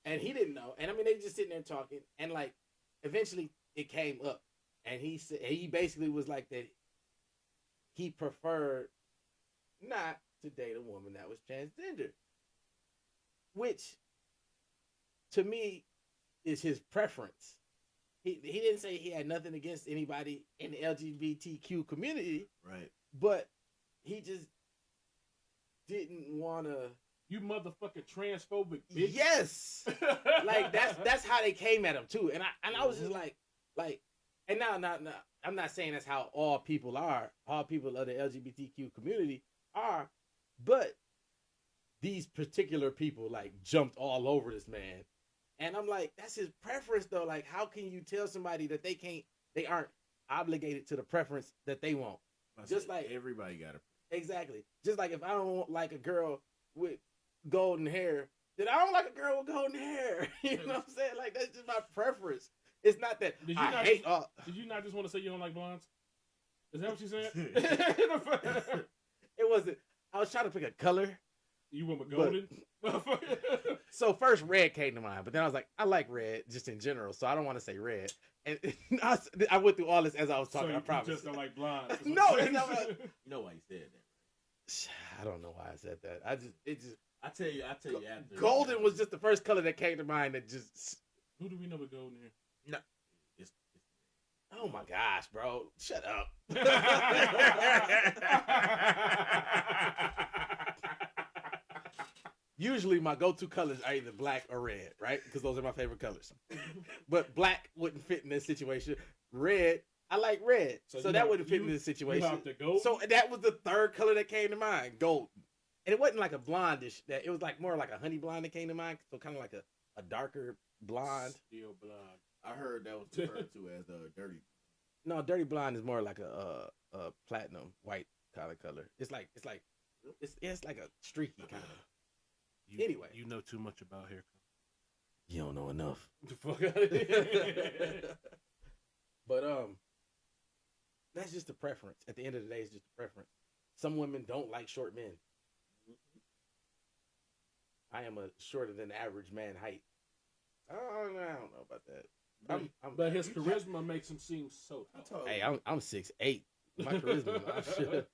And he didn't know. And I mean, they just sitting there talking, and like, eventually it came up, and he basically was like that. He preferred not to date a woman that was transgender, which to me is his preference. He didn't say he had nothing against anybody in the LGBTQ community, right? But he just didn't want to. You motherfucking transphobic bitch. Yes, like that's how they came at him too, and I was just like, and now I'm not saying that's how all people are. All people of the LGBTQ community are, but these particular people like jumped all over this man, and I'm like, that's his preference though. Like, how can you tell somebody that they aren't obligated to the preference that they want? Just like everybody got a exactly. Just like if I don't like a girl with golden hair, then I don't like a girl with golden hair. You know what I'm saying? Like, that's just my preference. It's not that did you not just want to say you don't like blondes? Is that what you said? It wasn't. I was trying to pick a color. You went with golden? So first red came to mind, but then I was like, I like red just in general, so I don't want to say red. And I went through all this as I was talking. So I promise. You just don't like blondes. No, it's not. You know why he said that? I don't know why I said that. I tell you after. Golden was just the first color that came to mind. That just. Who do we know with golden here? No. It's oh my gosh, bro! Shut up. Usually my go-to colors are either black or red, right? Because those are my favorite colors. But black wouldn't fit in this situation. Red, I like red, so that wouldn't fit in this situation. So that was the third color that came to mind, gold. And it wasn't like a blondish. It was like more like a honey blonde that came to mind. So kind of like a darker blonde. Still blonde. I heard that was referred to as dirty. No, dirty blonde is more like a platinum white kind of color. It's like a streaky kind of. Anyway, you know too much about hair color. You don't know enough. The fuck out of here. But that's just a preference. At the end of the day, it's just a preference. Some women don't like short men. I am a shorter than average man height. I don't know about that. But his charisma makes him seem so tall. Hey, I'm 6'8". My charisma,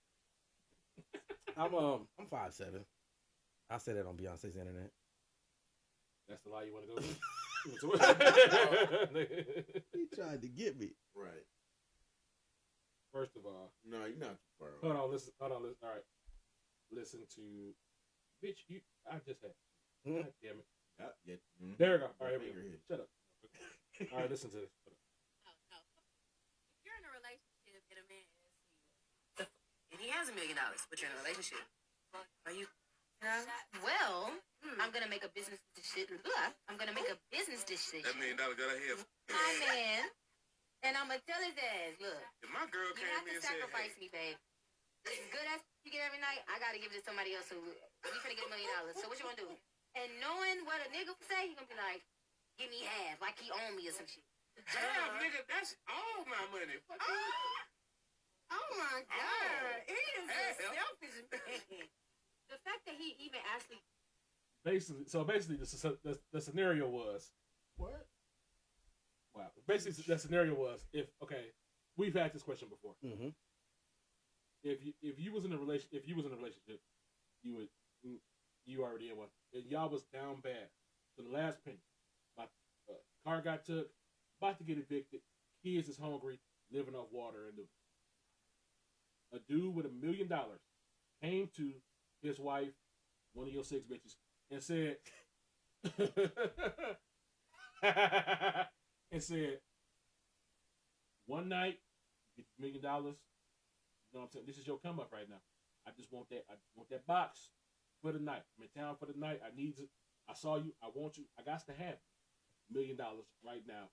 I'm 5'7". I said that on Beyonce's internet. That's the lie you want to go with? He tried to get me. Right. First of all. No, you're not too far. Hold on, listen. All right. Listen to... Bitch, I just had... God damn it. Yeah. Mm-hmm. There we go. All right, here we go. Shut up. All right, listen to this. No. If you're in a relationship and a man and he has $1 million, but you're in a relationship. Are you? Well, I'm gonna make a business decision. I'm gonna make a business decision. That $1 million got ahead. My man, and I'm gonna tell his ass, look. If my girl You came have in to and said, sacrifice me, babe. As good as you get every night, I gotta give it to somebody else who we finna get $1 million. So what you gonna do? And knowing what a nigga would say, he gonna be like, give me half, like he own me or some shit. damn, nigga, that's all my money. Fuck you. Oh my God, he is a Hell. selfish man. The fact that he even actually Basically, the scenario was What? wow. Basically, the scenario was if we've had this question before. Mm-hmm. If you was in a relationship, you already in one, and y'all was down bad to the last penny. My car got took, about to get evicted. Kids is hungry, living off water, and a dude with $1 million came to his wife, one of your 6 bitches, and said, one night, you get $1 million. You know what I'm saying? This is your come up right now. I just want that. I want that box for the night. I'm in town for the night. I need it. I saw you. I want you. I got to have it. $1 million right now.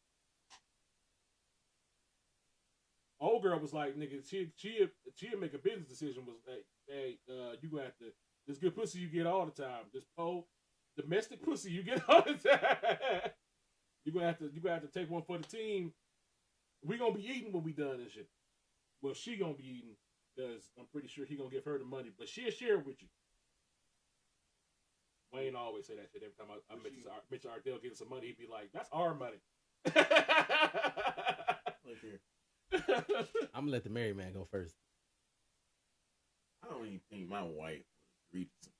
Old girl was like, nigga, she'd make a business decision. Was like, hey, you gonna have to, this good pussy you get all the time. This domestic pussy you get all the time. You gonna have to take one for the team. We gonna be eating when we done and shit. Well, she gonna be eating because I'm pretty sure he gonna give her the money, but she'll share with you. Wayne always say that shit every time I mention Ardell getting some money. He'd be like, "That's our money." Look here. I'm gonna let the married man go first. I don't even think my wife would agree to some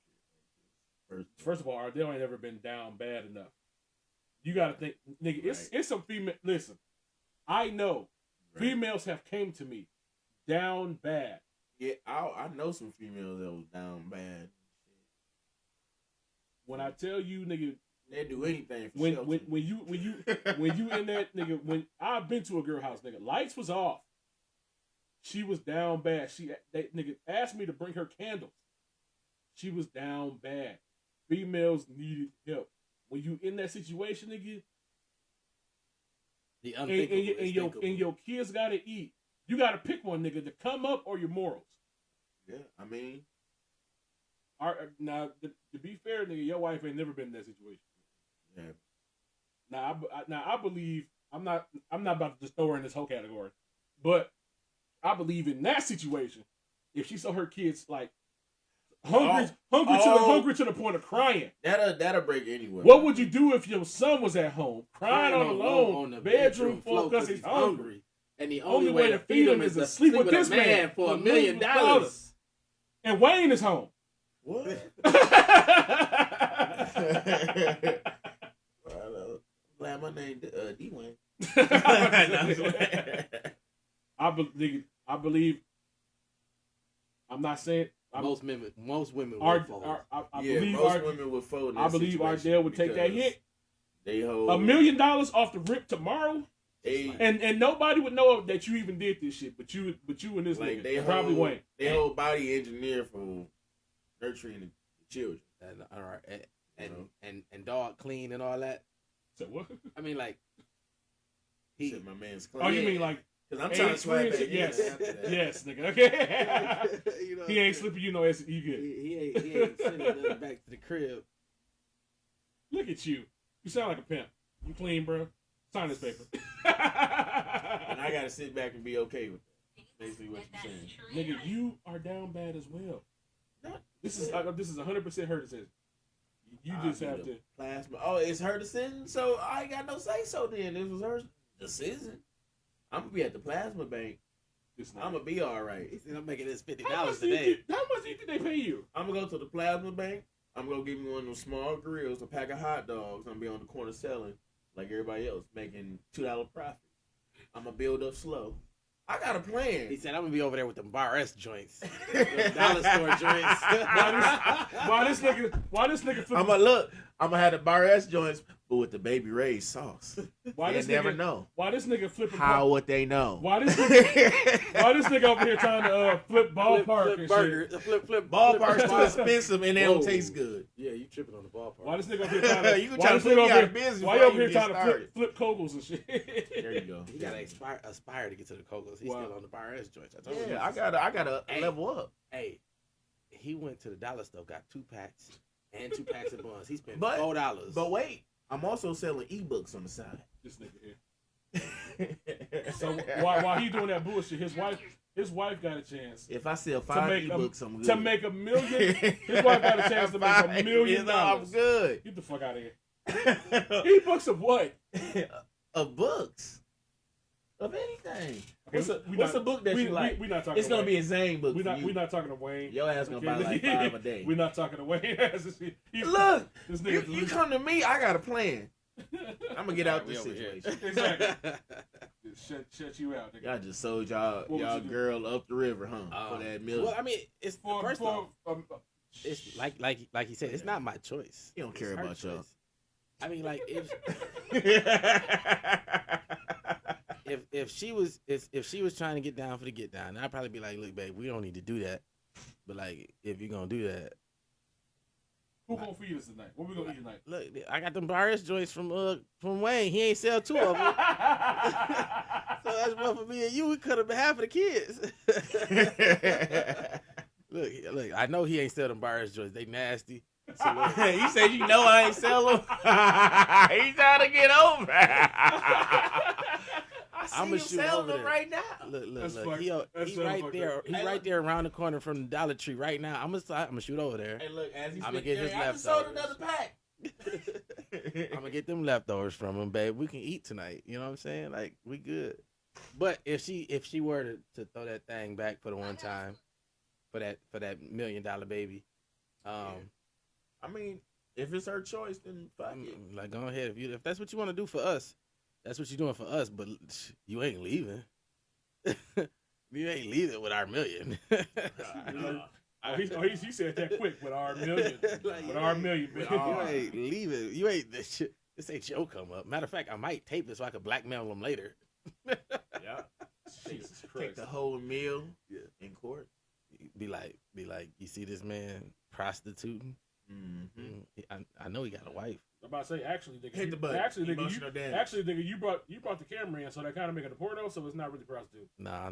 shit like this. First of all, Ardell ain't ever been down bad enough. You gotta think, nigga. It's some female. Listen, I know females have came to me down bad. Yeah, I know some females that was down bad. When I tell you, nigga, they do anything for when shelter. when you in that nigga, when I've been to a girl house, nigga, lights was off. She was down bad. Nigga asked me to bring her candles. She was down bad. Females needed help. When you in that situation, nigga, The unthinkable, and your kids gotta eat. You gotta pick one, nigga, to come up or your morals. Yeah, I mean, now to be fair, nigga, your wife ain't never been in that situation. yeah. Now I believe I'm not about to just throw her in this whole category, but I believe in that situation, if she saw her kids like hungry to the point of crying, That'll break anyway. what would you do if your son was at home crying on the bedroom floor because he's hungry? And the Only way to feed him is to sleep with this man for $1 million. And Wayne is home. What? Well, glad my name D-Wayne. I believe. I'm not saying Most women would fold. I Yeah, believe most women would fold. In that I believe situation Ardell would take that because hit. They hold $1 million off the rip tomorrow, They, and nobody would know that you even did this shit, but you and this like nigga, they probably hold, Wayne. They whole body engineered for nurturing the children. And, all right, and dog clean and all that. So what? I mean, like He he. said my man's clean. Oh, you mean like? Because I'm trying to swag back in Yes, after that. yes, nigga. Okay. You know what He I'm ain't saying? slipping, you know. He good. He ain't sending nothing back to the crib. Look at you. You sound like a pimp. You clean, bro. Sign this paper. And I gotta sit back and be okay with that. Basically, what you're saying. Nigga, you are down bad as well. This is 100% her decision. You just have to. Plasma. Oh, it's her decision, so I ain't got no say so. Then it was her decision. I'm gonna be at the plasma bank. I'm gonna be all right. He said, "I'm making this $50 How much today." do you think they pay you? I'm gonna go to the plasma bank. I'm gonna give me one of those small grills, a pack of hot dogs. I'm gonna be on the corner selling like everybody else, making $2 profit. I'm gonna build up slow. I got a plan. He said, "I'm gonna be over there with them bar S joints, them dollar store joints." Why this nigga? I'm gonna look. I'm gonna have the bar S joints, but with the Baby Ray's sauce. Why They this never nigga, know. Why this nigga flipping? How would they know? Why this nigga over here trying to flip ballpark flip and burger, shit? flip Ballpark's too expensive and they don't Whoa. taste good. Yeah, you tripping on the ballpark. Why this nigga over here trying to? You trying to put me out of business Why you before over here you trying get to started. flip Kogels and shit? There you go. He gotta aspire to get to the Cocos. He's still on the Byron joints. I told you. Yeah, I gotta level up. Hey, he went to the dollar store, got 2 packs and 2 packs of buns. He spent But- $4. But wait, I'm also selling ebooks on the side. This nigga here. So while he doing that bullshit, his wife got a chance If I sell to 5 make ebooks, I'm good. to make $1 million. His wife got a chance to make $1 million. I'm good. Get the fuck out of here. E-books of what? Of books. Of anything. Okay, What's a book that you like? We not talking. It's gonna be a Zane book. We for not. you. We not talking to Wayne. Your ass gonna buy like 5 a day. We're not talking to Wayne. Look, this you nigga. come to me, I got a plan. I'm gonna get out this We over here. situation. Exactly. Shut you out, nigga. Y'all just sold y'all What would you do? girl up the river, huh? For that million. Well, I mean, it's first off, um, it's like he said, it's not my choice. He don't care It's her about y'all. choice. I mean, like if she was trying to get down for the get down, I'd probably be like, look, babe, we don't need to do that. But like, if you're gonna do that, who gonna feed us tonight? What we gonna eat tonight? look, I got them bars joints from Wayne. He ain't sell 2 of them. So that's one for me and you. We cut up half of the kids. look, I know he ain't sell them bars joints. They nasty. So look, He said, you know I ain't sell them. He's trying to get over. I see I'ma him shoot selling over them there. right now. look. That's He so right fucked there. up. He right there around the corner from the Dollar Tree right now. I'm gonna shoot over there. Hey, look, as he's I'ma get his I just sold leftovers. another pack. I'm gonna get them leftovers from him, babe. We can eat tonight. You know what I'm saying? Like, we good. But if she were to throw that thing back for the one time, for that $1 million baby, I mean, if it's her choice, then fuck it. like, go ahead. If that's what you want to do for us, that's what you're doing for us. But you ain't leaving. You ain't leaving with our $1 million. He said that quick with our million. Like, With our million, you baby. ain't leaving. You ain't this shit. This ain't your come up. Matter of fact, I might tape it so I can blackmail them later. Yeah. Jesus Take Christ. the whole meal Yeah. in court. Be like, you see this man prostituting? Mm-hmm. I know he got a wife. I'm about to say, actually, nigga. Hit the button. Emotional damage. Nigga, you brought the camera in, so that kind of making a porno, so it's not really prostitute. Nah.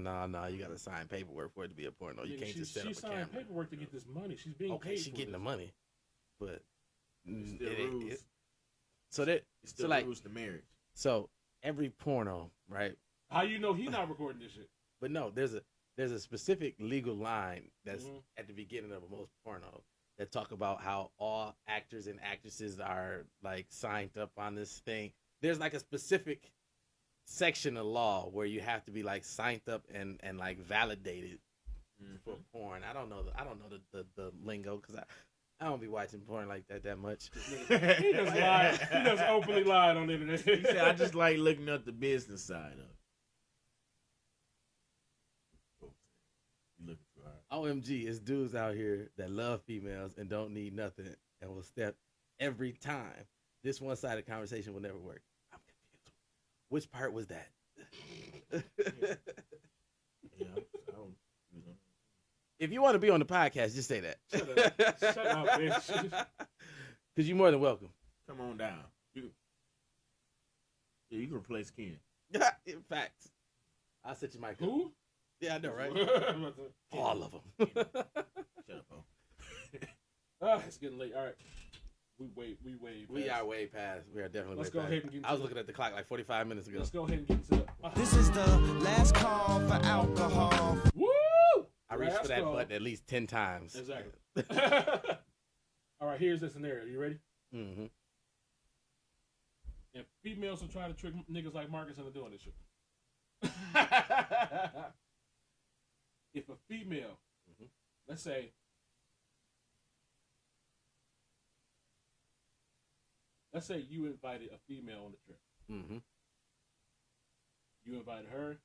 You got to sign paperwork for it to be a porno. You Nigga, can't just set up She a signed camera. paperwork to get this money. She's being Okay, paid she for getting this. the money, but It's still it ain't- rules. it- so that It's still so like rules to marriage. so every porno, right? How you know he not recording this shit? But no, there's a specific legal line that's Mhm. at the beginning of most porno that talk about how all actors and actresses are like signed up on this thing. There's like a specific section of law where you have to be like signed up and like validated for porn. I don't know the lingo because I don't be watching porn like that much. He just lied. He just openly lied on the internet. He said, I just like looking at the business side of it. You looking for her. OMG, it's dudes out here that love females and don't need nothing and will step every time. This one-sided conversation will never work. I'm confused. Which part was that? Yeah, I don't. If you want to be on the podcast, just say that. Shut up, bitch. Because you're more than welcome. Come on down. You can replace Ken. In fact, I'll set your mic up. Who? Yeah, I know, right? All of them. Shut up, Bo. It's getting late. All right. We We are way past. We are definitely Let's way go past. ahead and get I was into looking at the clock like 45 minutes ago. Let's go ahead and get into it. This is the last call for alcohol. Woo! I reached for that Rascal. button at least 10 times. Exactly. All right, here's the scenario. You ready? Mm-hmm. If females are trying to trick niggas like Marcus into doing this shit. If a female, let's say, you invited a female on the trip. Mm-hmm. You invited her.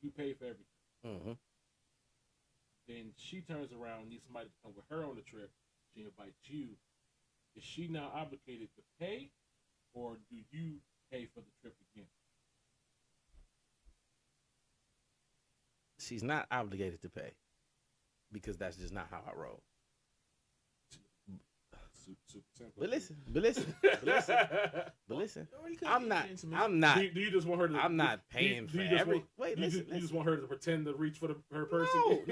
You pay for everything. Mm-hmm. Then she turns around and needs somebody to come with her on the trip. She invites you. is she now obligated to pay, or do you pay for the trip again? She's not obligated to pay because that's just not how I roll. Super simple. But listen. I'm not. Do you just want her to? I'm not paying for every. Wait, listen. You just want her to pretend to reach for her purse? No.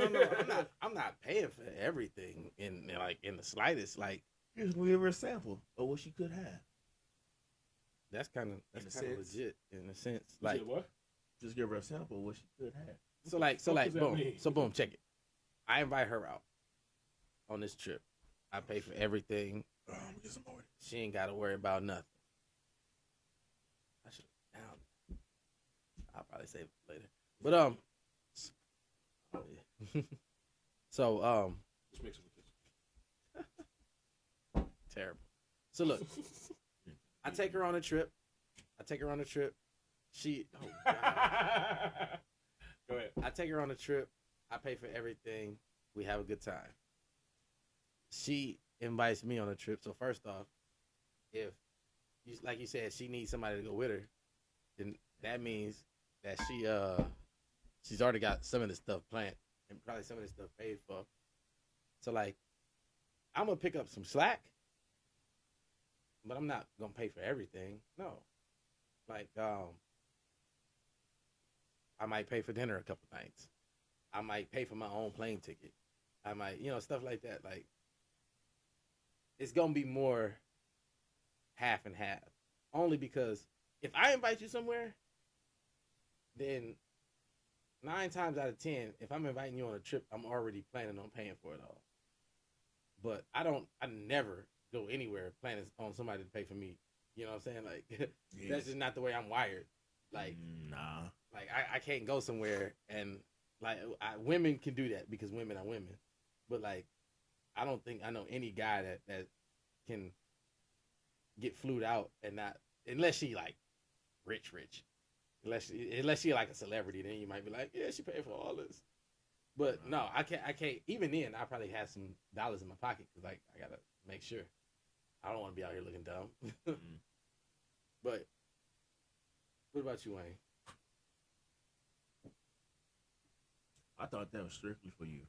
I'm not paying for everything in the slightest. Like, just give her a sample of what she could have. That's kind of legit in a sense. Like, what? Just give her a sample of what she could have. Boom. Check it. I invite her out on this trip. I pay for everything. I'm gonna get some more. She ain't got to worry about nothing. I should have down. I'll probably save it later. But so Just mix it with this. terrible. So look, I take her on a trip. She. Oh God. Go ahead. I take her on a trip. I pay for everything. We have a good time. She invites me on a trip. So first off, if like you said, she needs somebody to go with her, then that means that she's already got some of this stuff planned and probably some of this stuff paid for. So like, I'm gonna pick up some slack, but I'm not gonna pay for everything. No, like I might pay for dinner a couple nights. I might pay for my own plane ticket. I might, stuff like that. Like, it's going to be more half and half. Only because if I invite you somewhere, then 9 times out of 10, if I'm inviting you on a trip, I'm already planning on paying for it all. But I never go anywhere planning on somebody to pay for me. You know what I'm saying? Like, that's just not the way I'm wired. Like, nah. Like, I can't go somewhere and, like, women can do that because women are women. But, like, I don't think I know any guy that can get flued out and not, unless she, like, rich. Unless she like a celebrity, then you might be like, yeah, she paid for all this. But, no, I can't. Even then, I probably have some dollars in my pocket because, like, I got to make sure. I don't want to be out here looking dumb. But, what about you, Wayne? I thought that was strictly for you.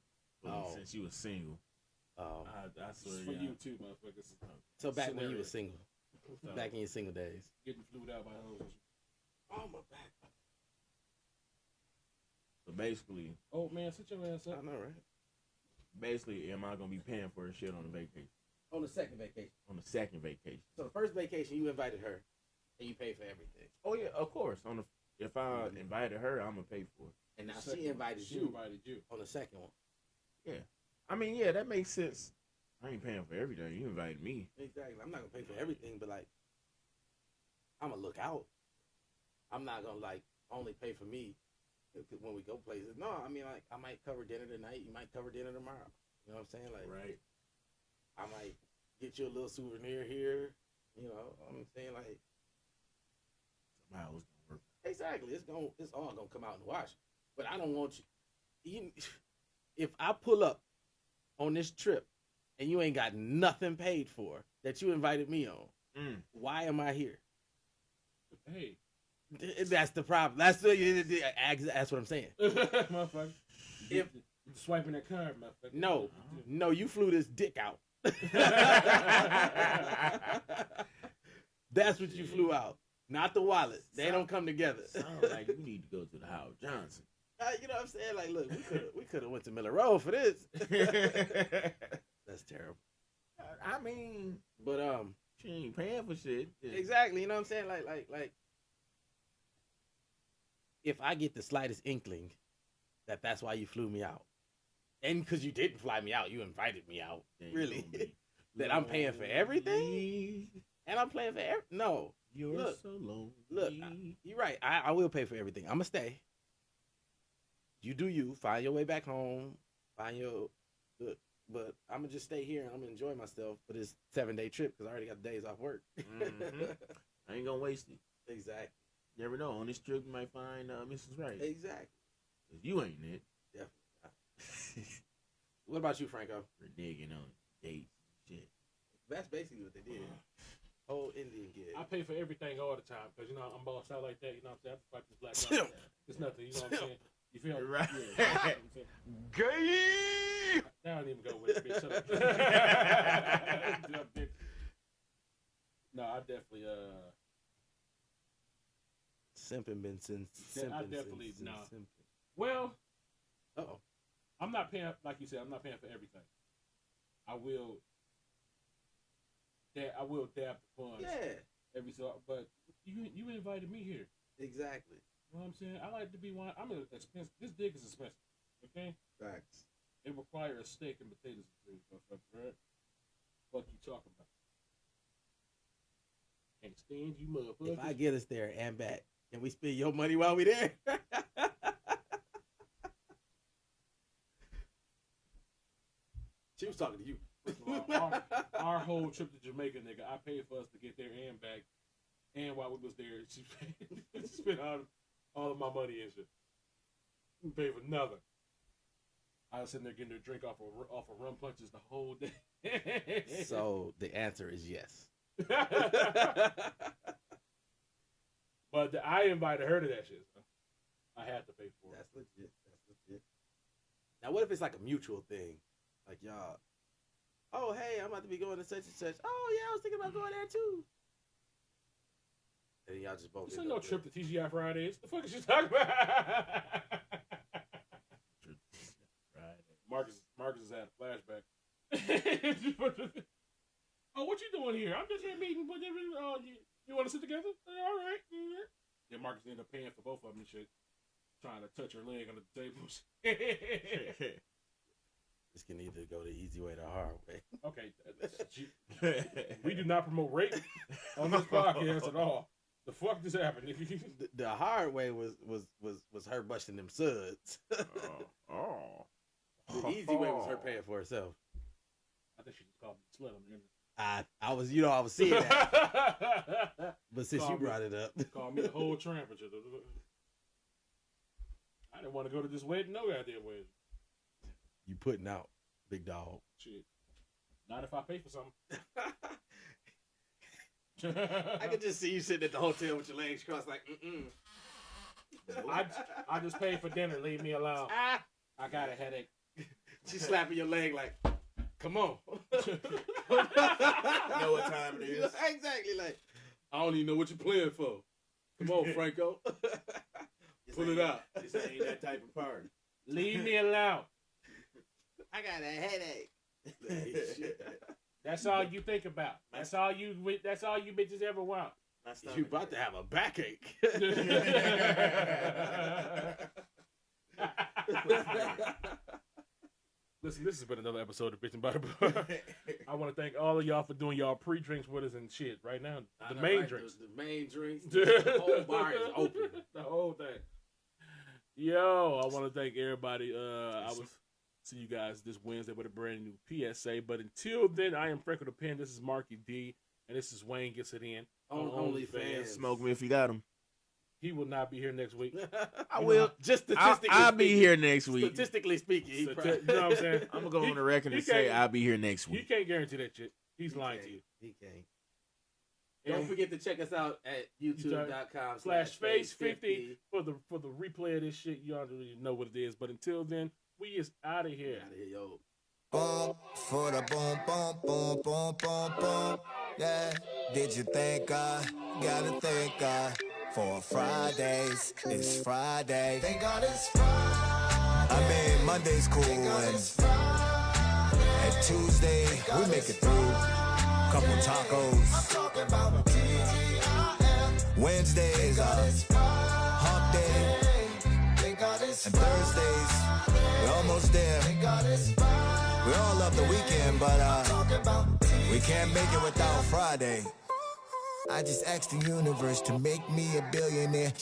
Since you were single. Oh. I swear It's for you too, motherfuckers. So back when you were single. Back in your single days. Getting flued out by hoes. Oh, my back. So basically. Oh, man, sit your ass up. I know, right? Basically, am I going to be paying for her shit on the vacation? On the second vacation. On the second vacation. So the first vacation, you invited her, and you paid for everything. Oh, yeah, of course. If I invited her, I'm going to pay for it. And now she invited you on the second one. Yeah. I mean, yeah, that makes sense. I ain't paying for everything. You invited me. Exactly. I'm not going to pay for everything, but, like, I'm going to look out. I'm not going to, like, only pay for me when we go places. No, I mean, like, I might cover dinner tonight. You might cover dinner tomorrow. You know what I'm saying? Like, right. I might get you a little souvenir here. You know, I'm saying, like, somehow it's going to work. Exactly. It's all going to come out in the wash. But I don't want you. If I pull up on this trip and you ain't got nothing paid for that you invited me on, why am I here? Hey, that's the problem. That's what I'm saying. Motherfucker. If swiping that card, motherfucker. No, you flew this dick out. That's what you flew out, not the wallet. They don't come together. Sounds like we need to go to the Howard Johnson. You know what I'm saying? Like, look, we could have went to Miller Road for this. That's terrible. I mean, but she ain't paying for shit. Exactly. You know what I'm saying? Like, if I get the slightest inkling that's why you flew me out, and because you didn't fly me out, you invited me out. Really? That I'm paying for everything, and I'm paying for no. You're so lonely. Look, you're right. I will pay for everything. I'm gonna stay. You do you. Find your way back home. But I'm gonna just stay here and I'm gonna enjoy myself for this 7-day trip because I already got days off work. I ain't gonna waste it. Exactly. You never know. On this trip, you might find Mrs. Right. Exactly. Cause you ain't it. Definitely. What about you, Franco? Reneging on dates and shit. That's basically what they did. Whole Indian kid. I pay for everything all the time because, you know, I'm bossed out like that. You know what I'm saying? I fight this black guy. It's nothing. You know what I'm saying? You feel me? Right. Yeah, you know what I'm saying? Gay. Now I don't even go with it, bitch. Shut up. No, I definitely, Simping been since. I definitely, since nah. simping. Well, Uh-oh. I'm not paying, like you said, I'm not paying for everything. I will dab the funds. Yeah, Every so, but you invited me here. exactly. You know what I'm saying? I like to be one. I'm an expensive. This dick is expensive. Okay. Facts. It requires a steak and potatoes and things, right? What you talking about? Can't stand you, motherfucker. If I get us there and back, can we spend your money while we there? She was talking to you. Our whole trip to Jamaica, nigga, I paid for us to get there and back, and while we was there, she spent all of my money and shit. We paid for nothing. I was sitting there getting a drink off of rum punches the whole day. So the answer is yes. But I invited her to that shit. So I had to pay for it. That's legit. That's legit. Now, what if it's like a mutual thing? Like, y'all, oh, hey, I'm about to be going to such and such. Oh, yeah, I was thinking about going there, too. And then y'all just both. This ain't no trip to TGI Fridays. The fuck is you talking about? Marcus is at a flashback. Oh, what you doing here? I'm just here meeting. But you want to sit together? All right. Yeah, Marcus ended up paying for both of them and shit. Trying to touch her leg under the table. This can either go the easy way or the hard way. Okay. We do not promote rape on this podcast at all. The fuck just happened? The hard way was her busting them suds. The easy way was her paying for herself. I think she just called me slut on the internet. I was seeing that. But since you brought it up. Call me the whole tramp. I didn't want to go to this wedding, no goddamn wedding. You putting out, big dog. Shit. Not if I pay for something. I could just see you sitting at the hotel with your legs crossed like, I just paid for dinner. Leave me alone. I got a headache. She's slapping your leg like, come on. You know what time it is? Exactly. Like, I don't even know what you're playing for. Come on, Franco. Pull it out. This ain't that type of party. Leave me alone. I got a headache. That's all you think about. That's all you bitches ever want. You about to have a backache. Listen, this has been another episode of Bitchin' by the Bar. I want to thank all of y'all for doing y'all pre-drinks with us and shit right now. The main drinks. The main drinks. The whole bar is open. The whole thing. Yo, I want to thank everybody. I will see you guys this Wednesday with a brand new PSA. But until then, I am Franco the Pen. This is Marky D. And this is Wayne Gets It In. On OnlyFans. Smoke me if you got them. He will not be here next week. I will. Just statistically I'll be here next week. Statistically speaking. You know what I'm saying? I'm going to go on the record and say I'll be here next You week. can't guarantee that shit. He's lying to you. He can't. And Don't forget to check us out at youtube.com/face50 for the replay of this shit. You already know what it is. But until then, we is out of here. Out of here, yo. Boom, for the boom, boom, boom, boom, boom, boom. Yeah, did you thank God? Gotta thank God for Fridays. It's Friday. Thank God it's Friday. I mean, Monday's cool and Tuesday we make it through. Couple tacos. I'm talking about TGIF. Wednesday is hump day. And Thursdays, we're almost there. We all love the weekend, but we can't make it without Friday. I just asked the universe to make me a billionaire.